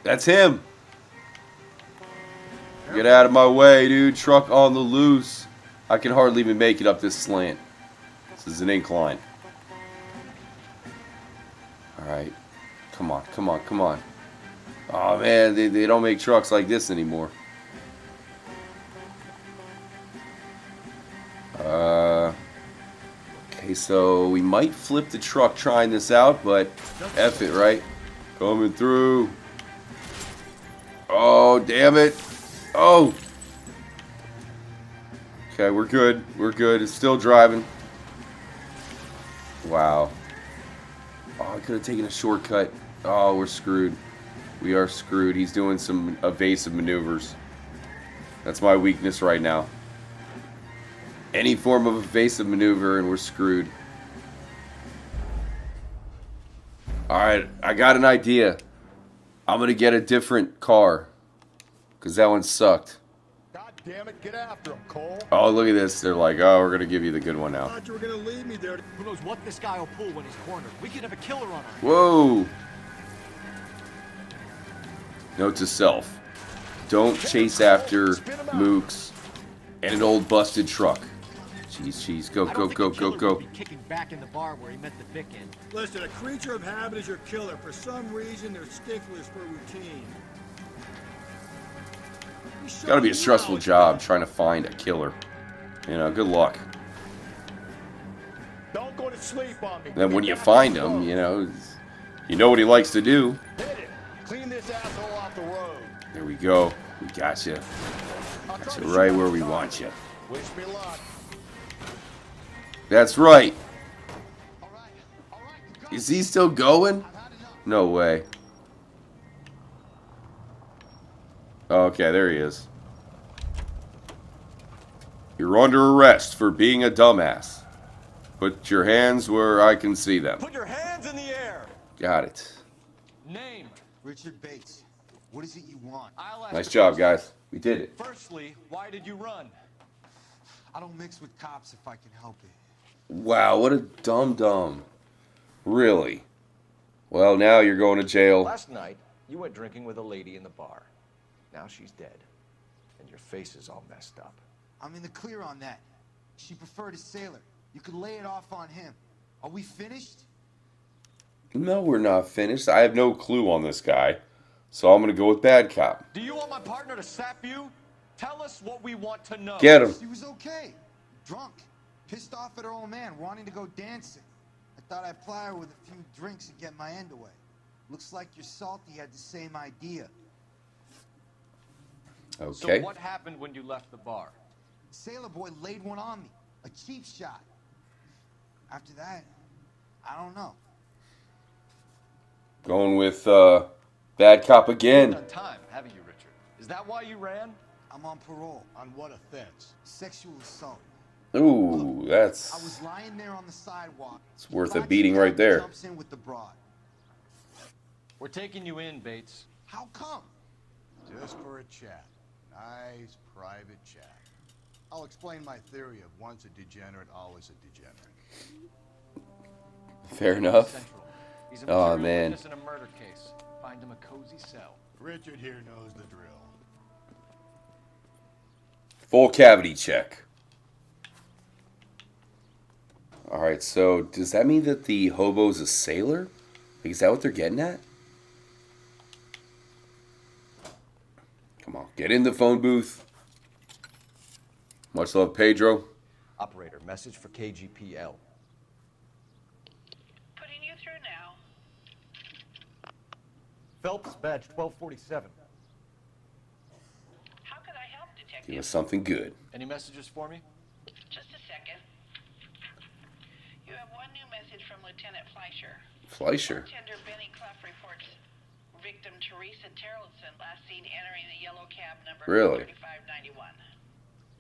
That's him. Get out of my way, dude. Truck on the loose. I can hardly even make it up this slant. This is an incline. Alright. Come on, come on, come on. Oh, man. They don't make trucks like this anymore. Okay, so we might flip the truck trying this out, but F it, right? Coming through. Oh, damn it. Oh! Okay, we're good. We're good. It's still driving. Wow. Oh, I could have taken a shortcut. Oh, we're screwed. We are screwed. He's doing some evasive maneuvers. That's my weakness right now. Any form of evasive maneuver and we're screwed. Alright, I got an idea. I'm going to get a different car. Because that one sucked. God damn it, get after him, Cole. Oh, look at this. They're like, oh, we're going to give you the good one now. I thought you were gonna leave me there. Who knows what this guy will pull when he's cornered. We could have a killer on our hands. Whoa. Note to self. Don't chase after mooks and an old busted truck. Jeez, jeez. Go, go, go, go, go. Be kicking back in the bar where he met the Vic in. Listen, a creature of habit is your killer. For some reason, they're sticklers for routine. It's gotta be a stressful job trying to find a killer. You know, good luck. Don't go to sleep on me. Then when you find him, you know what he likes to do. Hit it. Clean this asshole off the road. There we go. We got you. Got you right where we want you. Wish me luck. That's right. Is he still going? No way. Okay, there he is. You're under arrest for being a dumbass. Put your hands where I can see them. Put your hands in the air. Got it. Name. Richard Bates. What is it you want? I'll ask Nice job, guys. We did it. Firstly, why did you run? I don't mix with cops if I can help it. Wow, what a dum-dum. Really? Well, now you're going to jail. Last night, you went drinking with a lady in the bar. Now she's dead. And your face is all messed up. I'm in the clear on that. She preferred a sailor. You could lay it off on him. Are we finished? No, we're not finished. I have no clue on this guy. So I'm going to go with bad cop. Do you want my partner to sap you? Tell us what we want to know. Get him. She was okay. Drunk. Pissed off at her old man, wanting to go dancing. I thought I'd ply her with a few drinks and get my end away. Looks like your Salty had the same idea. Okay. So what happened when you left the bar? Sailor boy laid one on me. A cheap shot. After that, I don't know. Going with bad cop again. You've done time, haven't you, Richard? Is that why you ran? I'm on parole. On what offense? Sexual assault. Ooh, that's... I was lying there on the sidewalk. It's worth a beating right there. Jumps in with the broad. We're taking you in, Bates. How come? Just for a chat. Nice private chat. I'll explain my theory of once a degenerate, always a degenerate. Fair enough. Central. He's a Oh, material man. witness in a murder case. Find him a cozy cell. Richard here knows the drill. Full cavity check. Alright, so does that mean that the hobo's a sailor? Like, is that what they're getting at? Come on, get in the phone booth. Much love, Pedro. Operator, message for KGPL. Putting you through now. Phelps, badge 1247. How could I help, Detective? Give us something good. Any messages for me? Just a second. You have one new message from Lieutenant Fleischer. Fleischer? Bartender Benny Clough reports victim Teresa Terrellson last seen entering the yellow cab number Really? 3591.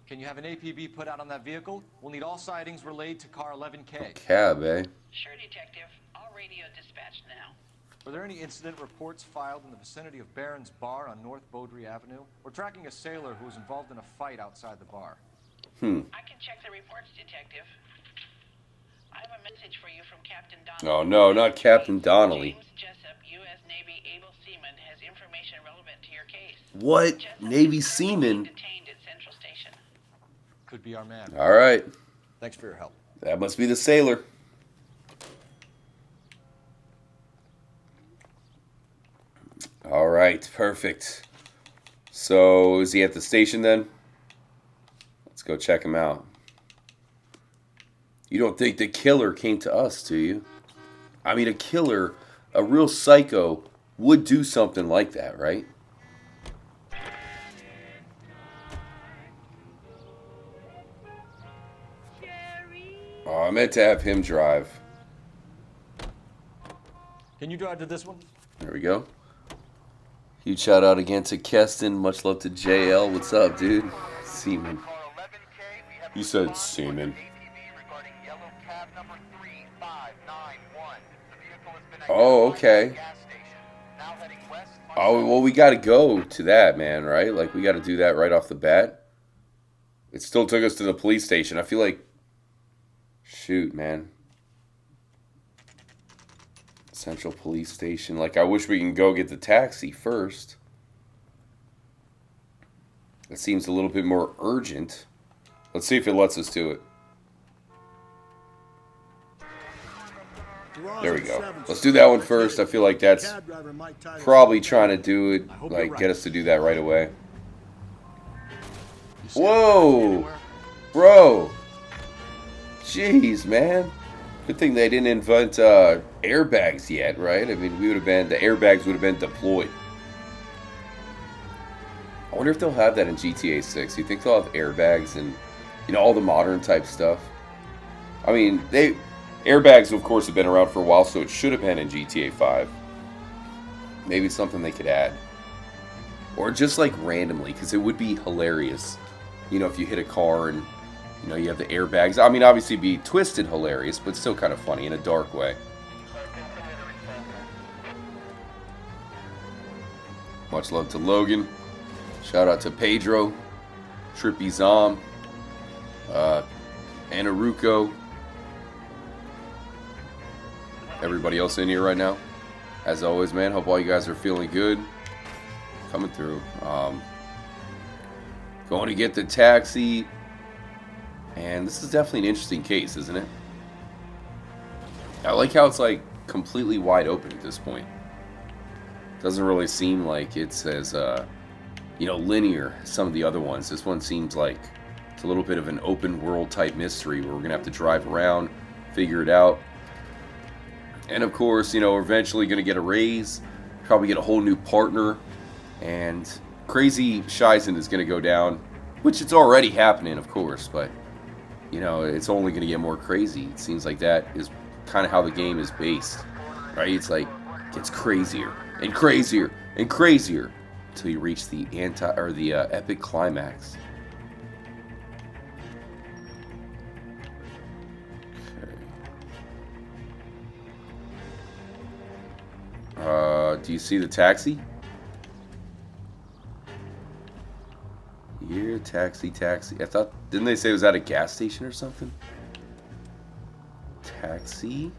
Can you have an APB put out on that vehicle? We'll need all sightings relayed to car 11K. Cab, eh? Sure, Detective. All radio dispatched now. Were there any incident reports filed in the vicinity of Barron's Bar on North Beaudry Avenue? We're tracking a sailor who was involved in a fight outside the bar. I can check the reports, Detective. I have a message for you from Captain Donnelly. Oh no, not Captain Donnelly. James Jessup, U.S. Navy able seaman, has information relevant to your case. What? Navy seaman? Detained at Central Station. Could be our man. Alright. Thanks for your help. That must be the sailor. Alright, perfect. So, is he at the station then? Let's go check him out. You don't think the killer came to us, do you? I mean, a killer, a real psycho, would do something like that, right? Oh, I meant to have him drive. Can you drive to this one? There we go. Huge shout out again to Keston. Much love to JL. What's up, dude? Seaman. You said Seaman. Oh, okay. Oh, well, we got to go to that, man, right? Like, we got to do that right off the bat. It still took us to the police station. I feel like... Shoot, man. Central Police Station. Like, I wish we can go get the taxi first. That seems a little bit more urgent. Let's see if it lets us do it. There we go. Let's do that one first. I feel like that's probably trying to do it, like, get us to do that right away. Whoa! Bro! Jeez, man. Good thing they didn't invent airbags yet, right? I mean, the airbags would have been deployed. I wonder if they'll have that in GTA 6. You think they'll have airbags and, you know, all the modern type stuff? I mean, airbags, of course, have been around for a while, so it should have been in GTA 5. Maybe it's something they could add. Or just, like, randomly, because it would be hilarious. You know, if you hit a car and You know, you have the airbags. I mean, obviously be twisted hilarious, but still kind of funny in a dark way. Much love to Logan. Shout out to Pedro, Trippy Zom, Anaruko, everybody else in here right now. As always, man, hope all you guys are feeling good. Coming through. Going to get the taxi. And this is definitely an interesting case, isn't it? I like how it's like completely wide open at this point. Doesn't really seem like it's as, you know, linear as some of the other ones. This one seems like it's a little bit of an open world type mystery where we're going to have to drive around, figure it out. And of course, you know, we're eventually going to get a raise, probably get a whole new partner, and crazy Shizen is going to go down, which it's already happening, of course, but, you know, it's only going to get more crazy. It seems like that is kind of how the game is based, right? It's like, it gets crazier and crazier and crazier until you reach the epic climax. Do you see the taxi? Here, taxi. I thought, didn't they say it was at a gas station or something? Taxi?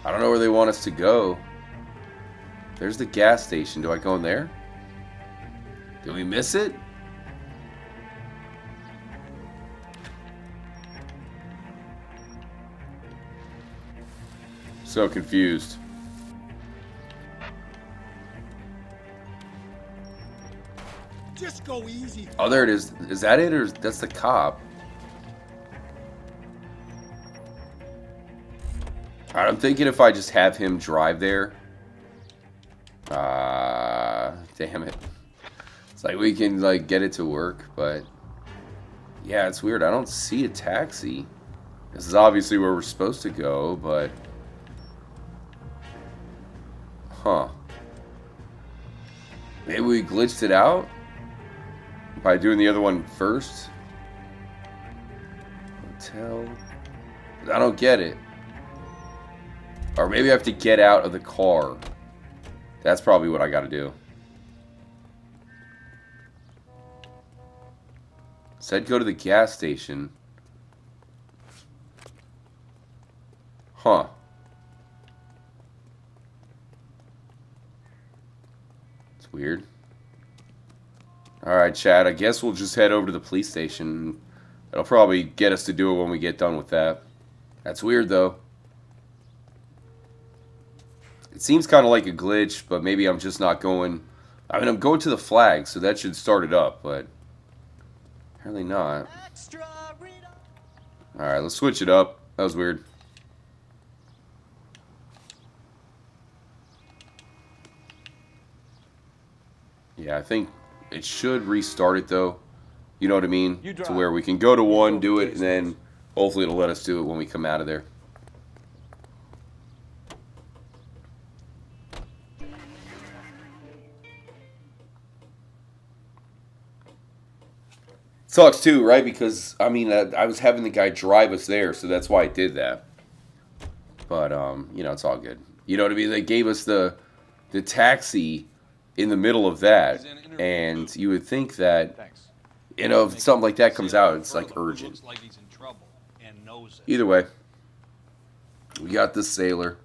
I don't know where they want us to go. There's the gas station. Do I go in there? Did we miss it? So confused. Just go easy. Oh, there it is. Is that it, or that's the cop? Alright, I'm thinking if I just have him drive there. Damn it. It's like we can like get it to work, but yeah, it's weird. I don't see a taxi. This is obviously where we're supposed to go, but huh. Maybe we glitched it out by doing the other one first. Hotel. I don't get it. Or maybe I have to get out of the car. That's probably what I got to do. Said go to the gas station. Huh. It's weird. Alright, Chad. I guess we'll just head over to the police station. That'll probably get us to do it when we get done with that. That's weird, though. It seems kind of like a glitch, but maybe I'm just not going... I mean, I'm going to the flag, so that should start it up, but... apparently not. Alright, let's switch it up. That was weird. Yeah, I think it should restart it, though. You know what I mean? To where we can go to one, do it, and then hopefully it'll let us do it when we come out of there. Sucks too, right? Because, I mean, I was having the guy drive us there, so that's why I did that. But, you know, it's all good. You know what I mean? They gave us the taxi in the middle of that, and you would think that, you know, if something like that comes out, it's like urgent. Either way, we got the sailor.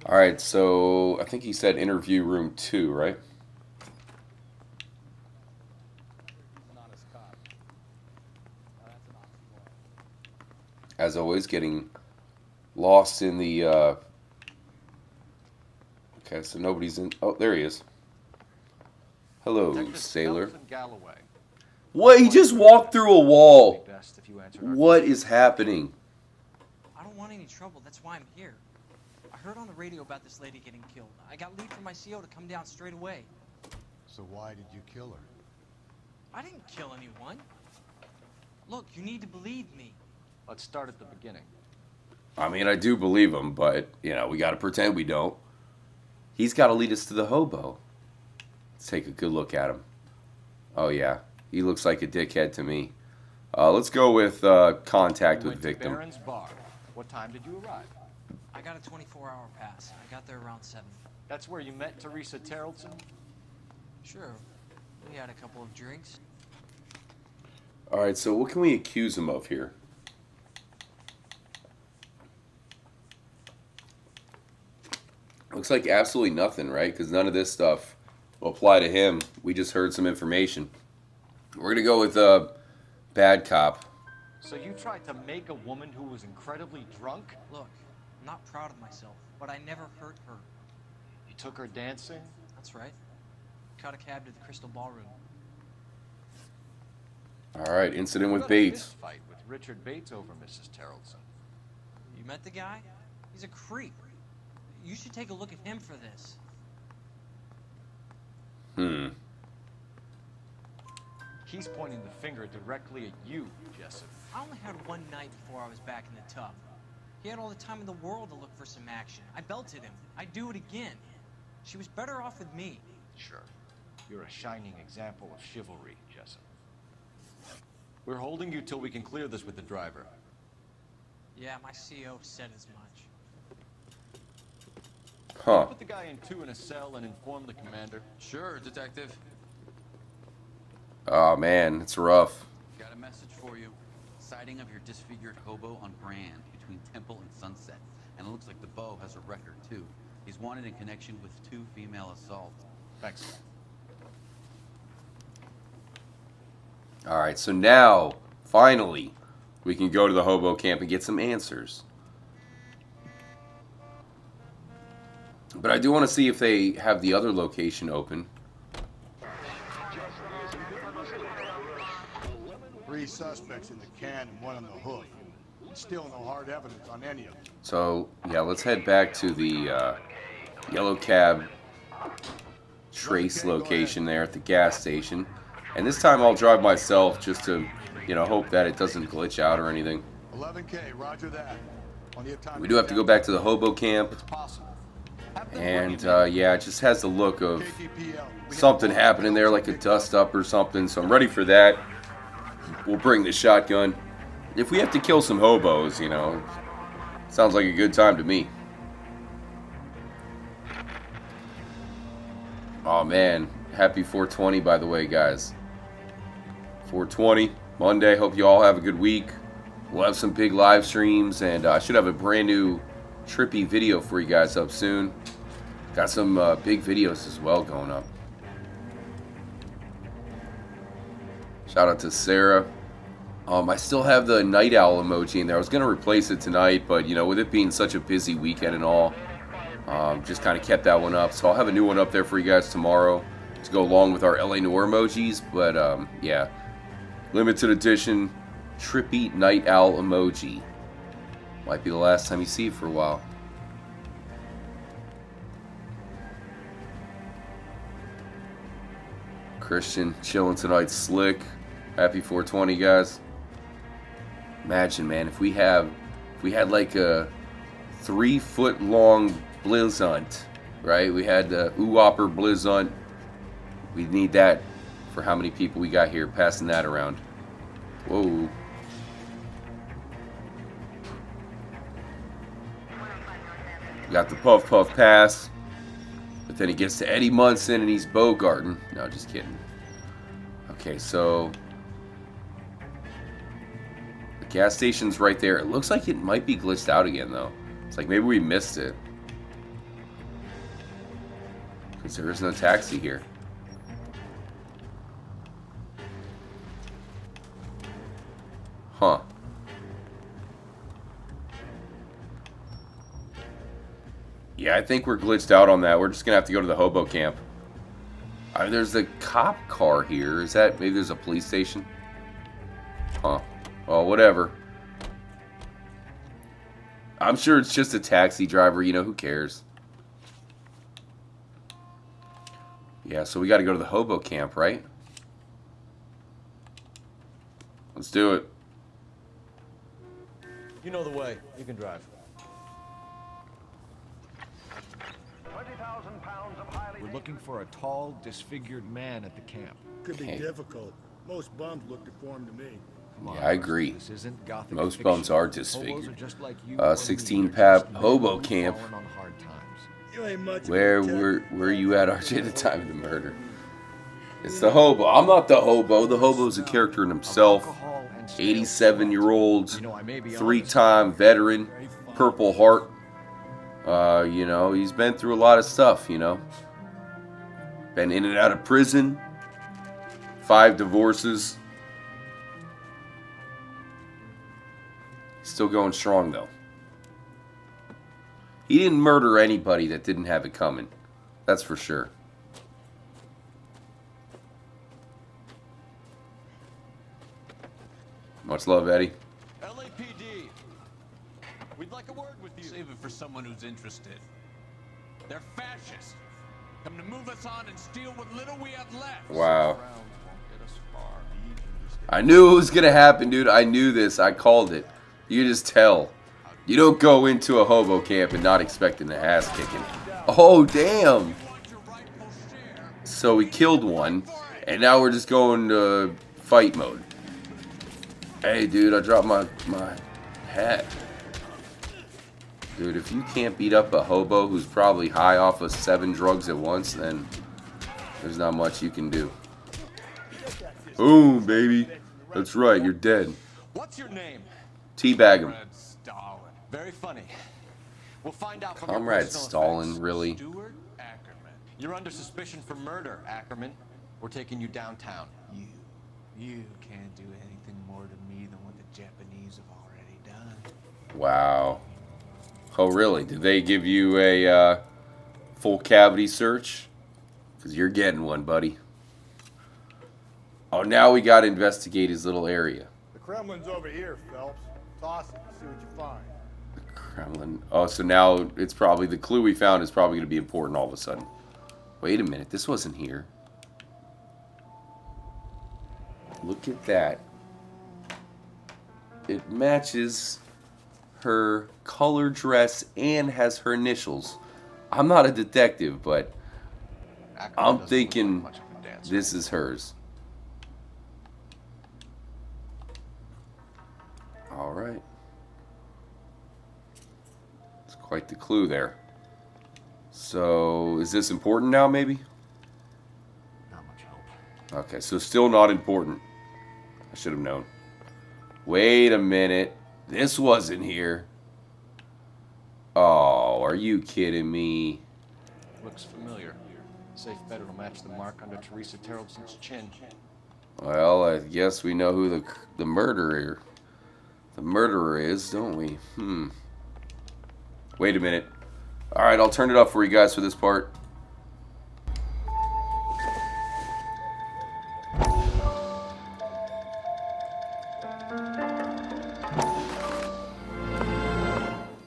Alright, so I think he said interview room 2, right? As always, getting lost in the... Okay, so nobody's in... Oh, there he is. Hello, sailor. What? He just walked through a wall. What is happening? I don't want any trouble. That's why I'm here. I heard on the radio about this lady getting killed. I got leave from my CO to come down straight away. So why did you kill her? I didn't kill anyone. Look, you need to believe me. Let's start at the beginning. I mean, I do believe him, but, you know, we got to pretend we don't. He's got to lead us to the hobo. Let's take a good look at him. Oh, yeah. He looks like a dickhead to me. Let's go with contact with victim. Baron's bar. What time did you arrive? I got a 24-hour pass. I got there around 7. That's where you met Teresa Terrellson? Sure. We had a couple of drinks. Alright, so what can we accuse him of here? Looks like absolutely nothing, right? Because none of this stuff will apply to him. We just heard some information. We're going to go with bad cop. So you tried to make a woman who was incredibly drunk? Look, I'm not proud of myself, but I never hurt her. You took her dancing? That's right. Caught a cab to the Crystal Ballroom. Alright, incident with You got a Bates. fist fight with Richard Bates over Mrs. Terrellson. You met the guy? He's a creep. You should take a look at him for this. He's pointing the finger directly at you, Jessup. I only had one night before I was back in the tub. He had all the time in the world to look for some action. I belted him. I'd do it again. She was better off with me. Sure. You're a shining example of chivalry, Jessup. We're holding you till we can clear this with the driver. Yeah, my CO said as much. Huh. Put the guy in 2 in a cell and inform the commander. Sure, Detective. Oh, man, it's rough. Got a message for you. Sighting of your disfigured hobo on Brand between Temple and Sunset. And it looks like the Beau has a record, too. He's wanted in connection with 2 female assaults. Thanks. Alright, so now, finally, we can go to the hobo camp and get some answers. But I do want to see if they have the other location open. 3 suspects in the can and 1 on the hook. Still no hard evidence on any of them. So, yeah, let's head back to the yellow cab trace location there at the gas station. And this time I'll drive myself just to, you know, hope that it doesn't glitch out or anything. 11K, roger that. Plenty of time. We do have to go back to the hobo camp. And, yeah, it just has the look of something happening there, like a dust-up or something. So I'm ready for that. We'll bring the shotgun. If we have to kill some hobos, you know, sounds like a good time to me. Oh, man. Happy 420, by the way, guys. 420, Monday. Hope you all have a good week. We'll have some big live streams, and I should have a brand new trippy video for you guys up soon. Got some big videos as well going up. Shout out to Sarah. I still have the night owl emoji in there. I was going to replace it tonight, but, you know, with it being such a busy weekend and all, just kind of kept that one up. So I'll have a new one up there for you guys tomorrow to go along with our LA Noire emojis. But, yeah, limited edition trippy night owl emoji. Might be the last time you see it for a while. Christian chilling tonight, slick. Happy 420, guys. Imagine, man, if we had like a 3-foot-long blizzant, right? We had the Whopper blizzant. We need that for how many people we got here, passing that around. Whoa. We got the Puff Puff Pass. But then he gets to Eddie Munson and he's Bogarting. No, just kidding. Okay, so the gas station's right there. It looks like it might be glitched out again, though. It's like maybe we missed it. Because there is no taxi here. Huh. Yeah, I think we're glitched out on that. We're just going to have to go to the hobo camp. There's a cop car here. Is that... maybe there's a police station? Huh. Well, whatever. I'm sure it's just a taxi driver. You know, who cares? Yeah, so we got to go to the hobo camp, right? Let's do it. You know the way. You can drive. We're looking for a tall, disfigured man at the camp. Could be difficult. Most bums look deformed to me. Yeah, I agree. This isn't gothic Most fiction. bums are Hobos disfigured. just like you or me. 16 They're Pap just men Hobo who've Camp. fallen on hard times. You ain't much of a Where detective. were you at, RJ, at the time of the murder? It's the hobo. I'm not the hobo. The hobo's a character in himself. 87-year-old, 3-time veteran, Purple Heart. You know, he's been through a lot of stuff, you know. Been in and out of prison. 5 divorces. Still going strong, though. He didn't murder anybody that didn't have it coming. That's for sure. Much love, Eddie. LAPD. We'd like a word with you. Save it for someone who's interested. They're fascists. Come to move us on and steal what little we have left. Wow. I knew it was going to happen, dude. I knew this. I called it. You just tell. You don't go into a hobo camp and not expecting an ass kicking. Oh, damn. So we killed one, and now we're just going to fight mode. Hey, dude, I dropped my hat. Dude, if you can't beat up a hobo who's probably high off of 7 drugs at once, then there's not much you can do. Boom, baby. That's right, you're dead. What's your name? Teabag him. Very funny. We'll find out from Comrade your personal Stalin, effects. really? Stuart Ackerman. You're under suspicion for murder, Ackerman. We're taking you downtown. You can't do anything more to me than what the Japanese have already done. Wow. Oh, really? Did they give you a full cavity search? Because you're getting one, buddy. Oh, now we got to investigate his little area. The Kremlin's over here, Phelps. Toss it and see what you find. Kremlin. Oh, so now it's probably the clue we found is probably going to be important all of a sudden. Wait a minute. This wasn't here. Look at that. It matches her color dress and has her initials. I'm not a detective, but I'm thinking this is hers. All right. It's quite the clue there. So, is this important now, maybe? Not much help. Okay, so still not important. I should have known. Wait a minute. This wasn't here. Oh, are you kidding me? Looks familiar. Safe bet it'll match the mark under Teresa Terrelson's chin. Well, I guess we know who the murderer is, don't we? Wait a minute. All right, I'll turn it up for you guys for this part.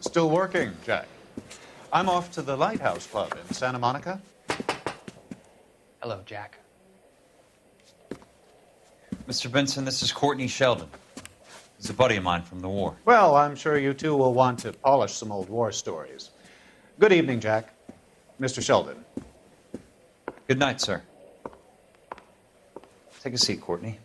Still working, Jack. I'm off to the Lighthouse Club in Santa Monica. Hello, Jack. Mr. Benson, this is Courtney Sheldon. He's a buddy of mine from the war. Well, I'm sure you two will want to polish some old war stories. Good evening, Jack. Mr. Sheldon. Good night, sir. Take a seat, Courtney.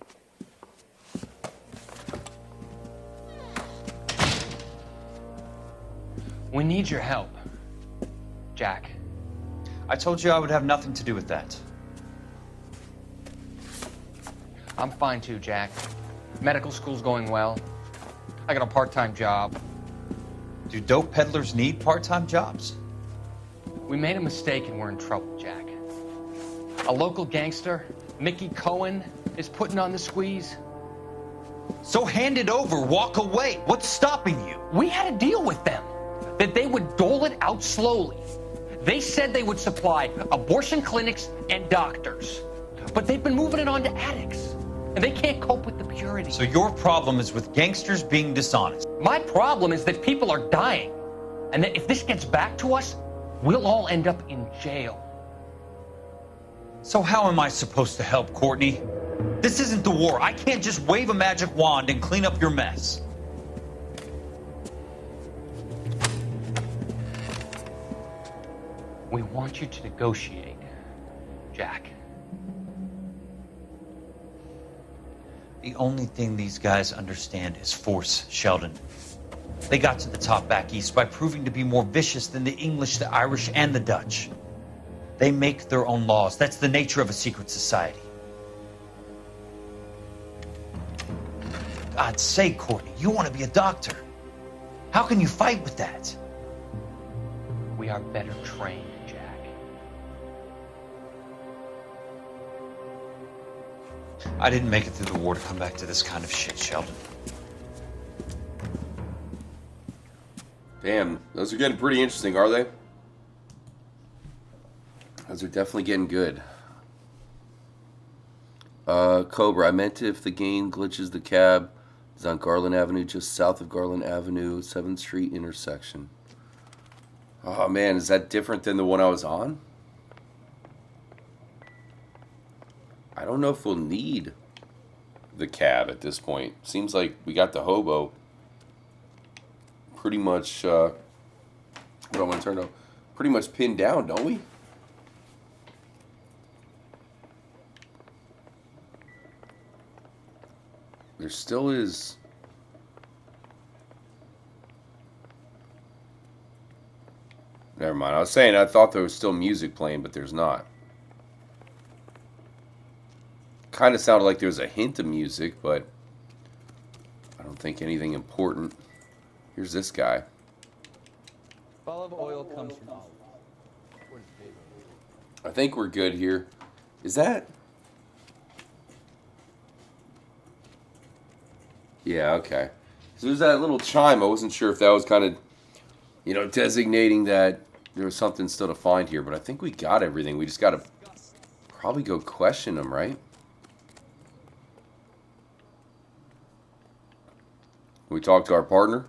We need your help, Jack. I told you I would have nothing to do with that. I'm fine too, Jack. Medical school's going well. I got a part-time job. Do dope peddlers need part-time jobs? We made a mistake and we're in trouble, Jack. A local gangster, Mickey Cohen, is putting on the squeeze. So hand it over, walk away. What's stopping you? We had a deal with them that they would dole it out slowly. They said they would supply abortion clinics and doctors, but they've been moving it on to addicts, and they can't cope with the purity. So your problem is with gangsters being dishonest. My problem is that people are dying, and that if this gets back to us, we'll all end up in jail. So how am I supposed to help, Courtney? This isn't the war. I can't just wave a magic wand and clean up your mess. We want you to negotiate Jack. The only thing these guys understand is force, Sheldon. They got to the top back east by proving to be more vicious than the English, the Irish, and the Dutch. They make their own laws. That's the nature of a secret society. For God's sake, Courtney, you want to be a doctor. How can you fight with that? We are better trained, Jack. I didn't make it through the war to come back to this kind of shit, Sheldon. Damn, those are getting pretty interesting, are they? Those are definitely getting good. Cobra, I meant if the game glitches, the cab is on Garland Avenue, just south of Garland Avenue, 7th Street intersection. Oh man, is that different than the one I was on? I don't know if we'll need the cab at this point. Seems like we got the hobo pretty much, what do I want to turn out? Pretty much pinned down, don't we? There still is. Never mind. I was saying I thought there was still music playing, but there's not. Kind of sounded like there was a hint of music, but I don't think anything important. Here's this guy. Olive oil comes from olive. I think we're good here. Is that? Yeah, okay. So there's that little chime. I wasn't sure if that was kind of, you know, designating that there was something still to find here, but I think we got everything. We just got to probably go question them, right? We talk to our partner.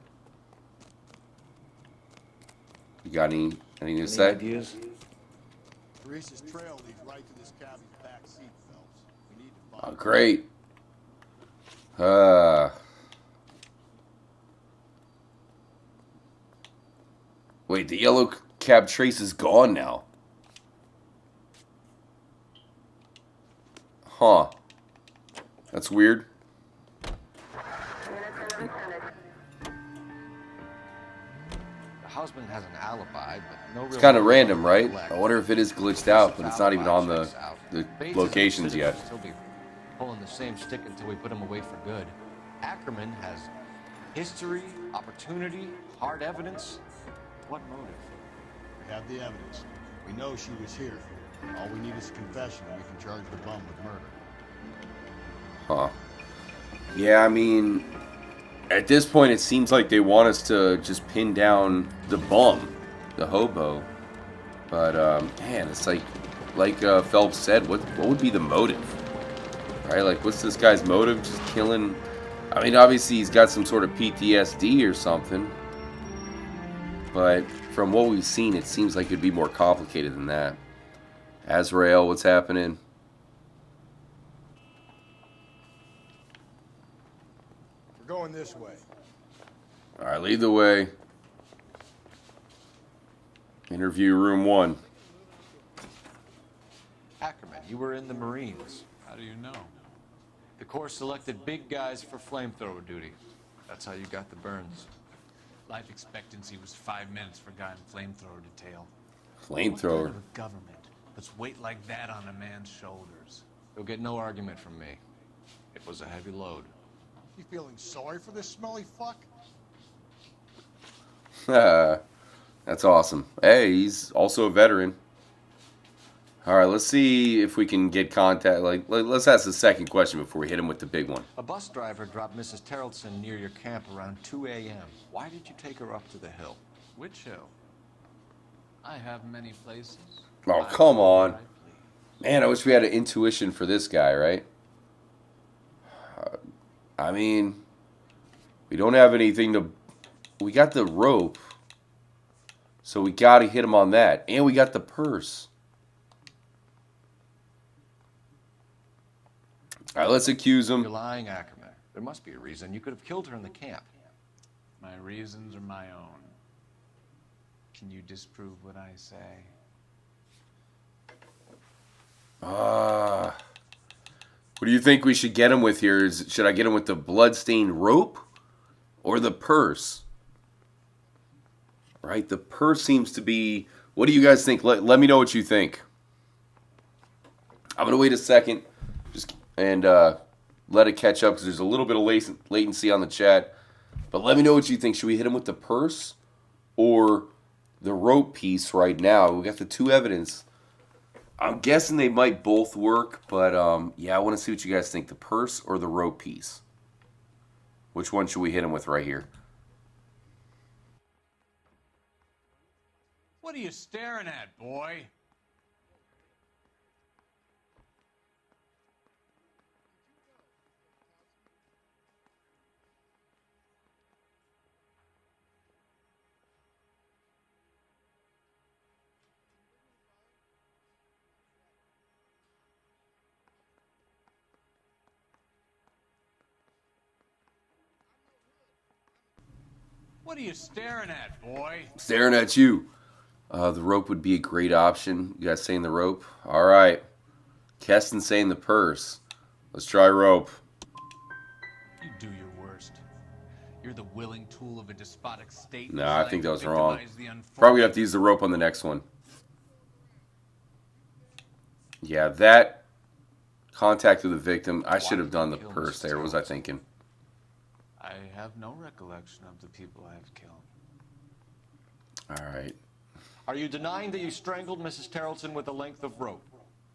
You got anything to say? Ideas? Teresa's trail leads right to this cabin's back seat, Phelps. We need to find Oh, great. Wait, the yellow cab trace is gone now. Huh. That's weird. The husband has an alibi, but no real. It's kind of random, right? I wonder if it is glitched out, but it's not even on the locations yet. He'll be pulling the same stick until we put him away for good. Ackerman has history, opportunity, hard evidence. What motive? We have the evidence. We know she was here. All we need is a confession, and we can charge the bum with murder. Huh. Yeah, I mean, at this point, it seems like they want us to just pin down the bum, the hobo. But, man, it's like Phelps said, what would be the motive? Right? Like, what's this guy's motive? Just killing... I mean, obviously, he's got some sort of PTSD or something. But from what we've seen, it seems like it'd be more complicated than that. Azrael, what's happening? We're going this way. All right, lead the way. Interview room 1. Ackerman, you were in the Marines. How do you know? The Corps selected big guys for flamethrower duty. That's how you got the burns. Life expectancy was 5 minutes for a guy in flamethrower detail. Flamethrower? What kind of a government puts weight like that on a man's shoulders? You'll get no argument from me. It was a heavy load. You feeling sorry for this smelly fuck? That's awesome. Hey, he's also a veteran. All right, let's see if we can get contact. Let's ask the second question before we hit him with the big one. A bus driver dropped Mrs. Terrelson near your camp around 2 a.m. Why did you take her up to the hill? Which hill? I have many places. Oh, come on. Man, I wish we had an intuition for this guy, right? I mean, we don't have anything to... We got the rope. So we got to hit him on that. And we got the purse. All right, let's accuse him. You're lying, Ackerman. There must be a reason. You could have killed her in the camp. My reasons are my own. Can you disprove what I say? What do you think we should get him with here? Should I get him with the bloodstained rope or the purse? Right, the purse seems to be... What do you guys think? Let me know what you think. I'm going to wait a second and let it catch up because there's a little bit of latency on the chat. But let me know what you think. Should we hit him with the purse or the rope piece right now? We got the two evidence. I'm guessing they might both work, but yeah, I want to see what you guys think. The purse or the rope piece? Which one should we hit him with right here? What are you staring at, boy? What are you staring at, boy? Staring at you. The rope would be a great option. You guys saying the rope? All right. Keston saying the purse. Let's try rope. You do your worst. You're the willing tool of a despotic state. No, I think that was wrong. Probably have to use the rope on the next one. Yeah, that contact with the victim. I should have done the purse there. What was I thinking? I have no recollection of the people I have killed. All right. Are you denying that you strangled Mrs. Tarleton with a length of rope?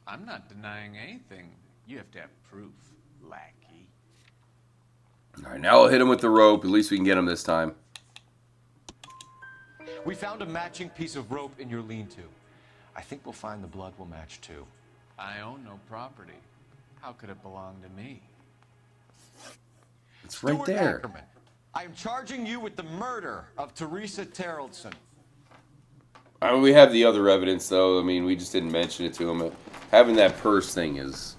I'm not denying anything. You have to have proof, lackey. All right, now I'll hit him with the rope. At least we can get him this time. We found a matching piece of rope in your lean-to. I think we'll find the blood will match too. I own no property. How could it belong to me? It's right there. Ackerman, I am charging you with the murder of Teresa Tarleton. I mean, we have the other evidence, though. I mean, we just didn't mention it to him. Having that purse thing is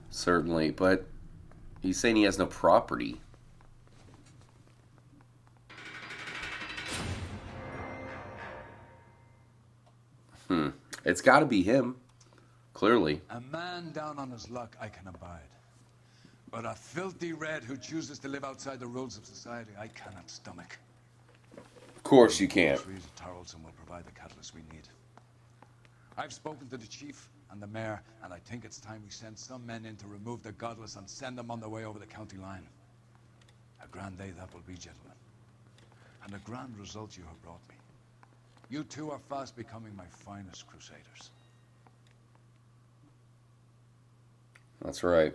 certainly, but he's saying he has no property. It's got to be him, clearly. A man down on his luck I can abide. But a filthy red who chooses to live outside the rules of society, I cannot stomach. Of course you can't. Teresa Tarleton will provide the catalyst we need. I've spoken to the chief and the mayor, and I think it's time we send some men in to remove the godless and send them on their way over the county line. A grand day that will be, gentlemen. And a grand result you have brought me. You two are fast becoming my finest crusaders. That's right.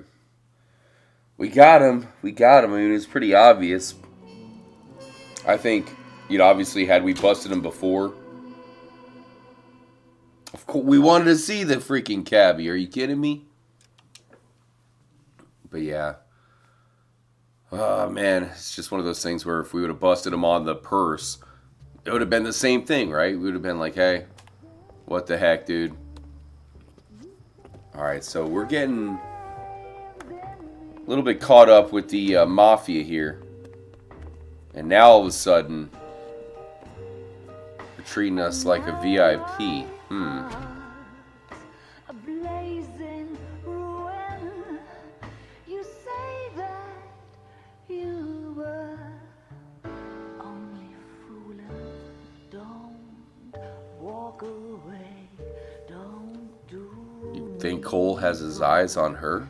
We got him. We got him. I mean, it's pretty obvious. I think, you know, obviously, had we busted him before, of course, we wanted to see the freaking cabbie. Are you kidding me? But yeah. Oh, man. It's just one of those things where if we would have busted him on the purse, it would have been the same thing, right? We would have been like, hey, what the heck, dude? All right, so we're getting a little bit caught up with the mafia here. And now all of a sudden, they're treating us like a VIP. You think Cole has his eyes on her?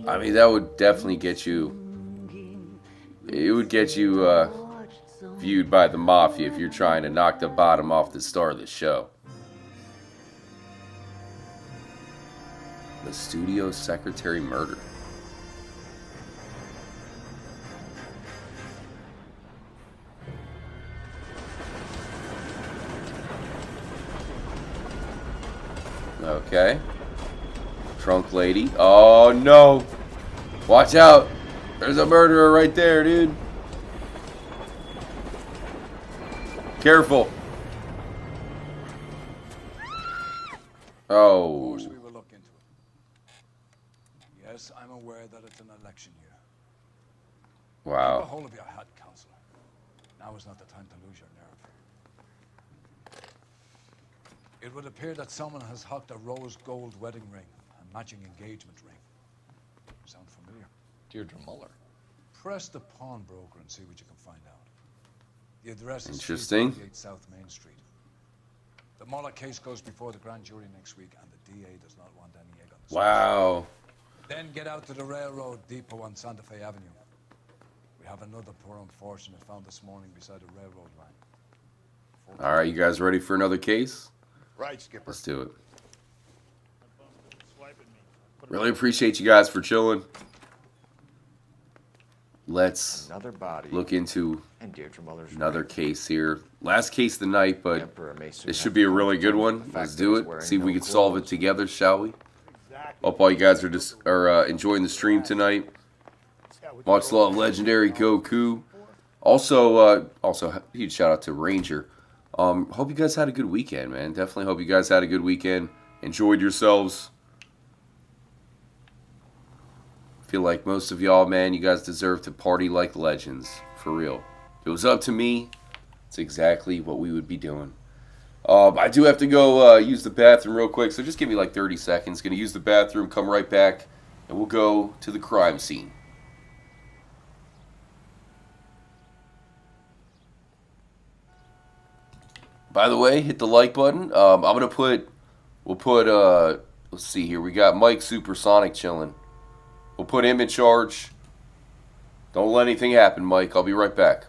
I mean, that would definitely get you... It would get you viewed by the mafia if you're trying to knock the bottom off the star of the show. The studio secretary murder. Okay. Trunk lady. Oh, no. Watch out. There's a murderer right there, dude. Careful. Oh. Of course we will look into it. Yes, I'm aware that it's an election year. Wow. Keep a hold of your hat, Counselor. Now is not the time to lose your nerve. It would appear that someone has hocked a rose gold wedding ring and matching engagement ring. Sound familiar? Deirdre Muller. Press the pawnbroker and see what you can find out. The address is Interesting. 348 South Main Street. The Muller case goes before the grand jury next week, and the DA does not want any egg on the Wow. Then get out to the railroad depot on Santa Fe Avenue. We have another poor unfortunate found this morning beside the railroad line. All right, you guys ready for another case? Right, Skipper. Let's do it. Really appreciate you guys for chilling. Let's Another body. look into And Deirdre Muller's another ring. case here. Last case of the night, but Emperor may soon this have should be a to really good confront one. the fact Let's that do he's it. wearing See if no we can solve it clothes. together, shall we? Hope all you guys are enjoying the stream tonight. Much love, legendary Goku. Also, huge shout out to Ranger. Hope you guys had a good weekend, man. Definitely hope you guys had a good weekend. Enjoyed yourselves. Feel like most of y'all, man, you guys deserve to party like legends. For real. If it was up to me, it's exactly what we would be doing. I do have to go use the bathroom real quick, so just give me like 30 seconds. Gonna use the bathroom, come right back, and we'll go to the crime scene. By the way, hit the like button. We'll put, let's see here. We got Mike Supersonic chilling. We'll put him in charge. Don't let anything happen, Mike. I'll be right back.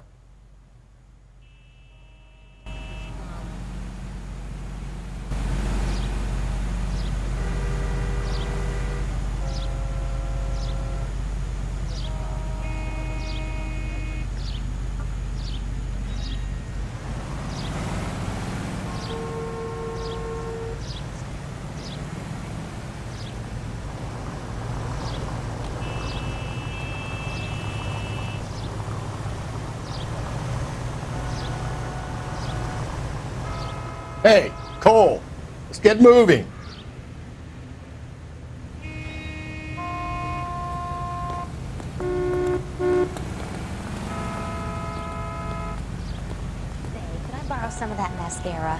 Hey, Cole, let's get moving. Could I borrow some of that mascara?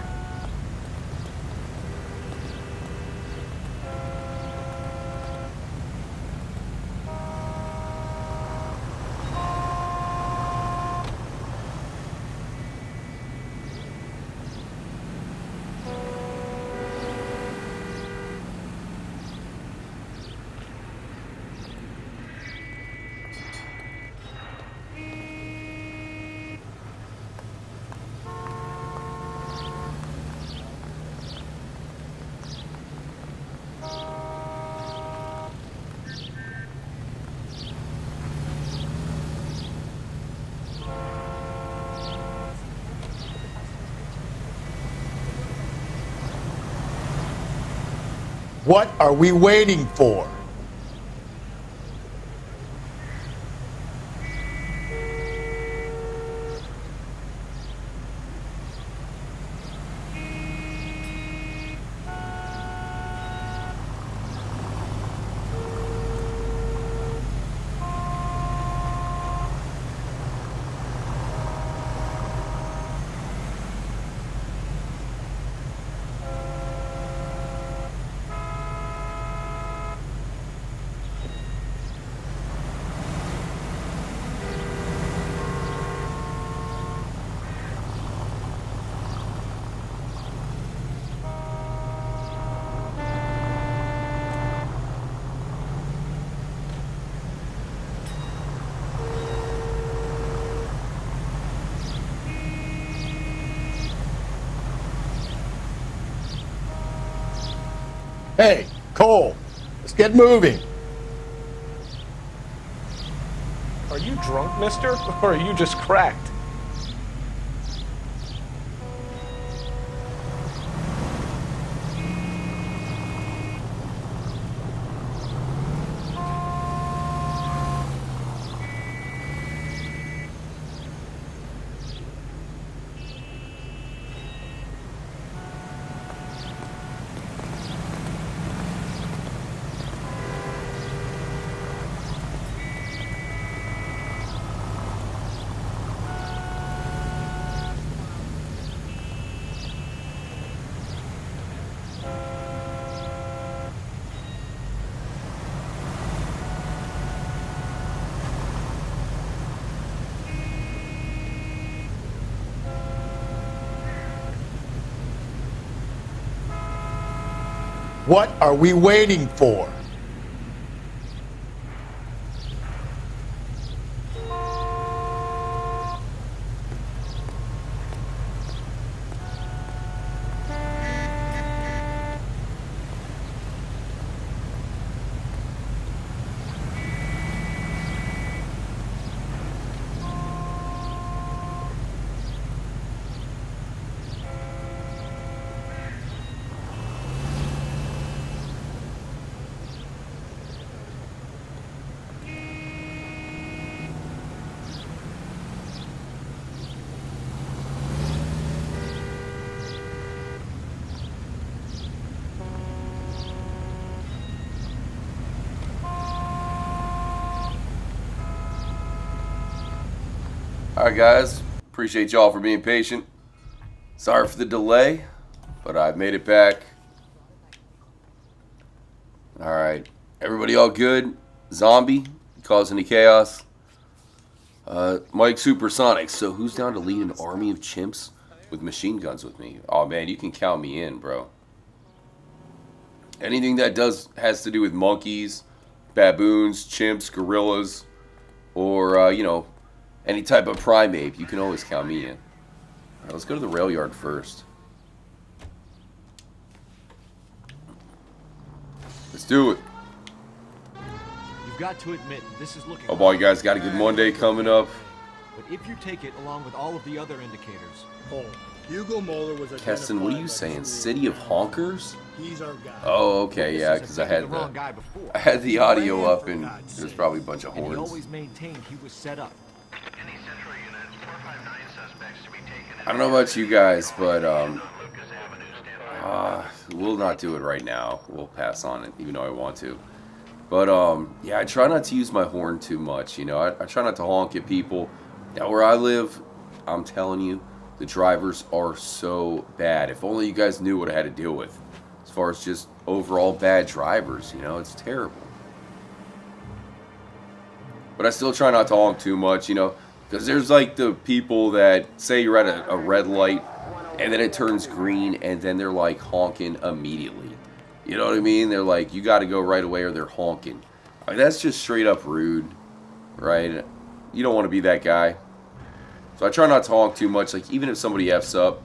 What are we waiting for? Hey, Cole, let's get moving. Are you drunk, mister? Or are you just cracked? What are we waiting for? Alright guys, appreciate y'all for being patient. Sorry for the delay, but I've made it back. Alright, everybody all good? Zombie, cause any chaos? Mike Supersonic, so who's down to lead an army of chimps with machine guns with me? Oh man, you can count me in, bro. Anything that has to do with monkeys, baboons, chimps, gorillas, or, you know, any type of primate, you can always count me in. Alright, let's go to the rail yard first. Let's do it. You've got to admit, this is looking... Hope all you guys got a good Monday coming up. But if you take it along with all of the other indicators... Cole, Hugo Moeller was Keston, what are you saying? City of Honkers? He's our guy. Oh, okay, yeah, because I had the audio up and there's probably a bunch of And he horns. always maintained he was set up. I don't know about you guys, but we'll not do it right now. We'll pass on it, even though I want to. But yeah, I try not to use my horn too much. You know, I try not to honk at people. Now, where I live, I'm telling you, the drivers are so bad. If only you guys knew what I had to deal with, as far as just overall bad drivers. You know, it's terrible. But I still try not to honk too much. You know. Because there's like the people that say you're at a red light and then it turns green and then they're like honking immediately. You know what I mean? They're like, you got to go right away or they're honking. I mean, that's just straight up rude, right? You don't want to be that guy. So I try not to honk too much, like even if somebody F's up.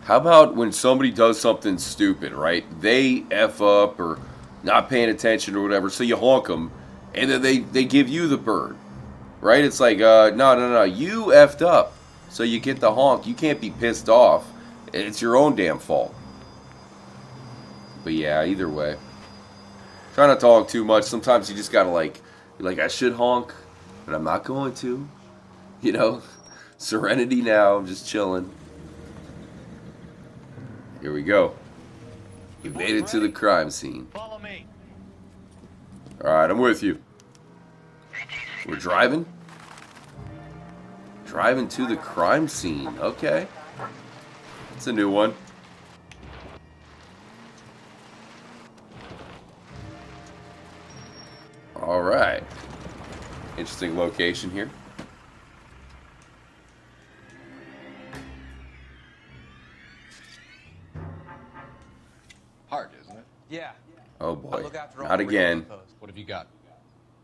How about when somebody does something stupid, right? They F up or not paying attention or whatever, so you honk them and then they give you the bird. Right? It's like, no, you effed up. So you get the honk. You can't be pissed off. It's your own damn fault. But yeah, either way. Try not to honk too much. Sometimes you just gotta be like, I should honk, but I'm not going to. You know? Serenity now. I'm just chilling. Here we go. We made it to the crime scene. Follow me. Alright, I'm with you. We're driving? Driving to the crime scene. Okay. It's a new one. Alright. Interesting location here. Hard, isn't it? Yeah. Oh boy. Look after all Not the again. What have you got?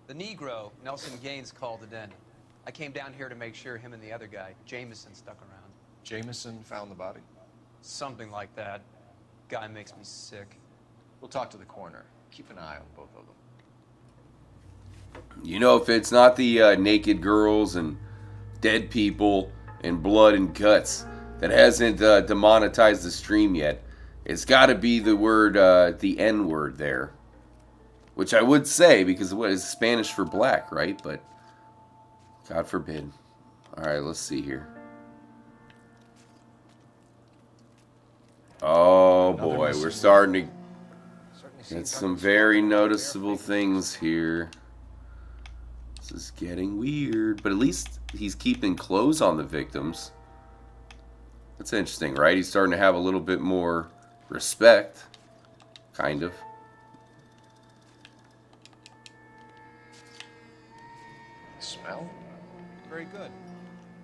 The Negro, Nelson Gaines, called it in. I came down here to make sure him and the other guy, Jameson, stuck around. Jameson found the body? Something like that. Guy makes me sick. We'll talk to the coroner. Keep an eye on both of them. You know, if it's not the naked girls and dead people and blood and guts that hasn't demonetized the stream yet, it's got to be the word, the N word there. Which I would say, because what is Spanish for black, right? But, God forbid. Alright, let's see here. Oh boy, we're starting to get some very noticeable things here. This is getting weird, but at least he's keeping clothes on the victims. That's interesting, right? He's starting to have a little bit more respect, kind of. Smell? Very good.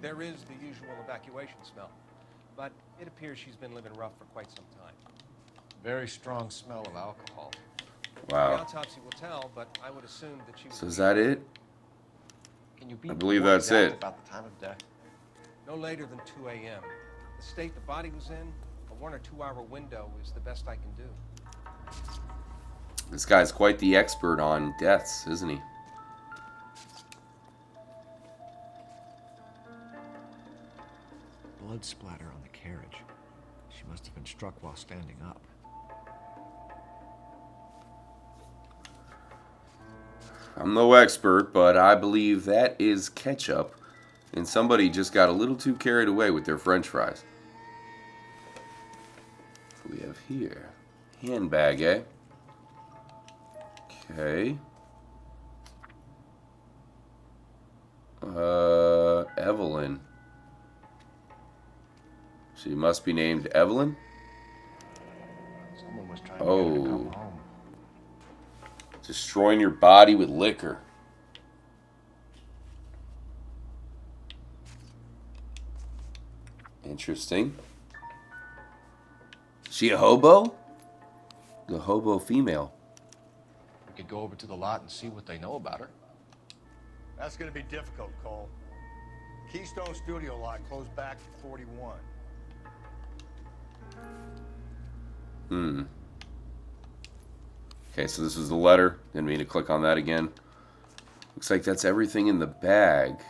There is the usual evacuation smell, but it appears she's been living rough for quite some time. Very strong smell of alcohol. The Wow. autopsy will tell, but I would assume that she was... So is that it? Can you be I believe more that's exact it. about the time of death? No later than 2 a.m. The state the body was in, a 1 or 2 hour window is the best I can do. This guy's quite the expert on deaths, isn't he? Blood splatter on the carriage. She must have been struck while standing up. I'm no expert, but I believe that is ketchup, and somebody just got a little too carried away with their french fries. What do we have here? Handbag, eh? Okay. Evelyn. She must be named Evelyn? Someone was trying to get her to come Oh. home. Destroying your body with liquor. Interesting. She a hobo? The hobo female. We could go over to the lot and see what they know about her. That's gonna be difficult, Cole. Keystone Studio lot closed back at 41. Okay, so this was the letter. Didn't mean to click on that again. Looks like that's everything in the bag.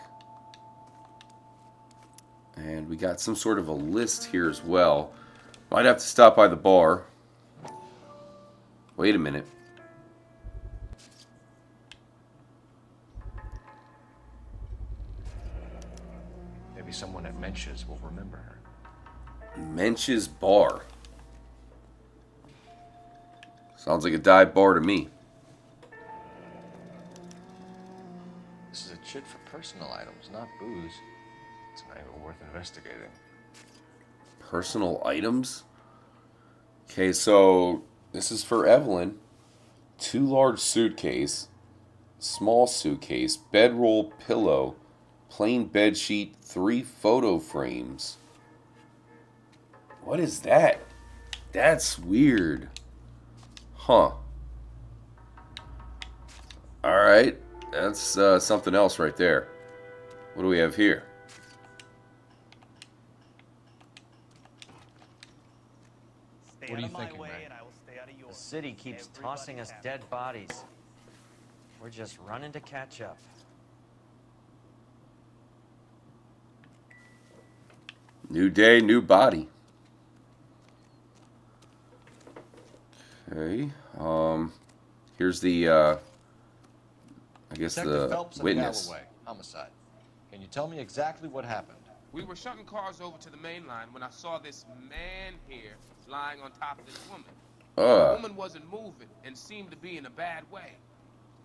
And we got some sort of a list here as well. Might have to stop by the bar. Wait a minute. Maybe someone at Mensch's will remember her. Mensch's Bar. Sounds like a dive bar to me. This is a chit for personal items, not booze. It's not even worth investigating. Personal items? Okay, so this is for Evelyn. 2 large suitcase, small suitcase, bedroll pillow, plain bed sheet, 3 photo frames. What is that? That's weird. Huh. Alright, that's something else right there. What do we have here? What are you thinking, Ray? The city keeps tossing us dead bodies. We're just running to catch up. New day, new body. Okay. Here's the I guess Detective the Phelps and witness. Galloway, homicide. Can you tell me exactly what happened? We were shutting cars over to the main line when I saw this man here lying on top of this woman. The woman wasn't moving and seemed to be in a bad way.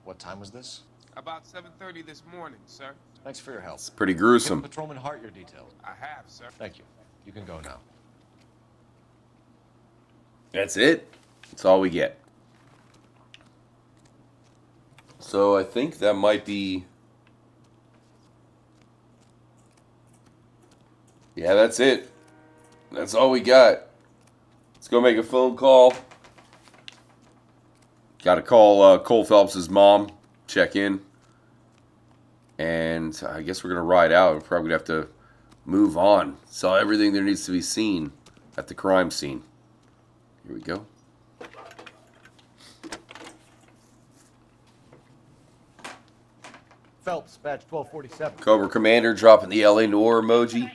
What time was this? About 7:30 this morning, sir. Thanks for your help. It's pretty gruesome. Give Patrolman Hart your details. I have, sir. Thank you. You can go now. That's it. That's all we get. So I think that might be. Yeah, that's it. That's all we got. Let's go make a phone call. Got to call Cole Phelps' mom, check in. And I guess we're going to ride out. We're probably going to have to move on. Saw everything there needs to be seen at the crime scene. Here we go. Phelps, badge 1247. Cobra Commander dropping the LA Noire emoji.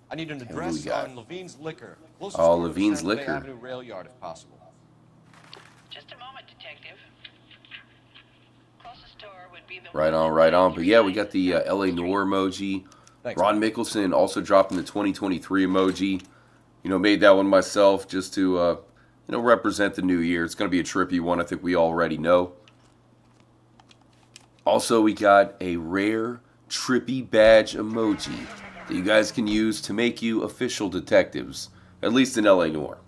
I need an And who address we got? on Levine's Liquor. Oh, store to Levine's San Jose Liquor. Avenue Rail Yard, if possible. Just a moment, Detective. Closest store would be the Right on, right on. But yeah, we got the LA Noire emoji. Thanks, Ron Mickelson also dropping the 2023 emoji. You know, made that one myself just to, you know, represent the new year. It's going to be a trippy one. I think we already know. Also, we got a rare trippy badge emoji that you guys can use to make you official detectives, at least in LA Noire.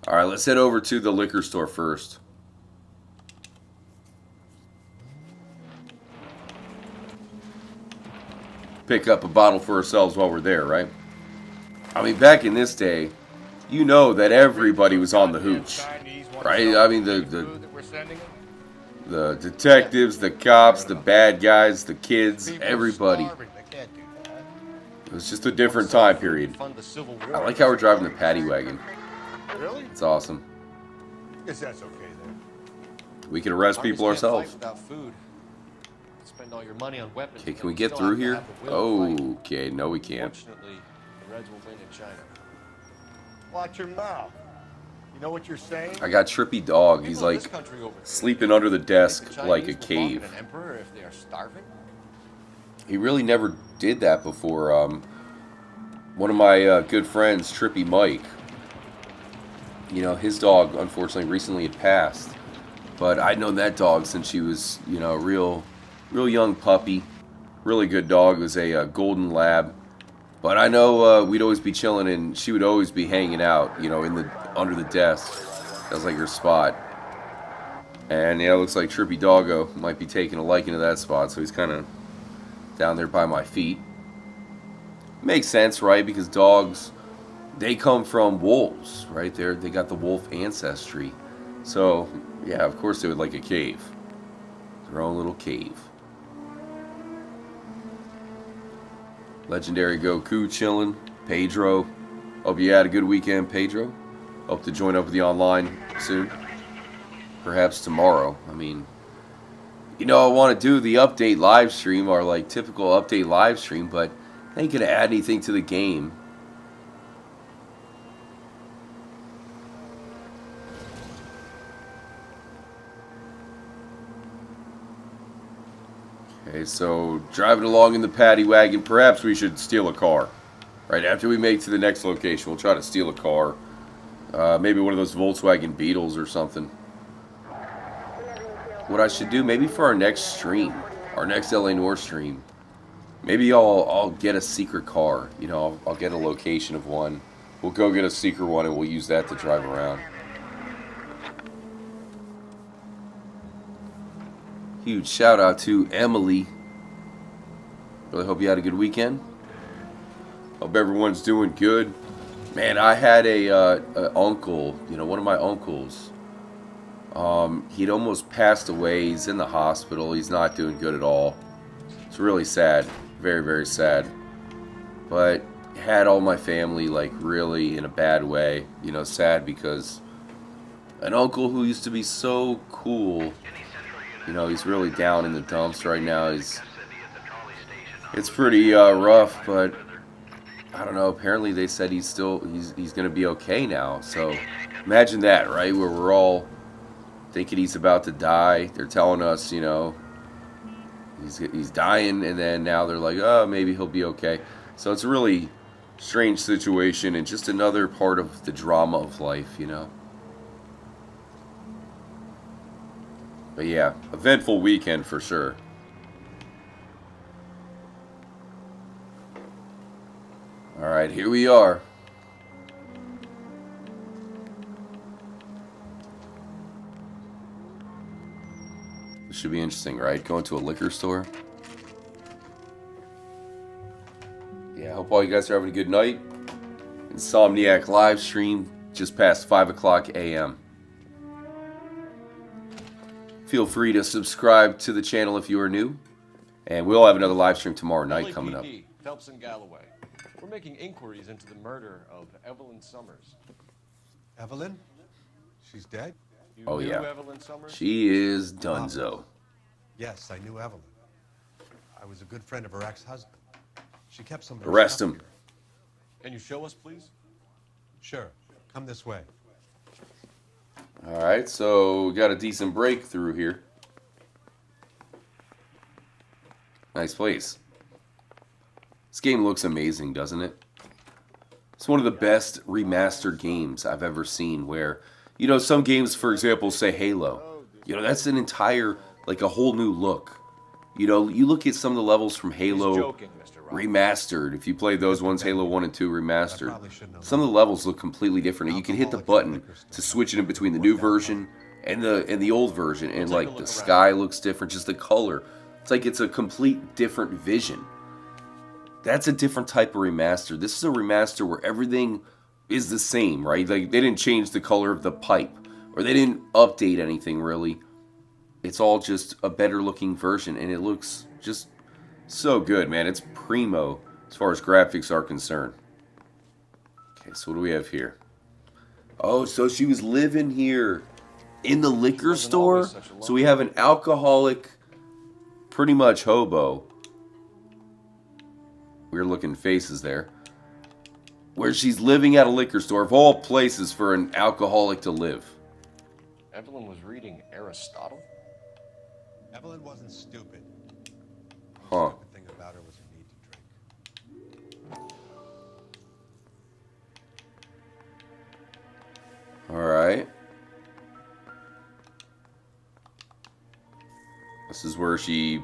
All right, let's head over to the liquor store first. Pick up a bottle for ourselves while we're there, right? I mean, back in this day, you know that everybody was on the hooch, right? I mean, the detectives, the cops, the bad guys, the kids, everybody. It was just a different time period. I like how we're driving the paddy wagon. Really? It's awesome. Guess that's okay then. We can arrest people ourselves. Without food. Spend all your money on weapons. Okay, can we get through here? Okay, no we can't. Unfortunately, the Reds will win in China. Watch your mouth. You know what you're saying? I got Trippy Dog. He's like sleeping under the desk like a cave. An emperor if they are starving? He really never did that before. One of my good friends, Trippy Mike, you know, his dog unfortunately recently had passed. But I'd known that dog since she was, you know, a real young puppy. Really good dog. It was a golden lab. But I know we'd always be chilling and she would always be hanging out, you know, under the desk. That was like her spot. And yeah, it looks like Trippy Doggo might be taking a liking to that spot, so he's kind of down there by my feet. Makes sense, right? Because dogs, they come from wolves, right? They got the wolf ancestry. So, yeah, of course they would like a cave. Their own little cave. Legendary Goku chilling. Pedro. Hope you had a good weekend, Pedro. Hope to join up with you online soon. Perhaps tomorrow. I mean, you know, I want to do the update live stream, or like typical update live stream, but I ain't gonna add anything to the game. Okay, so driving along in the paddy wagon, perhaps we should steal a car. Right after we make to the next location, we'll try to steal a car. Maybe one of those Volkswagen Beetles or something. What I should do, maybe for our next stream, our next LA Noire stream, maybe I'll get a secret car. You know, I'll get a location of one. We'll go get a secret one and we'll use that to drive around. Huge shout out to Emily. Really hope you had a good weekend. Hope everyone's doing good. Man, I had a uncle, you know, one of my uncles. He'd almost passed away. He's in the hospital. He's not doing good at all. It's really sad. Very, very sad. But had all my family, like, really in a bad way. You know, sad because an uncle who used to be so cool, you know, he's really down in the dumps right now. It's pretty rough, but I don't know. Apparently they said he's going to be okay now. So imagine that, right? Where we're all thinking he's about to die. They're telling us, you know, he's dying, and then now they're like, oh, maybe he'll be okay. So it's a really strange situation and just another part of the drama of life, you know. But yeah, eventful weekend for sure. Alright, here we are. This should be interesting, right? Going to a liquor store. Yeah, I hope all you guys are having a good night. Insomniac live stream just past 5 o'clock a.m. Feel free to subscribe to the channel if you are new. And we'll have another live stream tomorrow night coming up. Phelps and Galloway. We're making inquiries into the murder of Evelyn Summers. Evelyn? She's dead? Oh knew yeah. Evelyn Summers? She is donezo. Yes, I knew Evelyn. I was a good friend of her ex-husband. She kept some... Arrest him. Can you show us, please? Sure. Come this way. Alright, so we got a decent breakthrough here. Nice place. This game looks amazing, doesn't it? It's one of the best remastered games I've ever seen where, you know, some games, for example, say Halo. You know, that's an entire, like a whole new look. You know, you look at some of the levels from Halo Remastered. If you played those ones, Halo 1 and 2 Remastered, some of the levels look completely different. You can hit the button to switch it in between the new version and the old version, and like the sky looks different, just the color. It's like it's a complete different vision. That's a different type of remaster. This is a remaster where everything is the same, right? Like, they didn't change the color of the pipe, or they didn't update anything, really. It's all just a better looking version, and it looks just so good, man. It's primo as far as graphics are concerned. Okay, so what do we have here? Oh, so she was living here in the liquor store? So we have an alcoholic, pretty much hobo. Weird looking faces there. Where she's living at a liquor store, of all places for an alcoholic to live. Evelyn was reading Aristotle? Evelyn wasn't stupid. Huh. The stupid thing about her was her need to drink. Alright. This is where she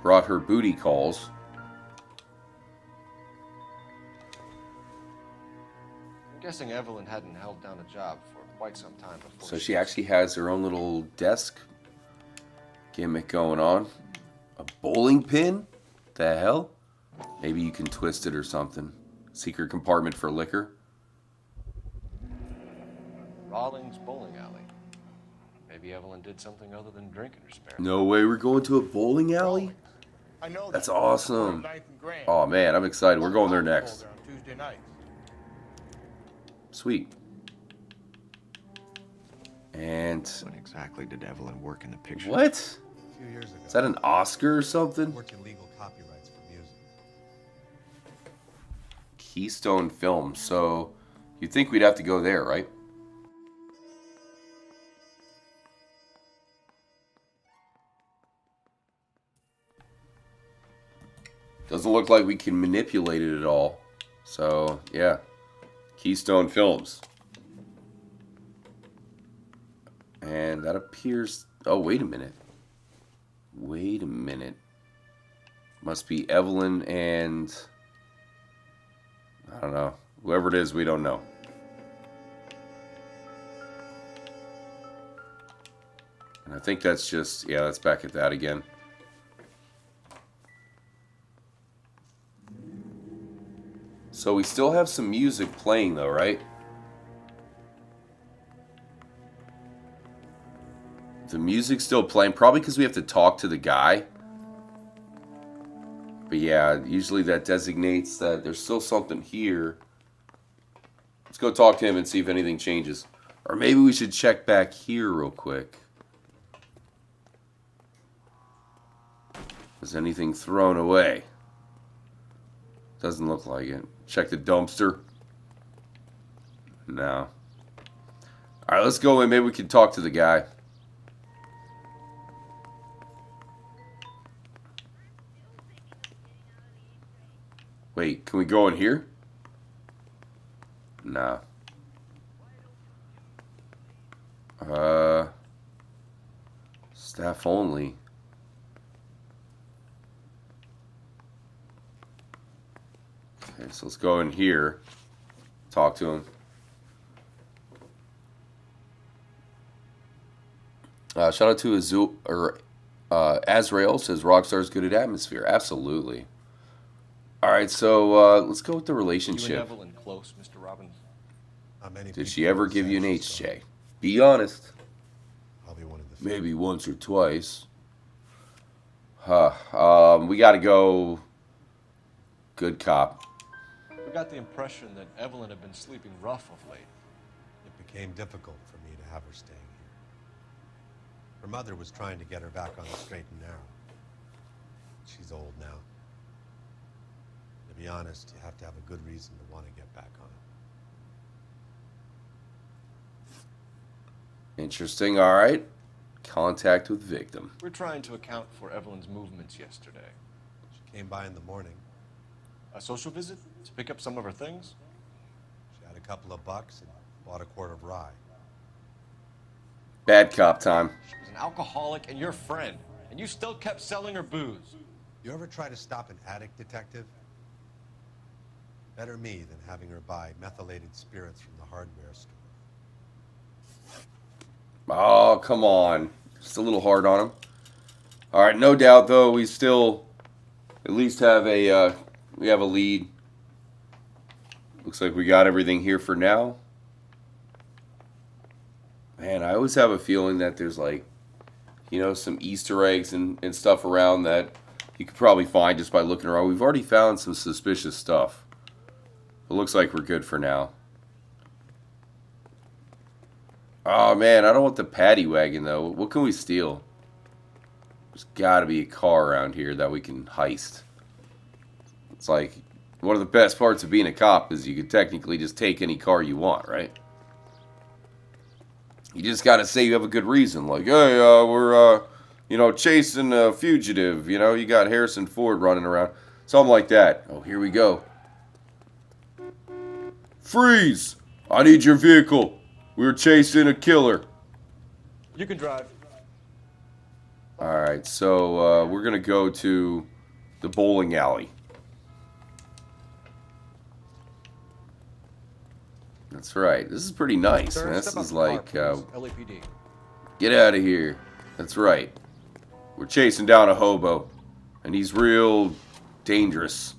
brought her booty calls. I'm guessing Evelyn hadn't held down a job for quite some time before. So she actually has her own little desk gimmick going on. A bowling pin? The hell? Maybe you can twist it or something. Secret compartment for liquor. Rawlings Bowling Alley. Maybe Evelyn did something other than drink in her spare time. No way, we're going to a bowling alley? I know That's that. awesome. 9th and Grand. Oh man, I'm excited. We're going there next. There on Tuesday nights. Sweet. And When exactly did Evelyn work in the picture? what? A few years ago. Is that an Oscar or something? Worked in legal copyrights for music. Keystone Films. So you'd think we'd have to go there, right? Doesn't look like we can manipulate it at all. So, yeah. Keystone Films. And that appears... Oh, wait a minute. Wait a minute. Must be Evelyn and... I don't know. Whoever it is, we don't know. And I think that's just... Yeah, that's back at that again. So we still have some music playing though, right? The music's still playing, probably because we have to talk to the guy. But yeah, usually that designates that there's still something here. Let's go talk to him and see if anything changes. Or maybe we should check back here real quick. Was anything thrown away? Doesn't look like it. Check the dumpster. No. Alright, let's go in. Maybe we can talk to the guy. Wait, can we go in here? No. Staff only. Okay, so let's go in here. Talk to him. Shout out to Azul or Azrael says Rockstar's good at atmosphere. Absolutely. All right, so let's go with the relationship. You and Evelyn close, Mr. Robbins? Did she ever give you an HJ? Be honest. Probably one of the maybe once or twice. We got to go. Good cop. We got the impression that Evelyn had been sleeping rough of late. It became difficult for me to have her staying here. Her mother was trying to get her back on the straight and narrow. She's old now. To be honest, you have to have a good reason to want to get back on it. Interesting. All right. Contact with victim. We're trying to account for Evelyn's movements yesterday. She came by in the morning. A social visit to pick up some of her things? She had a couple of bucks and bought a quart of rye. Bad cop time. She was an alcoholic and your friend, and you still kept selling her booze. You ever try to stop an addict, detective? Better me than having her buy methylated spirits from the hardware store. Oh, come on. Just a little hard on him. All right, no doubt, though, we still at least have a, we have a lead. Looks like we got everything here for now. Man, I always have a feeling that there's like, you know, some Easter eggs and stuff around that you could probably find just by looking around. We've already found some suspicious stuff. It looks like we're good for now. Oh man, I don't want the paddy wagon though. What can we steal? There's gotta be a car around here that we can heist. It's like, one of the best parts of being a cop is you can technically just take any car you want, right? You just gotta say you have a good reason. Like, hey, we're, you know, chasing a fugitive. You know, you got Harrison Ford running around. Something like that. Oh, here we go. Freeze! I need your vehicle. We're chasing a killer. You can drive. Alright, so we're going to go to the bowling alley. That's right. This is pretty nice, man. This is like, LAPD. get out of here. That's right. We're chasing down a hobo, and he's real dangerous.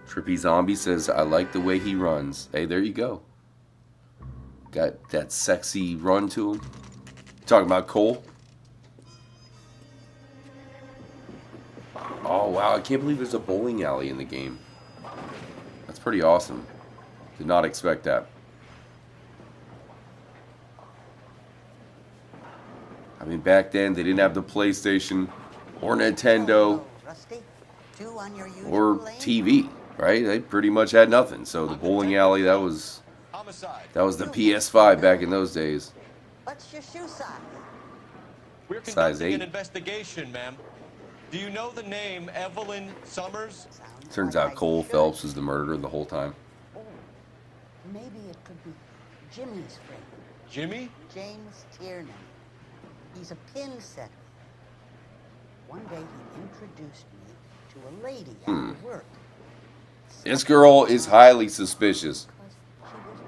Trippy Zombie says, I like the way he runs. Hey, there you go. Got that sexy run to him. Talking about Cole. Oh, wow. I can't believe there's a bowling alley in the game. That's pretty awesome. Did not expect that. I mean, back then, they didn't have the PlayStation or Nintendo or TV, right? They pretty much had nothing. So the bowling alley, that was the PS5 back in those days. What's your shoe size? We're Size conducting 8. an investigation, ma'am. Do you know the name Evelyn Summers? Turns out Cole Phelps was the murderer the whole time. Maybe it could be Jimmy's friend. Jimmy? James Tiernan. He's a pin setter. One day he introduced me to a lady after work. This girl is highly suspicious.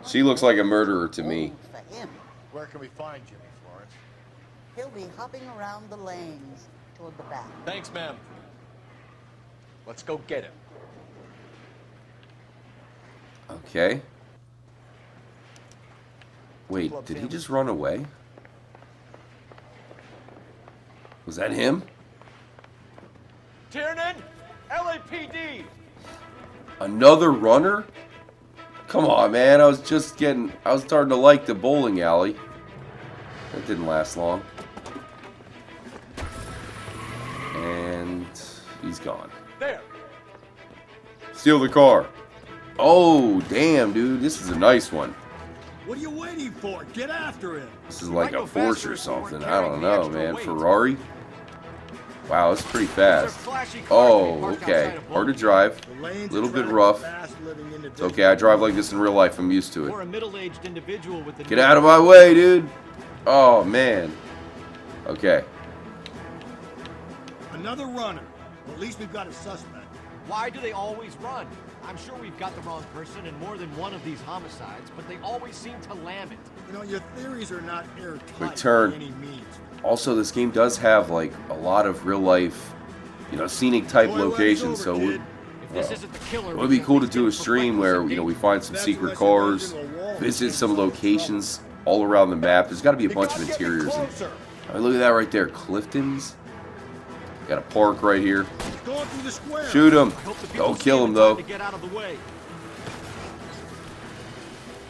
She looks like a murderer to me. For him, Where can we find Jimmy, Florence? he'll be hopping around the lanes toward the back. Thanks, ma'am. Let's go get him. Okay. Wait, did he just run away? Was that him? Tiernan, LAPD. Another runner? Come on, man. I was starting to like the bowling alley. That didn't last long. And he's gone. There. Steal the car. Oh, damn, dude. This is a nice one. What are you waiting for? Get after him. This is like a Porsche or something. I don't know, man. Ferrari? Wow, it's pretty fast. Oh, okay. Hard to drive. A little bit rough. It's okay, I drive like this in real life. I'm used to Or a it. middle-aged individual with Get out of my way, dude. Oh, man. Okay. Another runner. Well, at least we've got a suspect. Why do they always run? I'm sure we've got the wrong person in more than one of these homicides, but they always seem to lam it. You know, your theories are not airtight Quick turn. by any means. Also, this game does have like a lot of real life, you know, scenic type locations. So it would be cool to do a stream where, you know, we find some secret cars, visit some locations all around the map. There's got to be a bunch of interiors. I mean, look at that right there, Clifton's. Got a park right here. Shoot him. Don't kill him though.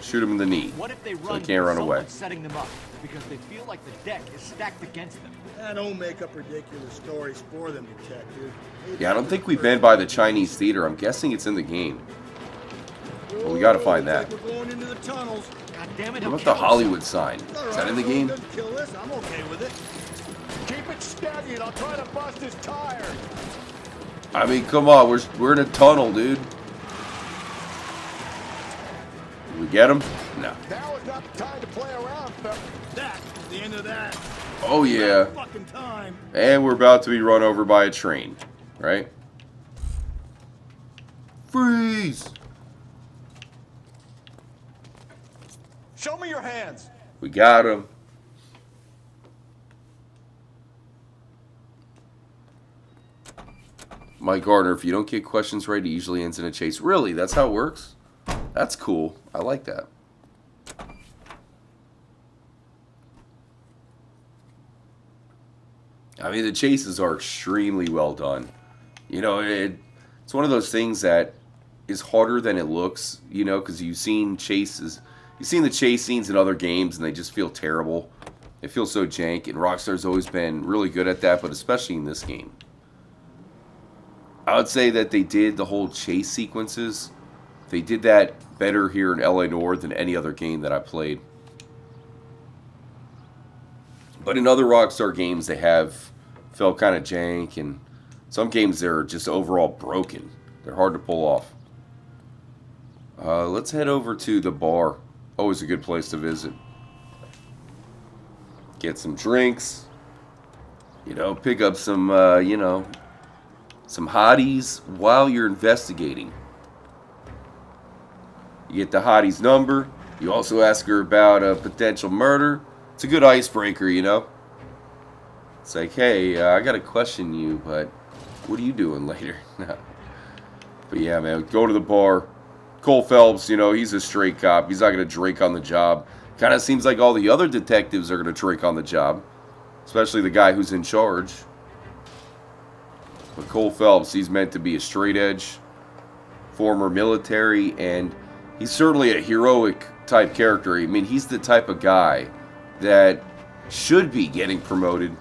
Shoot him in the knee, What if they so run he can't run with away. someone setting them up because they feel like the deck is stacked against them? Don't make up ridiculous stories for them, detective. Yeah, I don't think we've been by the Chinese theater. I'm guessing it's in the game. Well, we gotta find that. We're going into the tunnels. God damn it! What about the Hollywood sign? Is that in the game? Kill this. I'm okay with it. Keep it steady and I'll try to bust his tires. I mean, come on, we're in a tunnel, dude. Did we get him? No. Now is not the time to play around, Phil. That's the end of that. Oh yeah. Fucking time. And we're about to be run over by a train, right? Freeze! Show me your hands. We got him. Mike Gardner, if you don't get questions right, it usually ends in a chase. Really? That's how it works? That's cool. I like that. I mean, the chases are extremely well done. You know, it's one of those things that is harder than it looks, you know, because you've seen the chase scenes in other games, and they just feel terrible. They feel so jank, and Rockstar's always been really good at that, but especially in this game. I would say that they did the whole chase sequences. They did that better here in LA Noire than any other game that I played. But in other Rockstar games, they have felt kind of jank, and some games they're just overall broken. They're hard to pull off. Let's head over to the bar. Always a good place to visit. Get some drinks. You know, pick up some, you know, some hotties while you're investigating. You get the hottie's number. You also ask her about a potential murder. It's a good icebreaker, you know. It's like, hey, I got to question you, but what are you doing later? But yeah, man, go to the bar. Cole Phelps, you know, he's a straight cop. He's not going to drink on the job. Kind of seems like all the other detectives are going to drink on the job. Especially the guy who's in charge. But Cole Phelps, he's meant to be a straight edge, former military, and he's certainly a heroic type character. I mean, he's the type of guy that should be getting promoted,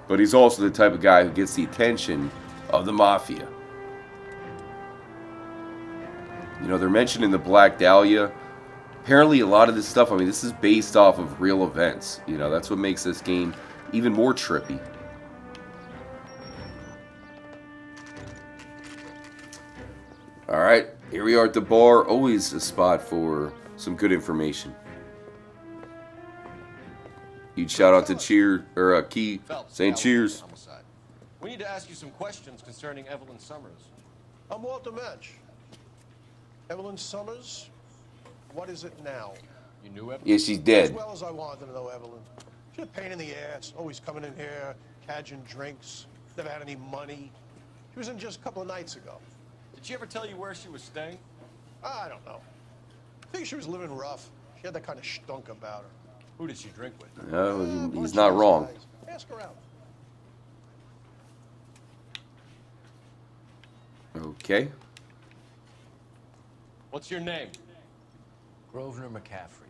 but he's also the type of guy who gets the attention of the mafia. You know, they're mentioned in the Black Dahlia. Apparently, a lot of this stuff, I mean, this is based off of real events. You know, that's what makes this game even more trippy. Alright, here we are at the bar. Always a spot for some good information. Huge shout out to Key saying cheers. Homicide. We need to ask you some questions concerning Evelyn Summers. I'm Walter Mensch. Evelyn Summers, what is it now? You knew Evelyn? Yeah, she's dead. As well as I wanted to know Evelyn. She's a pain in the ass, always coming in here, cadging drinks, never had any money. She was in just a couple of nights ago. Did she ever tell you where she was staying? I don't know. I think she was living rough. She had that kind of stunk about her. Who did she drink with? No, he's not wrong. Ask her out. Okay. What's your name? Grosvenor McCaffrey.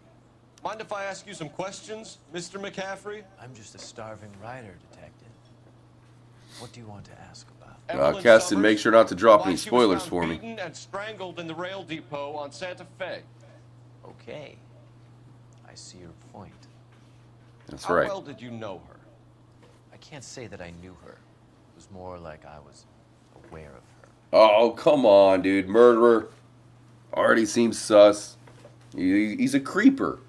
Mind if I ask you some questions, Mr. McCaffrey? I'm just a starving writer, detective. What do you want to ask about? Keston, make sure not to drop any spoilers for me. Beaten and strangled in the rail depot on Santa Fe. Okay. I see your point. That's How right. well did you know her? I can't say that I knew her. It was more like I was aware of her. Oh, come on, dude. Murderer. Already seems sus. He's a creeper.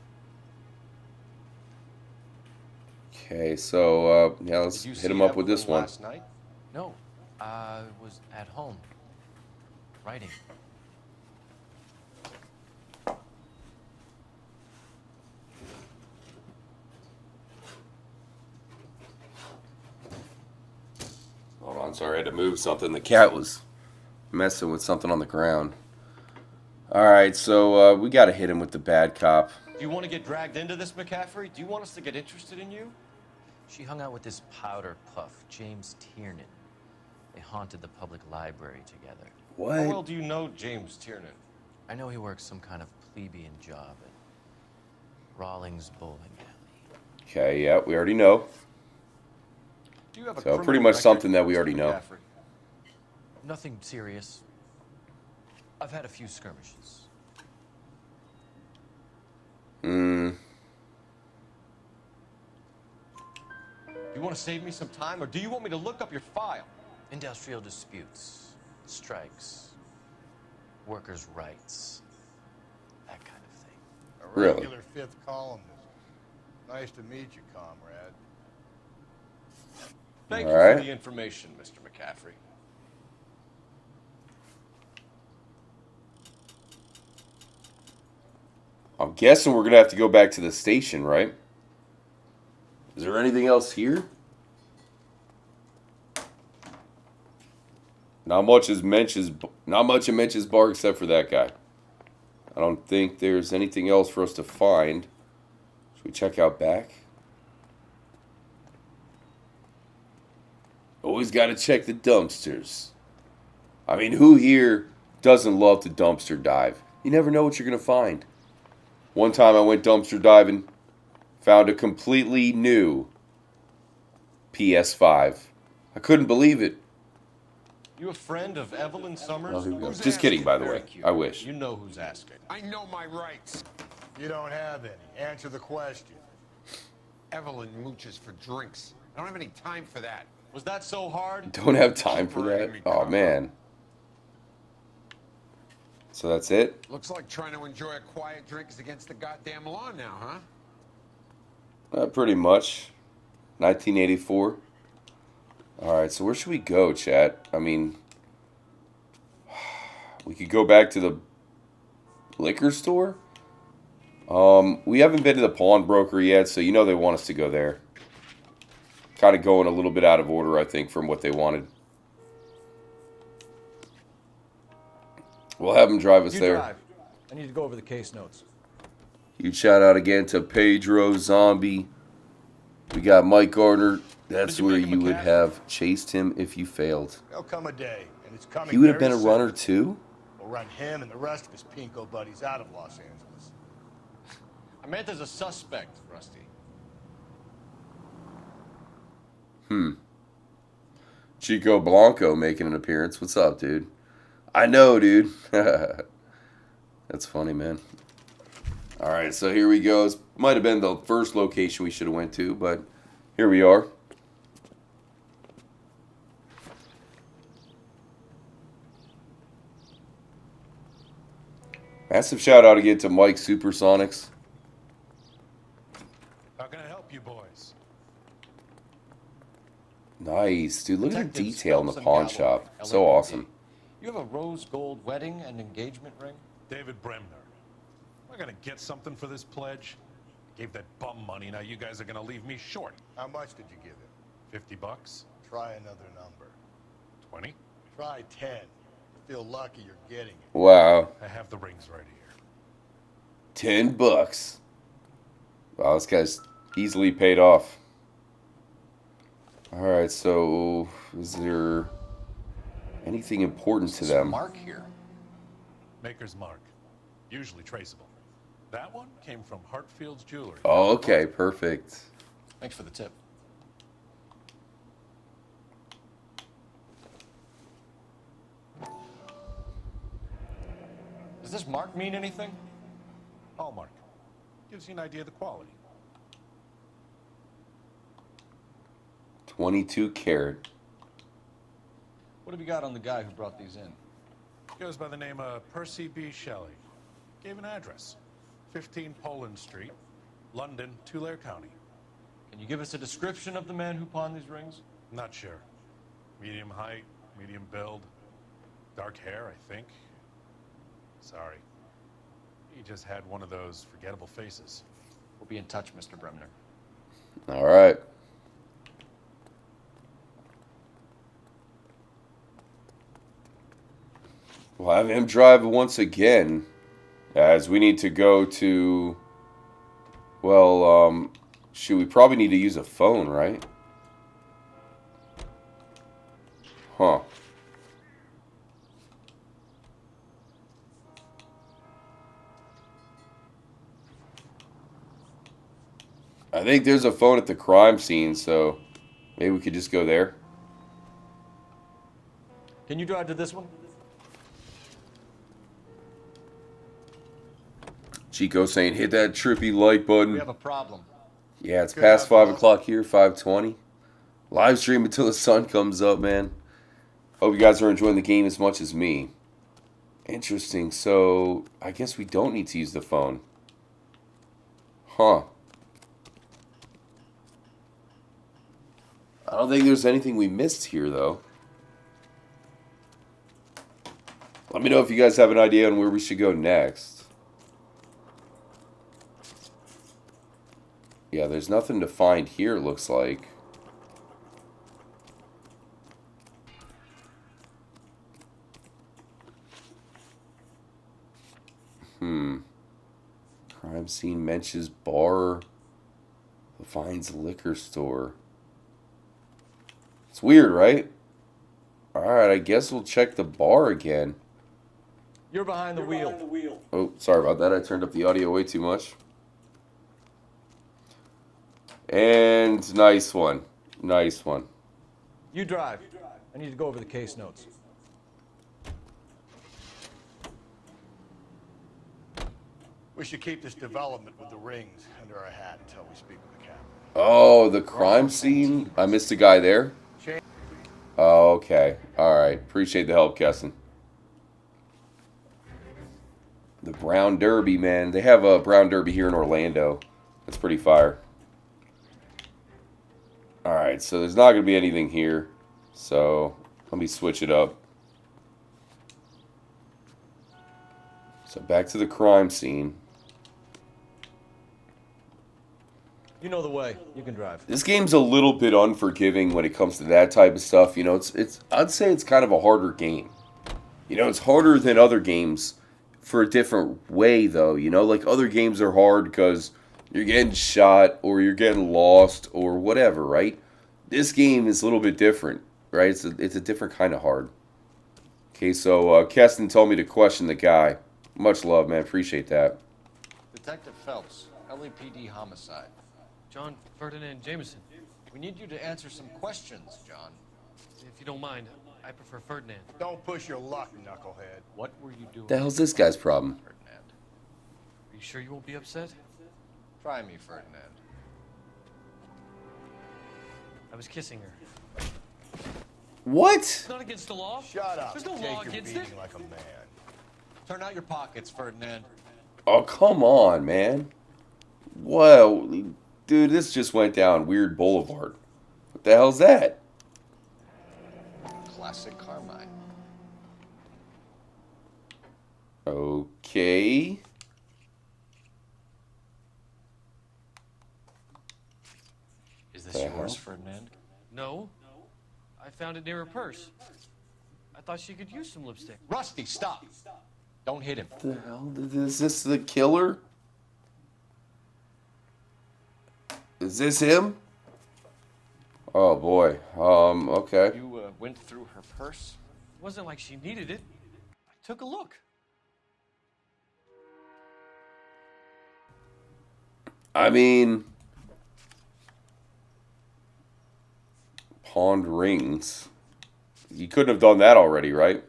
Okay, so, yeah, let's hit him up with this one. Last night? No. I was at home. Writing. Hold on, sorry, I had to move something. The cat was messing with something on the ground. Alright, so we gotta hit him with the bad cop. Do you want to get dragged into this, McCaffrey? Do you want us to get interested in you? She hung out with this powder puff, James Tiernan. They haunted the public library together. What? How well do you know James Tiernan? I know he works some kind of plebeian job at Rawlings Bowling Alley. Okay, yeah, we already know. Do you have a So criminal pretty much record, something that we already Mr. know. McCaffrey? Nothing serious. I've had a few skirmishes. Do you want to save me some time, or do you want me to look up your file? Industrial disputes, strikes, workers' rights, that kind of thing. A Really? regular fifth columnist. Nice to meet you, comrade. Thank All you right. for the information, Mr. McCaffrey. I'm guessing we're gonna have to go back to the station, right? Is there anything else here? Not much mentions bar except for that guy. I don't think there's anything else for us to find. Should we check out back? Always got to check the dumpsters. I mean, who here doesn't love to dumpster dive? You never know what you're going to find. One time I went dumpster diving, found a completely new PS5. I couldn't believe it. You a friend of Evelyn Summers? Oh, here we go. Just kidding, by the way. I wish. You know who's asking. I know my rights. You don't have any. Answer the question. Evelyn mooches for drinks. I don't have any time for that. Was that so hard? Don't have time for that? Oh, man. So that's it? Looks like trying to enjoy a quiet drink is against the goddamn law now, huh? Pretty much. 1984. Alright, so where should we go, chat? I mean, we could go back to the liquor store? We haven't been to the pawnbroker yet, so you know they want us to go there. Kind of going a little bit out of order, I think, from what they wanted. We'll have them drive us there. Drive. I need to go over the case notes. Huge shout out again to Pedro Zombie. We got Mike Gardner. That's where you would have chased him if you failed. There'll come a day, and it's coming. He would have very been a soon. runner too? We'll run him and the rest of his pinko buddies out of Los Angeles. I meant as a suspect, Rusty. Chico Blanco making an appearance. What's up, dude? I know, dude. That's funny, man. Alright, so here we go. This might have been the first location we should have went to, but here we are. Massive shout out again to Mike Supersonics. How can I help you boys? Nice, dude. Look at the Detectives detail in the Phelps and pawn Galloway, shop. So LAPD. awesome. You have a rose gold wedding and engagement ring? David Bremner. Am I gonna get something for this pledge? Gave that bum money, now you guys are gonna leave me short. How much did you give him? 50 bucks? Try another number. 20? Try 10. Feel lucky you're getting it. Wow. I have the rings right here. 10 bucks. Wow, this guy's easily paid off. Alright, so is there anything important to them? Mark here. Maker's mark. Usually traceable. That one came from Hartfield's Jewelry. Oh, okay, perfect. Thanks for the tip. Does this mark mean anything? Hallmark. Gives you an idea of the quality. 22 carat. What have you got on the guy who brought these in? Goes by the name of Percy B. Shelley. Gave an address. 15 Poland Street, London, Tulare County. Can you give us a description of the man who pawned these rings? Not sure. Medium height, medium build. Dark hair, I think. Sorry. He just had one of those forgettable faces. We'll be in touch, Mr. Bremner. Alright. We'll have him drive once again, as we need to go to, well, shoot, we probably need to use a phone, right? Huh. I think there's a phone at the crime scene, so maybe we could just go there. Can you drive to this one? Chico saying, hit that trippy like button. We have a problem. Yeah, it's past 5 o'clock here, 5:20. Live stream until the sun comes up, man. Hope you guys are enjoying the game as much as me. Interesting, so I guess we don't need to use the phone. Huh. I don't think there's anything we missed here, though. Let me know if you guys have an idea on where we should go next. Yeah, there's nothing to find here, it looks like. scene mentions bar. Finds liquor store. It's weird, right? Alright, I guess we'll check the bar again. You're behind the wheel. Oh, sorry about that. I turned up the audio way too much. And nice one. Nice one. You drive. I need to go over the case notes. We should keep this development with the rings under our hat until we speak with the captain. Oh, the crime scene? I missed a guy there? Oh, okay. Alright. Appreciate the help, Kesson. The Brown Derby, man. They have a Brown Derby here in Orlando. That's pretty fire. Alright, so there's not going to be anything here. So, let me switch it up. So, back to the crime scene. You know the way. You can drive. This game's a little bit unforgiving when it comes to that type of stuff. You know, I'd say it's kind of a harder game. You know, it's harder than other games for a different way, though. You know, like other games are hard because you're getting shot or you're getting lost or whatever, right? This game is a little bit different, right? It's a different kind of hard. Okay, so Keston told me to question the guy. Much love, man. Appreciate that. Detective Phelps, LAPD homicide. John Ferdinand Jameson. We need you to answer some questions, John. If you don't mind, I prefer Ferdinand. Don't push your luck, knucklehead. What were you doing? The hell's this guy's problem? Ferdinand. Are you sure you won't be upset? Try me, Ferdinand. I was kissing her. What? It's not against the law. Shut up. There's no Take law your against beating it. like a man. Turn out your pockets, Ferdinand. Oh, come on, man. Whoa. Dude, this just went down Weird Boulevard. What the hell's that? Classic Carmine. Okay. Is this yours, Ferdinand? No. I found it near her purse. I thought she could use some lipstick. Rusty, stop. Don't hit him. What the hell? Is this the killer? Is this him? Oh boy. Okay. You went through her purse? It wasn't like she needed it. I took a look. I mean, pawned rings. You couldn't have done that already, right?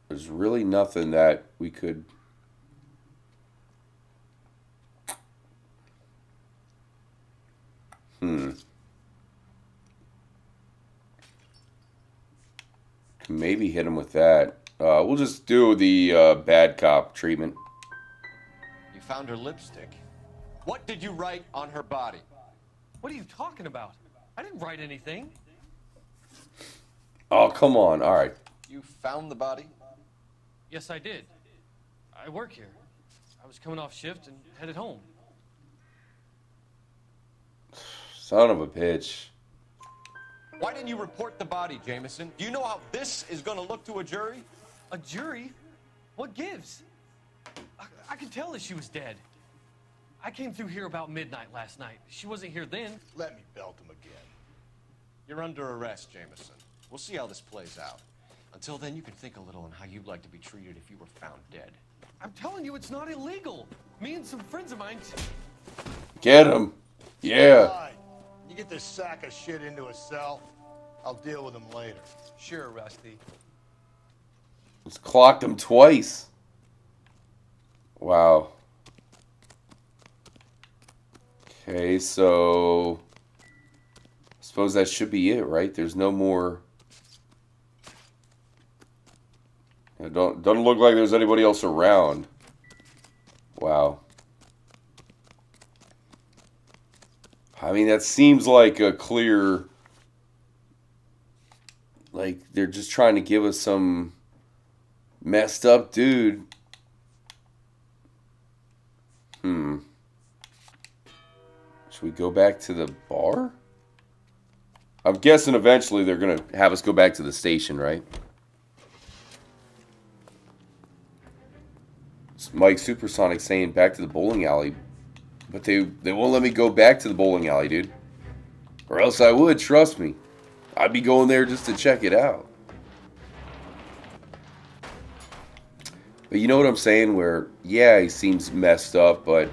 There's really nothing that we could... Maybe hit him with that. We'll just do the bad cop treatment. You found her lipstick. What did you write on her body? What are you talking about? I didn't write anything. Oh, come on. All right. You found the body? Yes, I did. I work here. I was coming off shift and headed home. Son of a bitch. Why didn't you report the body, Jameson? Do you know how this is going to look to a jury? A jury? What gives? I could tell that she was dead. I came through here about midnight last night. She wasn't here then. Let me belt him again. You're under arrest, Jameson. We'll see how this plays out. Until then, you can think a little on how you'd like to be treated if you were found dead. I'm telling you, it's not illegal. Me and some friends of mine... Get him. Yeah. Fine. You get this sack of shit into a cell, I'll deal with him later. Sure, Rusty. Just clocked him twice. Wow. Okay, so... I suppose that should be it, right? There's no more... It doesn't look like there's anybody else around. Wow. I mean, that seems like a clear... Like, they're just trying to give us some messed up dude. Should we go back to the bar? I'm guessing eventually they're going to have us go back to the station, right? Mike Supersonic saying back to the bowling alley. But they won't let me go back to the bowling alley, dude. Or else I would, trust me. I'd be going there just to check it out. But you know what I'm saying? Where, yeah, he seems messed up, but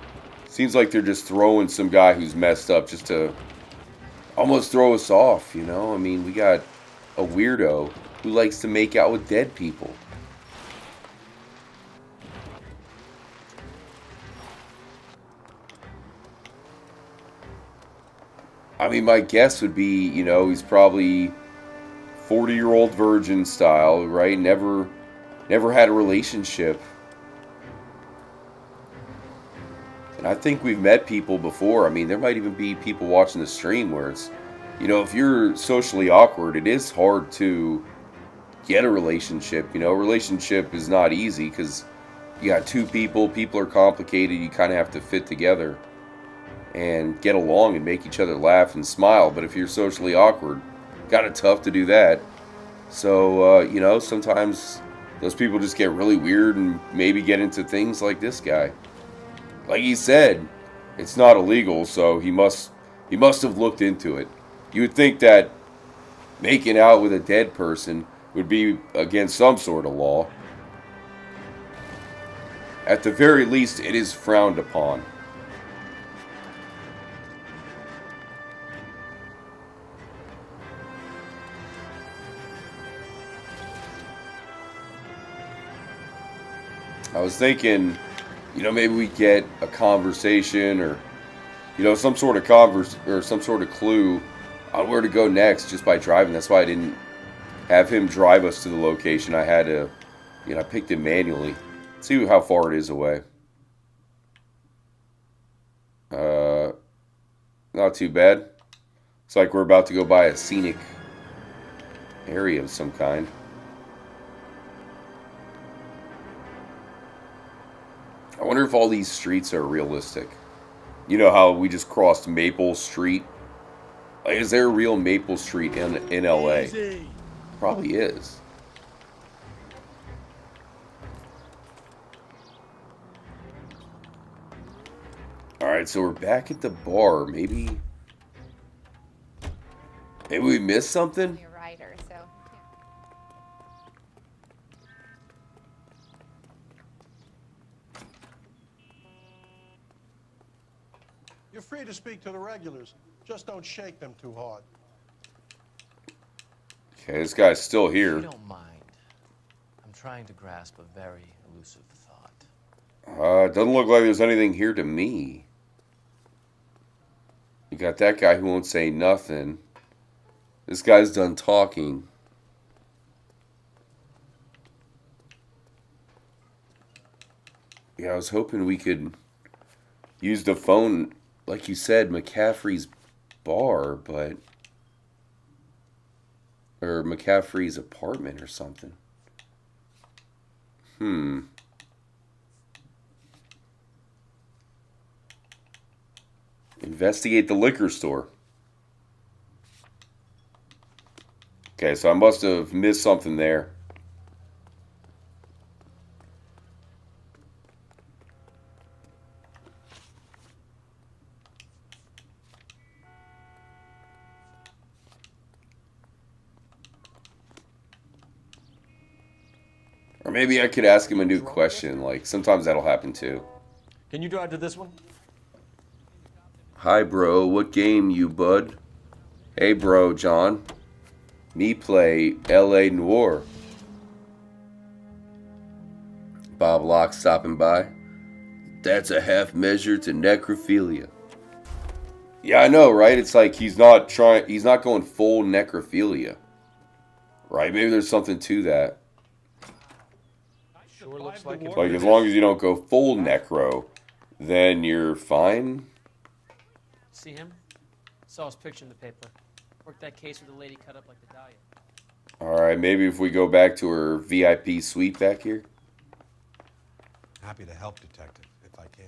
seems like they're just throwing some guy who's messed up just to almost throw us off, you know? I mean, we got a weirdo who likes to make out with dead people. I mean, my guess would be, you know, he's probably 40-year-old virgin style, right? Never had a relationship. And I think we've met people before. I mean, there might even be people watching the stream where it's, you know, if you're socially awkward, it is hard to get a relationship. You know, a relationship is not easy because you got two people are complicated, you kind of have to fit together and get along and make each other laugh and smile. But if you're socially awkward, kind of tough to do that. So, you know, sometimes those people just get really weird and maybe get into things like this guy. Like he said, it's not illegal, so he must have looked into it. You would think that making out with a dead person would be against some sort of law. At the very least, it is frowned upon. I was thinking, you know, maybe we get a conversation or, you know, some sort of some sort of clue on where to go next just by driving. That's why I didn't have him drive us to the location. I had to, you know, I picked him manually. See how far it is away. Not too bad. It's like we're about to go by a scenic area of some kind. I wonder if all these streets are realistic. You know how we just crossed Maple Street? Like, is there a real Maple Street in LA? Easy. Probably is. Alright, so we're back at the bar. Maybe we missed something? You're writer, so You're free to speak to the regulars. Just don't shake them too hard. Okay, this guy's still here. If you don't mind, I'm trying to grasp a very elusive thought. It doesn't look like there's anything here to me. You got that guy who won't say nothing. This guy's done talking. Yeah, I was hoping we could use the phone, like you said, McCaffrey's bar, but... or McCaffrey's apartment or something. Investigate the liquor store. Okay, so I must have missed something there. Or maybe I could ask him a new question. Like, sometimes that'll happen too. Can you drive to this one? Hi, bro. What game you, bud? Hey, bro, John. Me play L.A. Noire. Bob Locke stopping by. That's a half measure to necrophilia. Yeah, I know, right? It's like he's not going full necrophilia. Right? Maybe there's something to that. Sure looks like it. Like, as long as you don't go full necro, then you're fine. See him? Saw his picture in the paper. Worked that case with the lady cut up like the Dahlia. Alright, maybe if we go back to her VIP suite back here. Happy to help, Detective, if I can.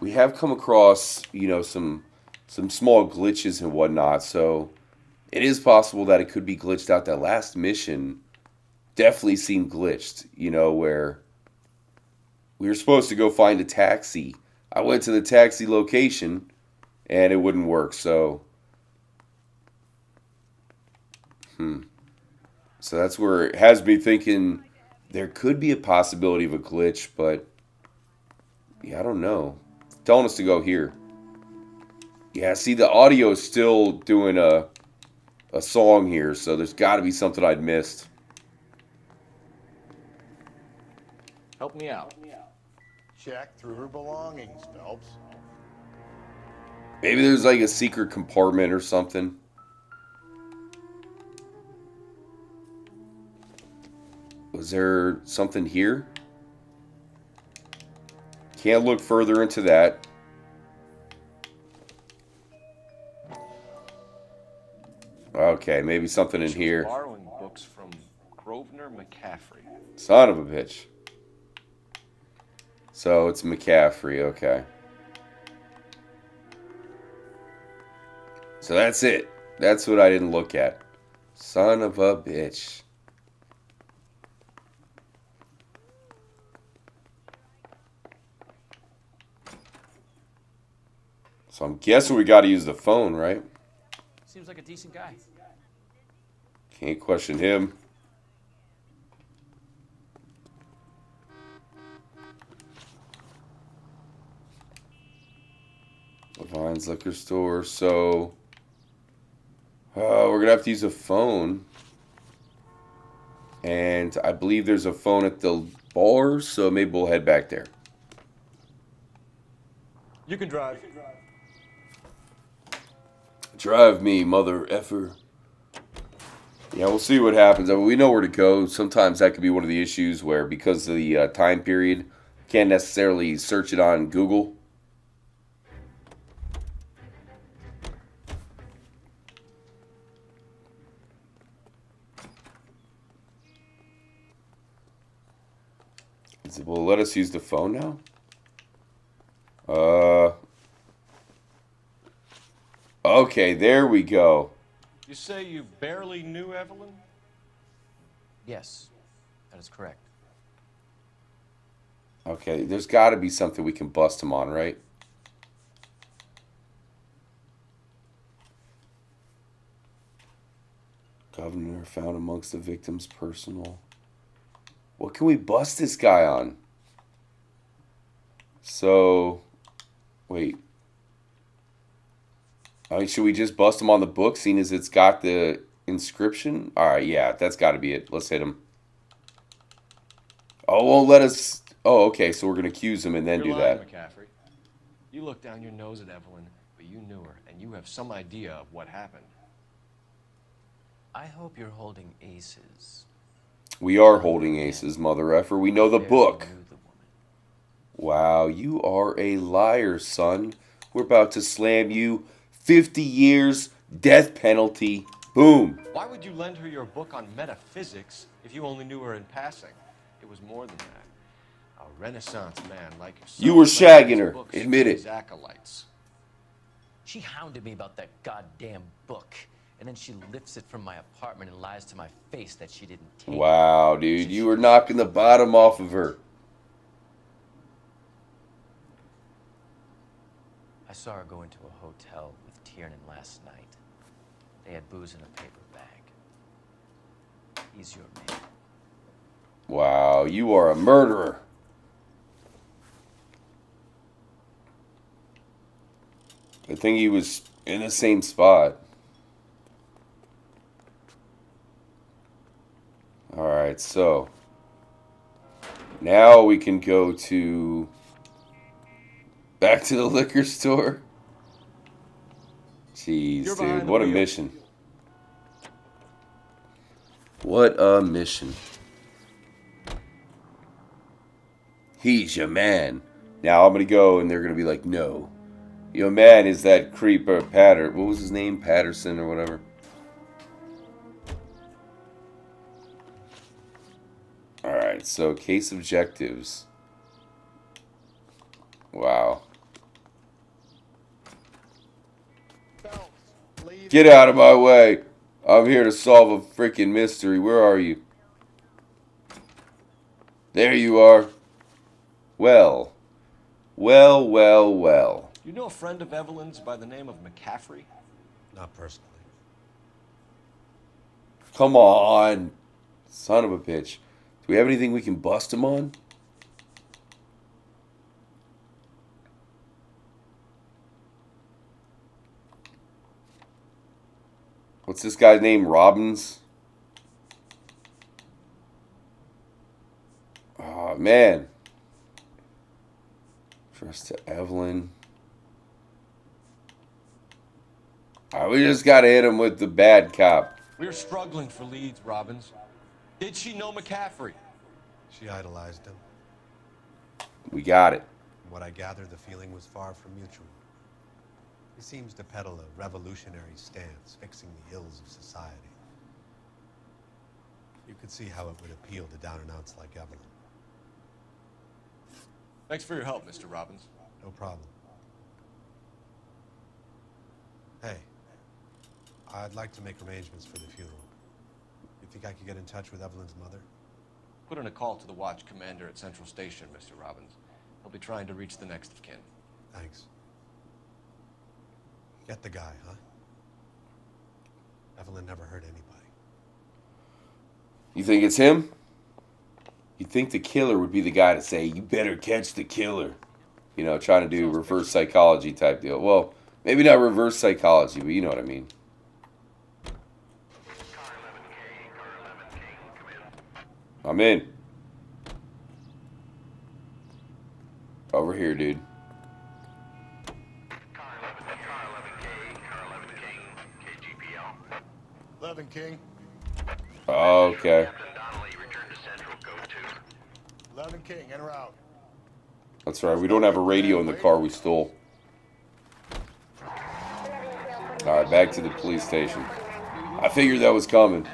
we have come across, you know, some small glitches and whatnot, so it is possible that it could be glitched out. That last mission definitely seemed glitched, you know, where we were supposed to go find a taxi. I went to the taxi location, and it wouldn't work, so... So that's where it has me thinking there could be a possibility of a glitch, but... Yeah, I don't know. It's telling us to go here. Yeah, see, the audio is still doing a song here, so there's got to be something I'd missed. Help me out. Check through her belongings, Phelps. Maybe there's like a secret compartment or something. Was there something here? Can't look further into that. Okay, maybe something in here. Borrowing books from Grosvenor McCaffrey. Son of a bitch. So it's McCaffrey, okay. So that's it. That's what I didn't look at. Son of a bitch. So I'm guessing we got to use the phone, right? Seems like a decent guy. Can't question him. Levine's liquor store. So we're gonna have to use a phone, and I believe there's a phone at the bar. So maybe we'll head back there. You can drive. Drive me, mother effer. Yeah, we'll see what happens. I mean, we know where to go. Sometimes that could be one of the issues where, because of the time period, can't necessarily search it on Google. Will it let us use the phone now? Okay, there we go. You say you barely knew Evelyn? Yes, that is correct. Okay, there's got to be something we can bust him on, right? Governor found amongst the victim's personal. What can we bust this guy on? So, wait. I mean, should we just bust him on the book, seeing as it's got the inscription? Alright, yeah, that's got to be it. Let's hit him. Oh, won't let us... Oh, okay, so we're going to accuse him and then You're do lying, that. McCaffrey. You look down your nose at Evelyn, but you knew her, and you have some idea of what happened. I hope you're holding aces. We are holding aces, mother effer. We know the book. Wow, you are a liar, son. We're about to slam you 50 years, death penalty. Boom. Why would you lend her your book on metaphysics if you only knew her in passing? It was more than that. A Renaissance man like yourself. You were shagging her. Admit it. Acolytes. She hounded me about that goddamn book. And then she lifts it from my apartment and lies to my face that she didn't take it. Wow, dude. You were knocking the bottom off of her. I saw her go into a hotel with Tiernan last night. They had booze in a paper bag. He's your man. Wow, you are a murderer. I think he was in the same spot. Alright, so now we can go to back to the liquor store. Jeez, dude, what a mission. What a mission. He's your man. Now I'm gonna go and they're gonna be like, no. Your man is that creeper What was his name? Patterson or whatever. Alright, so case objectives. Wow. Get out of my way. I'm here to solve a freaking mystery. Where are you? There you are. Well. Well, well, well. You know a friend of Evelyn's by the name of McCaffrey? Not personally. Come on. Son of a bitch. Do we have anything we can bust him on? What's this guy's name? Robbins? Oh, man. Trust to Evelyn. Alright, we just gotta hit him with the bad cop. We're struggling for leads, Robbins. Did she know McCaffrey? She idolized him. We got it. From what I gather, the feeling was far from mutual. He seems to peddle a revolutionary stance, fixing the ills of society. You could see how it would appeal to down-and-outs like Evelyn. Thanks for your help, Mr. Robbins. No problem. Hey, I'd like to make arrangements for the funeral. You think I could get in touch with Evelyn's mother? Put in a call to the watch commander at Central Station, Mr. Robbins. He'll be trying to reach the next of kin. Thanks. Get the guy, huh? Evelyn never hurt anybody. You think it's him? You'd think the killer would be the guy to say, you better catch the killer. You know, trying to do reverse psychology type deal. Well, maybe not reverse psychology, but you know what I mean. I'm in. Over here, dude. 11 King. Okay. 11 King, en route. That's right. We don't have a radio in the car we stole. Alright, back to the police station. I figured that was coming.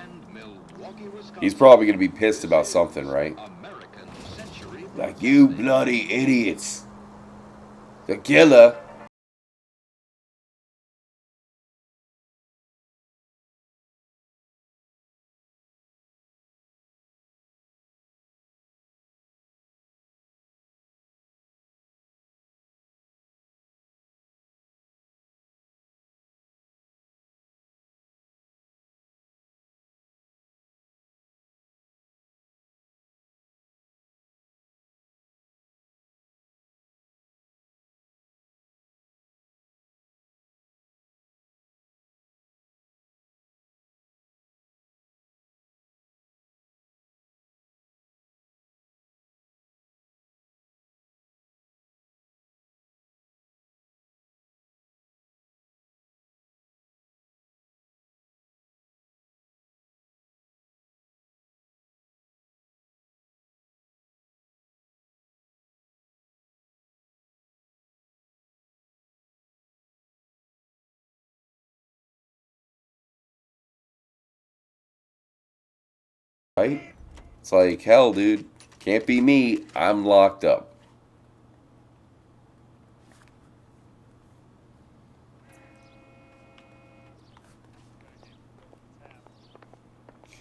He's probably going to be pissed about something, right? Like, you bloody idiots. The killer. Right? It's like, hell, dude. Can't be me. I'm locked up.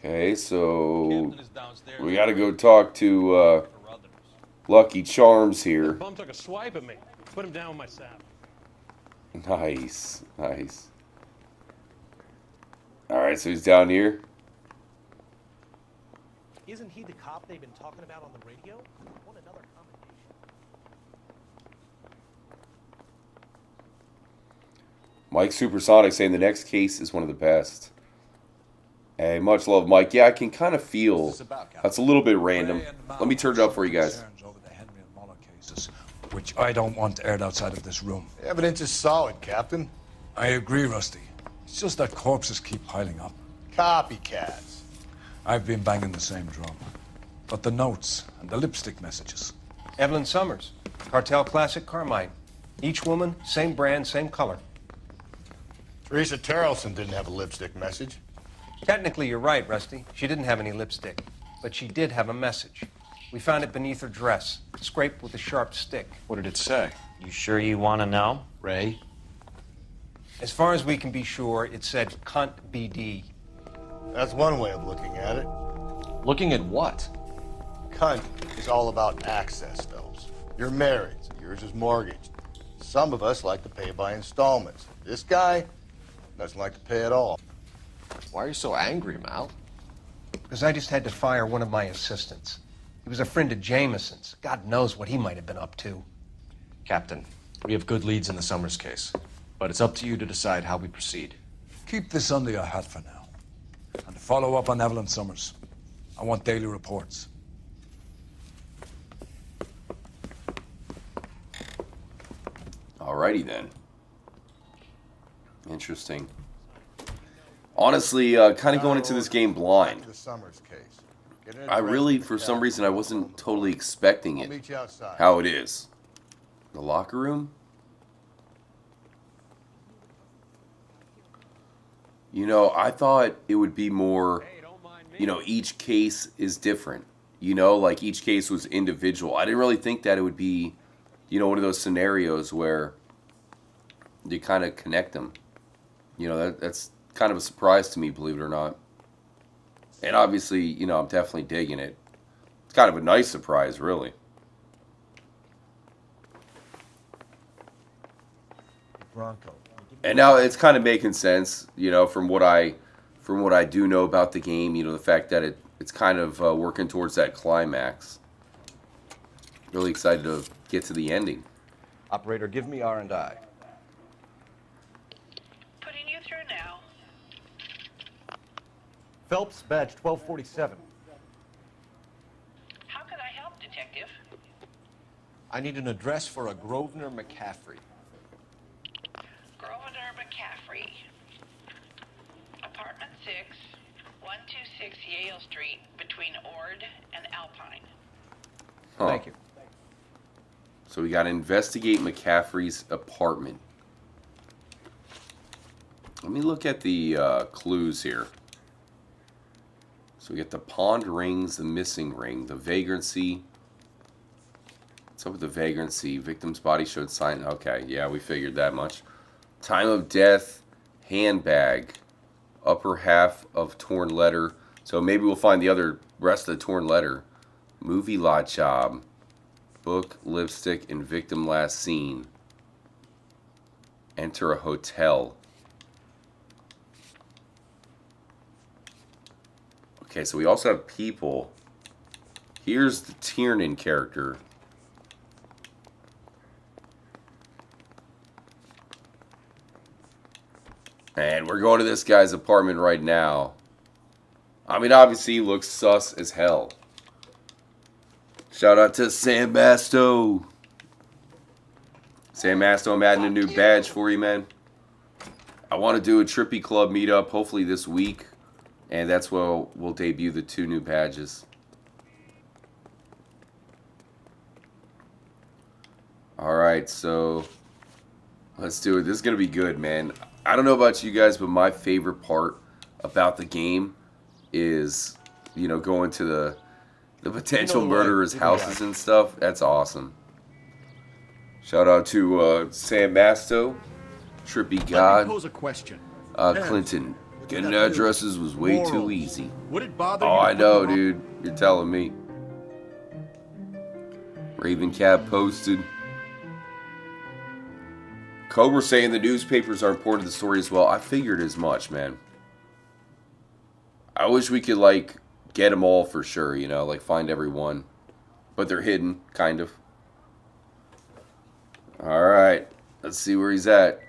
Okay, so we gotta go talk to Lucky Charms here. Bum took a swipe at me. Put him down with my sap. Nice, nice. Alright, so he's down here. Isn't he the cop they've been talking about on the radio? Want another commendation? Mike Supersonic saying the next case is one of the best. Hey, much love, Mike. Yeah, I can kind of feel that's a little bit random. Let me turn it up for you guys. Which I don't want aired outside of this room. The evidence is solid, Captain. I agree, Rusty. It's just that corpses keep piling up. Copycats. I've been banging the same drum. But the notes and the lipstick messages. Evelyn Summers, Cartel Classic Carmine. Each woman, same brand, same color. Teresa Terrelson didn't have a lipstick message. Technically, you're right, Rusty. She didn't have any lipstick. But she did have a message. We found it beneath her dress, scraped with a sharp stick. What did it say? You sure you want to know? Ray? As far as we can be sure, it said cunt BD. That's one way of looking at it. Looking at what? Cunt is all about access, Phelps. You're married, so yours is mortgaged. Some of us like to pay by installments. This guy doesn't like to pay at all. Why are you so angry, Mal? Because I just had to fire one of my assistants. He was a friend of Jameson's. God knows what he might have been up to. Captain, we have good leads in the Summers case, but it's up to you to decide how we proceed. Keep this under your hat for now. And follow up on Evelyn Summers. I want daily reports. Alrighty then. Interesting. Honestly, kind of going into this game blind. The Summers case. I really, for some reason, I wasn't totally expecting I'll it. meet you outside. How it is. The locker room? You know, I thought it would be more, you know, each case is different. You know, like each case was individual. I didn't really think that it would be, you know, one of those scenarios where you kind of connect them. You know, that's kind of a surprise to me, believe it or not. And obviously, you know, I'm definitely digging it. It's kind of a nice surprise, really. Bronco. And now it's kind of making sense, you know, from what I do know about the game. You know, the fact that it's kind of working towards that climax. Really excited to get to the ending. Operator, give me R&I. Putting you through now. Phelps, badge 1247. How can I help, Detective? I need an address for a Grosvenor McCaffrey. Grosvenor McCaffrey. Apartment 6, 126 Yale Street, between Ord and Alpine. Huh. Thank you. So we got to investigate McCaffrey's apartment. Let me look at the clues here. So we get the pawned rings, the missing ring, the vagrancy. What's up with the vagrancy? Victim's body showed sign. Okay, yeah, we figured that much. Time of death, handbag, upper half of torn letter. So maybe we'll find the other rest of the torn letter. Movie lot job, book, lipstick, and victim last seen. Enter a hotel. Okay, so we also have people. Here's the Tiernan character. And we're going to this guy's apartment right now. I mean, obviously he looks sus as hell. Shout out to Sam Masto. Sam Masto, I'm adding a new badge for you, man. I want to do a Trippy Club meetup hopefully this week. And that's where we'll debut the 2 new badges. Alright, so let's do it. This is going to be good, man. I don't know about you guys, but my favorite part about the game is, you know, going to the potential murderers' houses and stuff. That's awesome. Shout out to Sam Masto, Trippy God, pose a question. Clinton. Getting addresses was way too easy. Would it bother Oh, you to I put know, them on- dude. You're telling me. Raven Cat posted. Cobra saying the newspapers are important to the story as well. I figured as much, man. I wish we could, like, get them all for sure, you know, like find every one. But they're hidden, kind of. Alright. Let's see where he's at.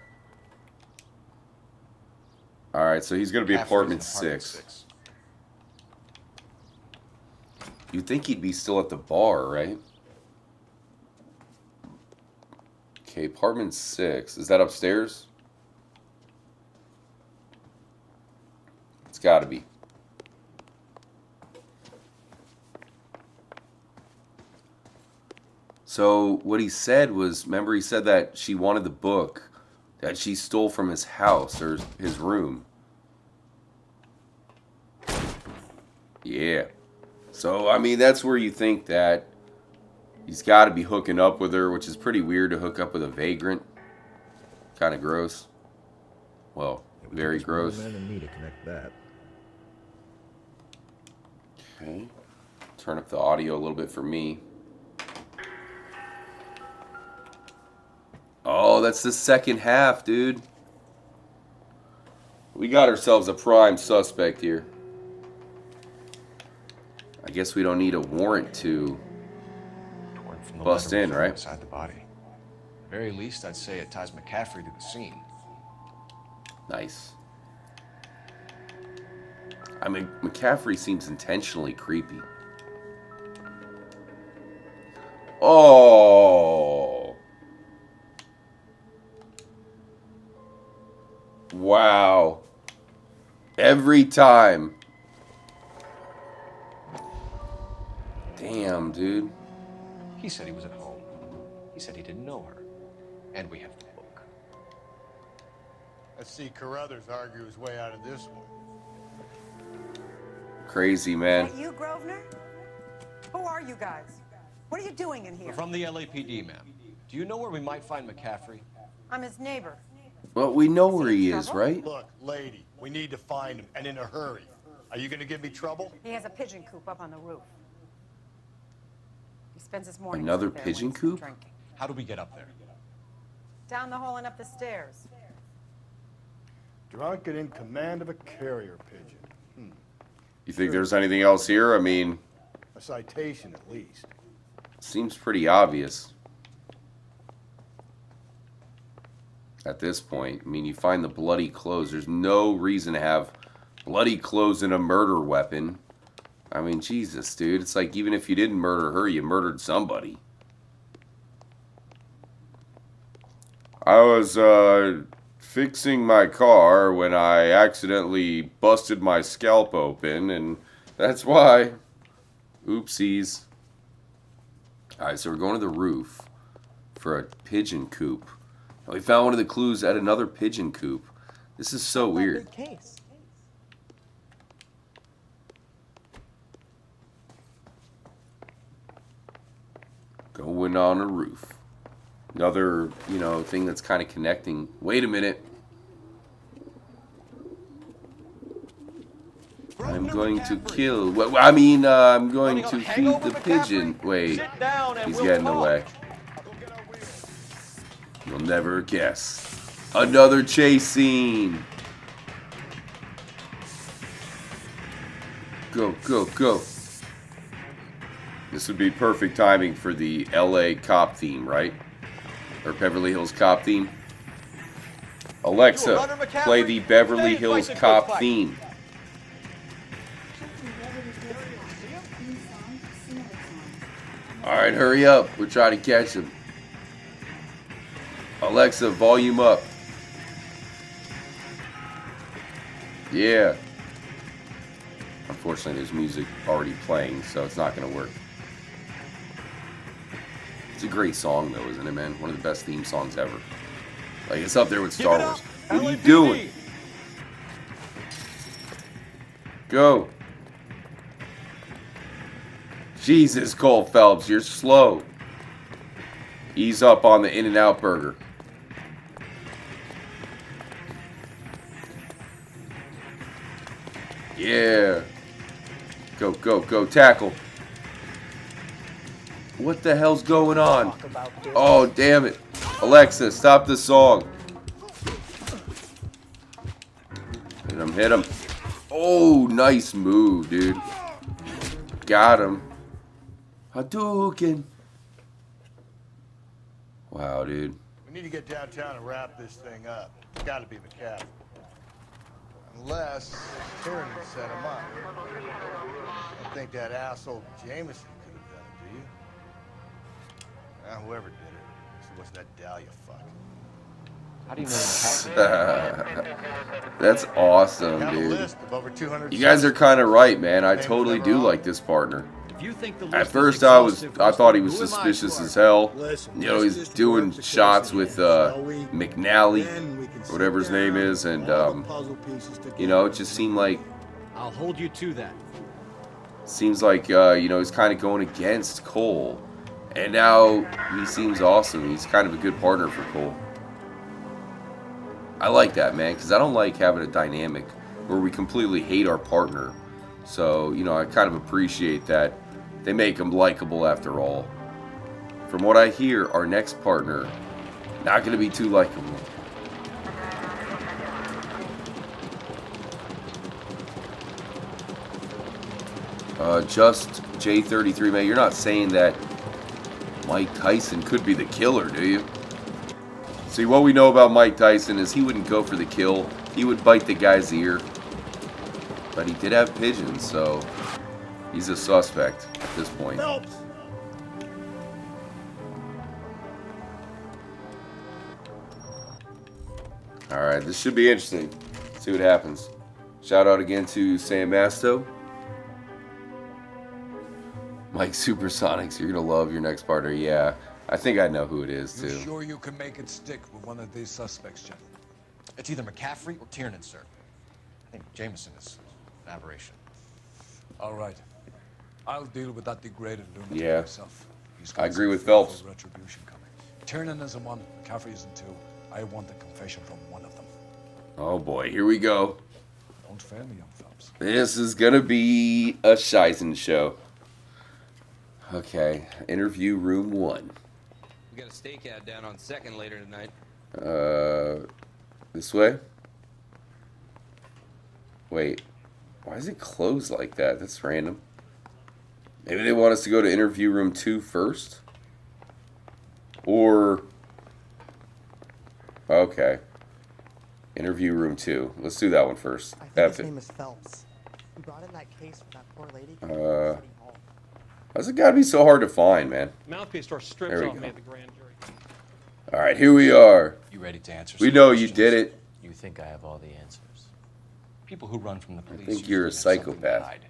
Alright, so he's going to be apartment 6. You'd think he'd be still at the bar, right? Okay, apartment 6. Is that upstairs? It's got to be. So what he said was, remember he said that she wanted the book that she stole from his house or his room. Yeah. So, I mean, that's where you think that he's got to be hooking up with her, which is pretty weird to hook up with a vagrant. Kind of gross. Well, very gross. Man and me to connect that. Okay. Turn up the audio a little bit for me. Oh, that's the second half, dude. We got ourselves a prime suspect here. I guess we don't need a warrant to bust in, right? Inside the body. At the very least, I'd say it ties McCaffrey to the scene. Nice. I mean, McCaffrey seems intentionally creepy. Oh. Wow. Every time. Damn, dude. He said he was at home. He said he didn't know her. And we have the book. Let's see Carruthers argue his way out of this one. Crazy, man. Is that you, Grosvenor? Who are you guys? What are you doing in here? We're from the LAPD, ma'am. Do you know where we might find McCaffrey? I'm his neighbor. Well, we know where he is, right? Look, lady, we need to find him, and in a hurry. Are you going to give me trouble? He has a pigeon coop up on the roof. He spends his mornings Another up there pigeon when he's coop? drinking. How do we get up there? Down the hall and up the stairs. Drunk and in command of a carrier pigeon. You think there's anything else here? I mean, A citation, at least. seems pretty obvious. At this point, I mean, you find the bloody clothes. There's no reason to have bloody clothes and a murder weapon. I mean, Jesus, dude. It's like even if you didn't murder her, you murdered somebody. I was fixing my car when I accidentally busted my scalp open, and that's why. Oopsies. Alright, so we're going to the roof for a pigeon coop. And we found one of the clues at another pigeon coop. This is so weird. Case. Going on a roof. Another, thing that's kind of connecting. Wait a minute. I'm going to kill. I'm going to feed the pigeon. Wait, he's getting away. You'll never guess. Another chase scene. Go, go, go. This would be perfect timing for the LA cop theme, right? Or Beverly Hills cop theme. Alexa, play the Beverly Hills cop theme. Alright, hurry up. We're trying to catch him. Alexa, volume up. Yeah. Unfortunately, there's music already playing, so it's not going to work. It's a great song, though, isn't it, man? One of the best theme songs ever. Like, it's up there with Star Wars. What are you doing? Go. Jesus, Cole Phelps, you're slow. Ease up on the In-N-Out burger. Yeah. Go, go, go. Tackle. What the hell's going on? Oh, damn it. Alexa, stop the song. Hit him, hit him. Oh, nice move, dude. Got him. Hadouken. Wow, dude. We need to get downtown and wrap this thing up. It's got to be McCaffrey. Unless Tyranny set him up. I don't think that asshole Jameson could have done it, do you? Whoever did it. So what's that Dahlia fuck? How do you know That's awesome, Have a dude. list of over 200 You guys are kind of right, man. I totally do like this partner. If you think the At list is first, exhaustive, I thought he was who am I suspicious to as hell. Listen, You know, he's doing shots with McNally, or whatever his name is, and you know, it just seemed like I'll hold you to that. he's kind of going against Cole, and now he seems awesome. He's kind of a good partner for Cole. I like that, man, because I don't like having a dynamic where we completely hate our partner. So, you know, I kind of appreciate that they make them likable after all. From what I hear, our next partner, not going to be too likable. Just J33, man, you're not saying that Mike Tyson could be the killer, do you? See, what we know about Mike Tyson is he wouldn't go for the kill. He would bite the guy's ear. But he did have pigeons, so he's a suspect at this point. Phelps! Alright, this should be interesting. See what happens. Shout out again to Sam Masto. Mike Supersonics, you're going to love your next partner. Yeah, I think I know who it is, You too. sure you can make it stick with one of these suspects, Jeff? It's either McCaffrey or Tiernan, sir. I think Jameson is an aberration. All right. I'll deal with that degraded lunatic Yeah, myself. He's I got agree some with Phelps. fearful retribution coming. Tiernan isn't one, McCaffrey isn't two. I want a confession from one of them. Oh boy, here we go. Don't fail me, young Phelps. This is going to be a Shizen show. Okay, interview room 1. We got a stakeout down on 2nd later tonight. This way? Wait, why is it closed like that? That's random. Maybe they want us to go to interview room 2 first? Or... Okay. Interview room 2. Let's do that one first. I think F his it. name is Phelps. He brought in that case with that poor lady. How's it gotta be so hard to find, man? Mouthpiece store strips There we off go. me at the grand jury. Alright, here we are. You ready to answer We some know you questions? did it. You think I have all the answers? People who run from the police. I think you're a usually have something to psychopath. hide.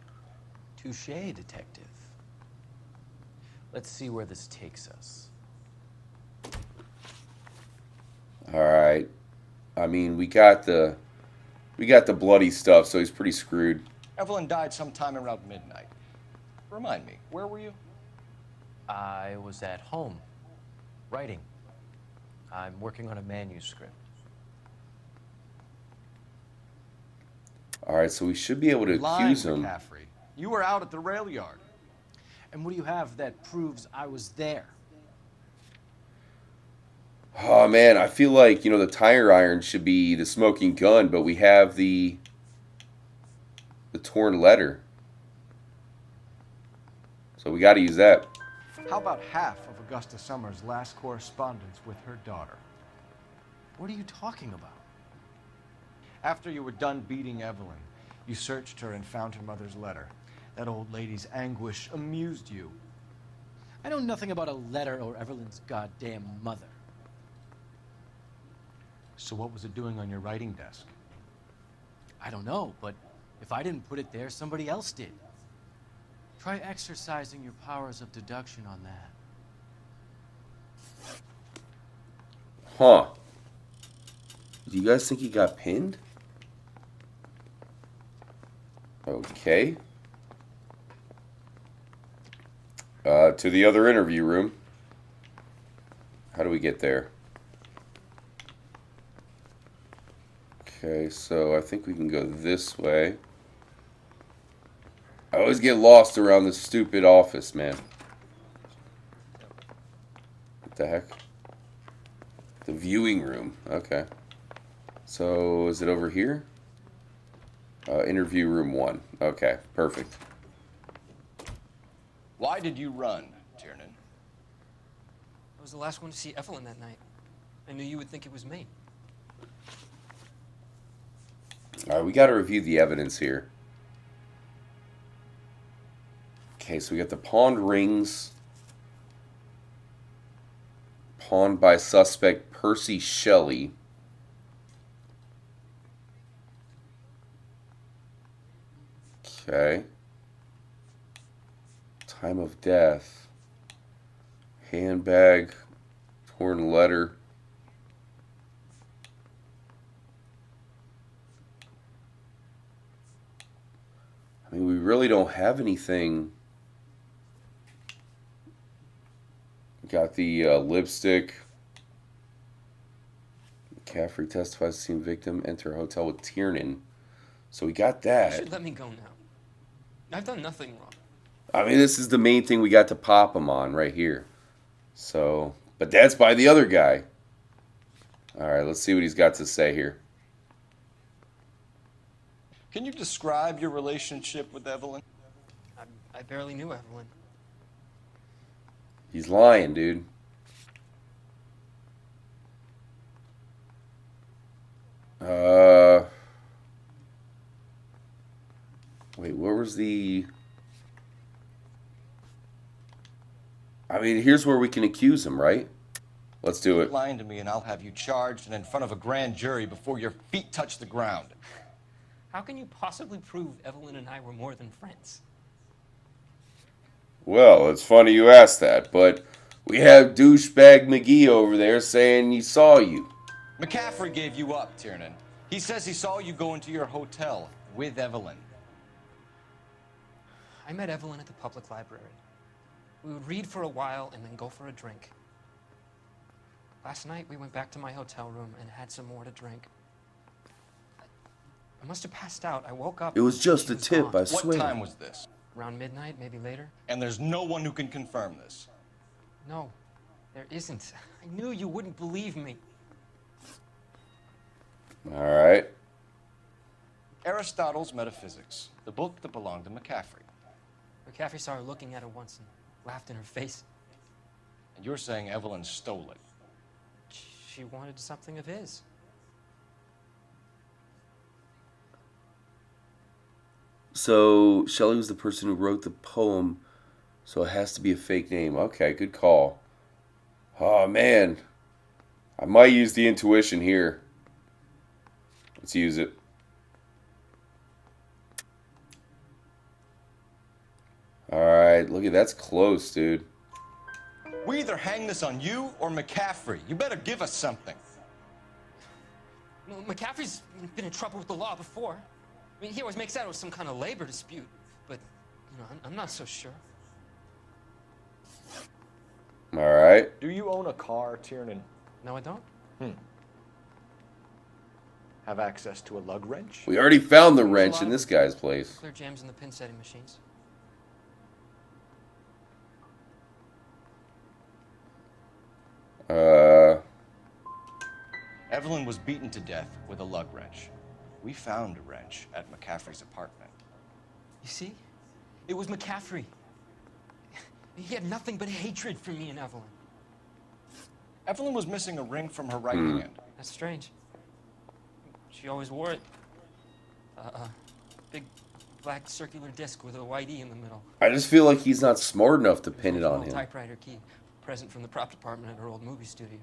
Touché, detective. Let's see where this takes us. Alright. I mean, we got the bloody stuff, so he's pretty screwed. Evelyn died sometime around midnight. Remind me, where were you? I was at home, writing. I'm working on a manuscript. Alright, so we should be able to Lying, accuse him. McCaffrey. You were out at the rail yard. And what do you have that proves I was there? Oh man, I feel like, you know, the tire iron should be the smoking gun, but we have the torn letter. So we got to use that. How about half of Augusta Summers' last correspondence with her daughter? What are you talking about? After you were done beating Evelyn, you searched her and found her mother's letter. That old lady's anguish amused you. I know nothing about a letter or Evelyn's goddamn mother. So what was it doing on your writing desk? I don't know, but if I didn't put it there, somebody else did. Try exercising your powers of deduction on that. Huh. Do you guys think he got pinned? Okay. To the other interview room. How do we get there? Okay, so I think we can go this way. I always get lost around this stupid office, man. What the heck? The viewing room. Okay. So, is it over here? Interview room 1. Okay, perfect. Why did you run, Tiernan? I was the last one to see Evelyn that night. I knew you would think it was me. Alright, we got to review the evidence here. Okay, so we got the pawned rings. Pawned by suspect Percy Shelley. Okay. Time of death. Handbag. Torn letter. I mean, we really don't have anything. Got the lipstick. McCaffrey testifies to seeing victim enter a hotel with Tiernan. So we got You that. should let me go now. I've done nothing wrong. I mean, this is the main thing we got to pop him on right here. So, but that's by the other guy. All right, let's see what he's got to say here. Can you describe your relationship with Evelyn? I barely knew Evelyn. He's lying, dude. Wait, what was the... I mean, here's where we can accuse him, right? Let's do it. Lying to me and I'll have you charged and in front of a grand jury before your feet touch the ground. How can you possibly prove Evelyn and I were more than friends? Well, it's funny you asked that, but we have douchebag McGee over there saying he saw you. McCaffrey gave you up, Tiernan. He says he saw you go into your hotel with Evelyn. I met Evelyn at the public library. We would read for a while and then go for a drink. Last night, we went back to my hotel room and had some more to drink. I must have passed out. I woke up. It was just a tip, gone. I swear. What time was this? Around midnight, maybe later. And there's no one who can confirm this. No, there isn't. I knew you wouldn't believe me. All right. Aristotle's Metaphysics, the book that belonged to McCaffrey. McCaffrey saw her looking at it once and laughed in her face. And you're saying Evelyn stole it. She wanted something of his. So Shelley was the person who wrote the poem, so it has to be a fake name. Okay, good call. Oh, man. I might use the intuition here. Let's use it. Alright, look at that's close, dude. We either hang this on you or McCaffrey. You better give us something. Well, McCaffrey's been in trouble with the law before. I mean, he always makes out it was some kind of labor dispute, but, you know, I'm not so sure. Alright. Do you own a car, Tiernan? No, I don't. Have access to a lug wrench? We already found the wrench in this guy's place. Clear jams in the pin setting machines. Evelyn was beaten to death with a lug wrench. We found a wrench at McCaffrey's apartment. You see? It was McCaffrey. He had nothing but hatred for me and Evelyn. Evelyn was missing a ring from her right hand. That's strange. She always wore it. Big black circular disc with a white E in the middle. I just feel like he's not smart enough to pin it on him. Typewriter key. Present from the prop department at her old movie studio.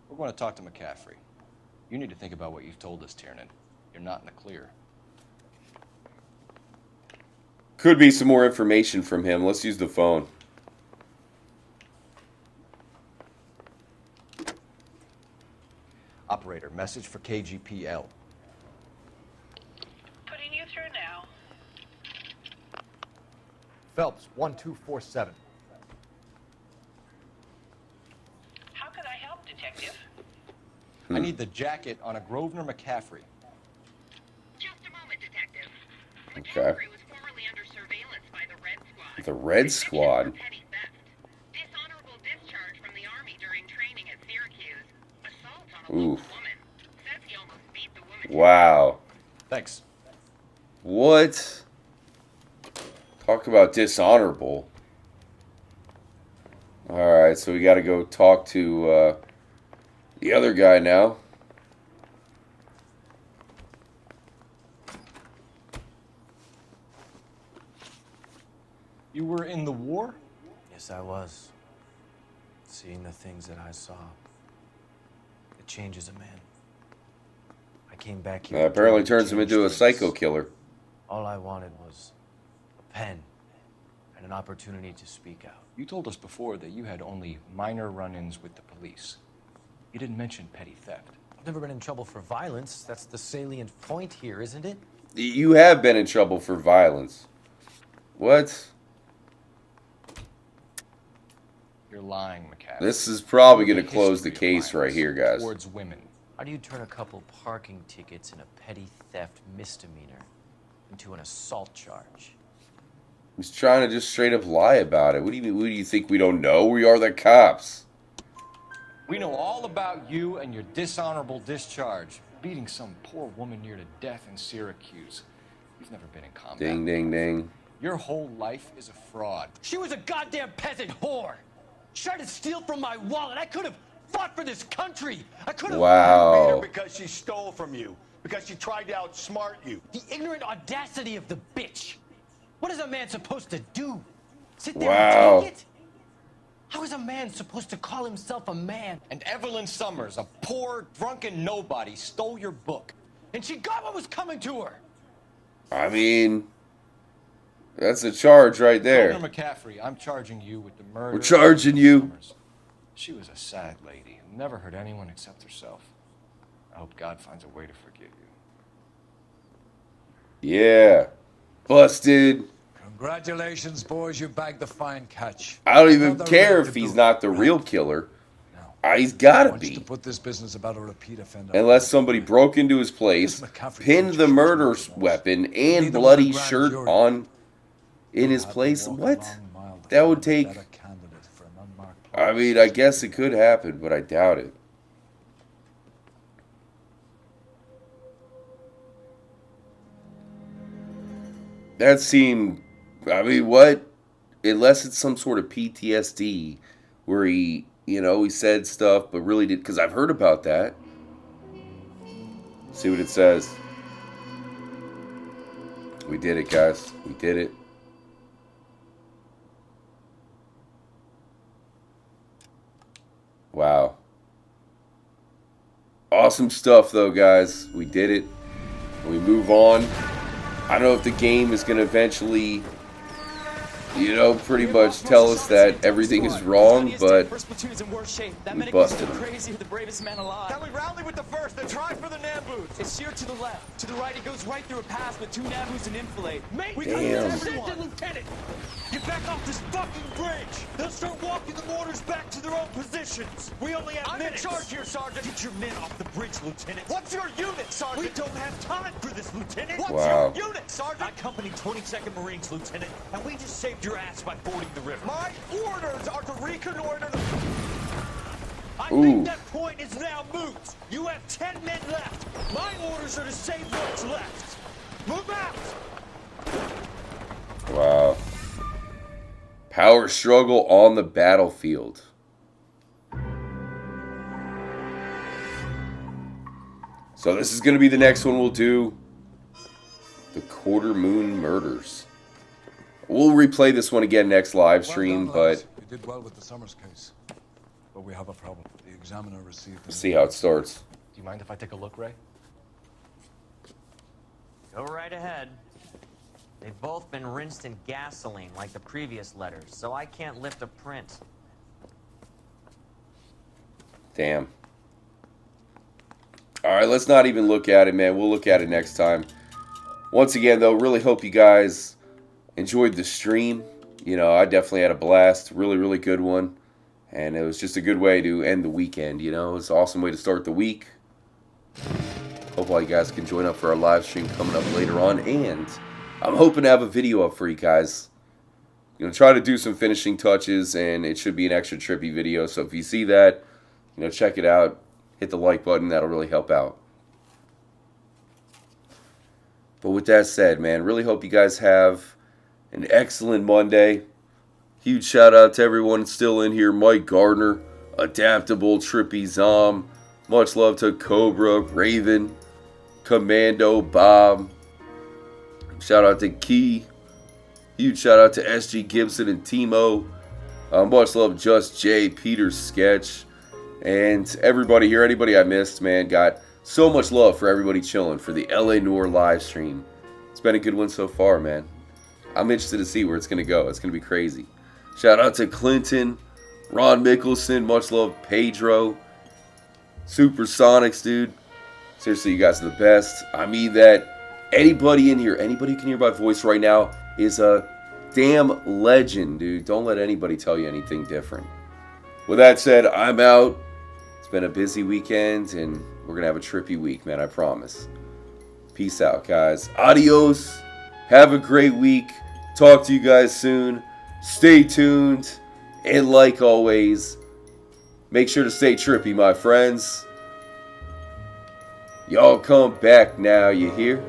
We're going to talk to McCaffrey. You need to think about what you've told us, Tiernan. You're not in the clear. Could be some more information from him. Let's use the phone. Operator, message for KGPL. Putting you through now. Phelps, 1247. How can I help, Detective? I need the jacket on a Grosvenor McCaffrey. Just a moment, Detective. Okay. Was formerly under surveillance by the Red Squad. The Red Squad. Petty theft. Dishonorable discharge from the Army during training at Syracuse. Assault on a local woman. Says he almost beat the woman. Wow. Thanks. What? Talk about dishonorable. Alright, so we gotta go talk to the other guy now. You were in the war? Yes, I was. Seeing the things that I saw, it changes a man. I came back here. That apparently turns him into a psycho killer. All I wanted was a pen and an opportunity to speak out. You told us before that you had only minor run-ins with the police. You didn't mention petty theft. I've never been in trouble for violence. That's the salient point here, isn't it? You have been in trouble for violence. What? Your You're lying, McCaffrey. This is probably going to close the case right here, guys. Towards women. How do you turn a couple parking tickets and a petty theft misdemeanor into an assault charge? He's trying to just straight up lie about it. What do you mean? What do you think we don't know? We are the cops. We know all about you and your dishonorable discharge. Beating some poor woman near to death in Syracuse. You've never been in combat. Ding, ding, ding. Your whole life is a fraud. She was a goddamn peasant whore. She tried to steal from my wallet. I could have fought for this country. I could have. Wow. You beat her because she stole from you. Because she tried to outsmart you. The ignorant audacity of the bitch. What is a man supposed to do? Sit there Wow. and take it? How is a man supposed to call himself a man? And Evelyn Summers, a poor, drunken nobody, stole your book. And she got what was coming to her. I mean, that's a charge right there. Governor McCaffrey, I'm charging you with the murder. We're charging you. Summers. She was a sad lady who never hurt anyone except herself. I hope God finds a way to forgive you. Yeah. Busted. Congratulations, boys. You bagged the fine catch. I don't even Another care record if he's book. not the real killer. He's gotta I want you be. to put this business about a repeat offender. Unless somebody broke into his place, pinned the murder weapon and bloody shirt on in his place. What? That would take... I mean, I guess it could happen, but I doubt it. That seemed... I mean, what? Unless it's some sort of PTSD where he, you know, he said stuff but really did... Because I've heard about that. See what it says. We did it, guys. We did it. Wow. Awesome stuff, though, guys. We did it. We move on. I don't know if the game is going to eventually, you know, pretty much tell us that everything is wrong, but we busted them. Crazy, the bravest man alive. Then we rally with the first and try for the Nambus. It's sheer to the left. To the right, it goes right through a pass with 2 Nabus and infilade. Mate, we Damn. Lieutenant! Get back off this fucking bridge! They'll start walking the mortars back to their own positions. We only have minutes. I'm in charge here, Sergeant. Get your men off the bridge, Lieutenant. What's your unit, Sergeant? We don't have time for this, Lieutenant. What's Wow. your unit, Sergeant? I company 22nd Marines, Lieutenant, and we just saved your ass by fording the river. My orders are to reconnoiter the... I Ooh. think that point is now moot. You have 10 men left. My orders are to save what's left. Move out! Wow. Power struggle on the battlefield. So this is going to be the next one we'll do. The Quarter Moon Murders. We'll replay this one again next live stream, but You did well with the Summers case. But we have a problem. The examiner received... we'll see how it starts. Do you mind if I take a look, Ray? Go right ahead. They've both been rinsed in gasoline like the previous letters, so I can't lift a print. Damn. Alright, let's not even look at it, man. We'll look at it next time. Once again, though, really hope you guys enjoyed the stream. You know, I definitely had a blast. Really, really good one. And it was just a good way to end the weekend, you know. It's an awesome way to start the week. Hope all you guys can join up for our live stream coming up later on. And I'm hoping to have a video up for you guys. I'm going to try to do some finishing touches, and it should be an extra trippy video. So if you see that, you know, check it out. Hit the like button. That'll really help out. But with that said, man, really hope you guys have an excellent Monday. Huge shout out to everyone still in here. Mike Gardner, Adaptable, Trippy Zom. Much love to Cobra, Raven, Commando, Bob. Shout out to Key. Huge shout out to SG Gibson and Timo. Much love Just Jay, Peter Sketch, and everybody here. Anybody I missed, man, got so much love for everybody chilling for the LA Noire live stream. It's been a good one so far, man. I'm interested to see where it's going to go. It's going to be crazy. Shout out to Clinton, Ron Mickelson, much love, Pedro, Supersonics, dude. Seriously, you guys are the best. I mean that anybody in here, anybody who can hear my voice right now is a damn legend, dude. Don't let anybody tell you anything different. With that said, I'm out. It's been a busy weekend, and we're going to have a trippy week, man, I promise. Peace out, guys. Adios. Have a great week. Talk to you guys soon. Stay tuned. And like always, make sure to stay trippy, my friends. Y'all come back now, you hear?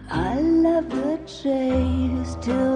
I love the chase till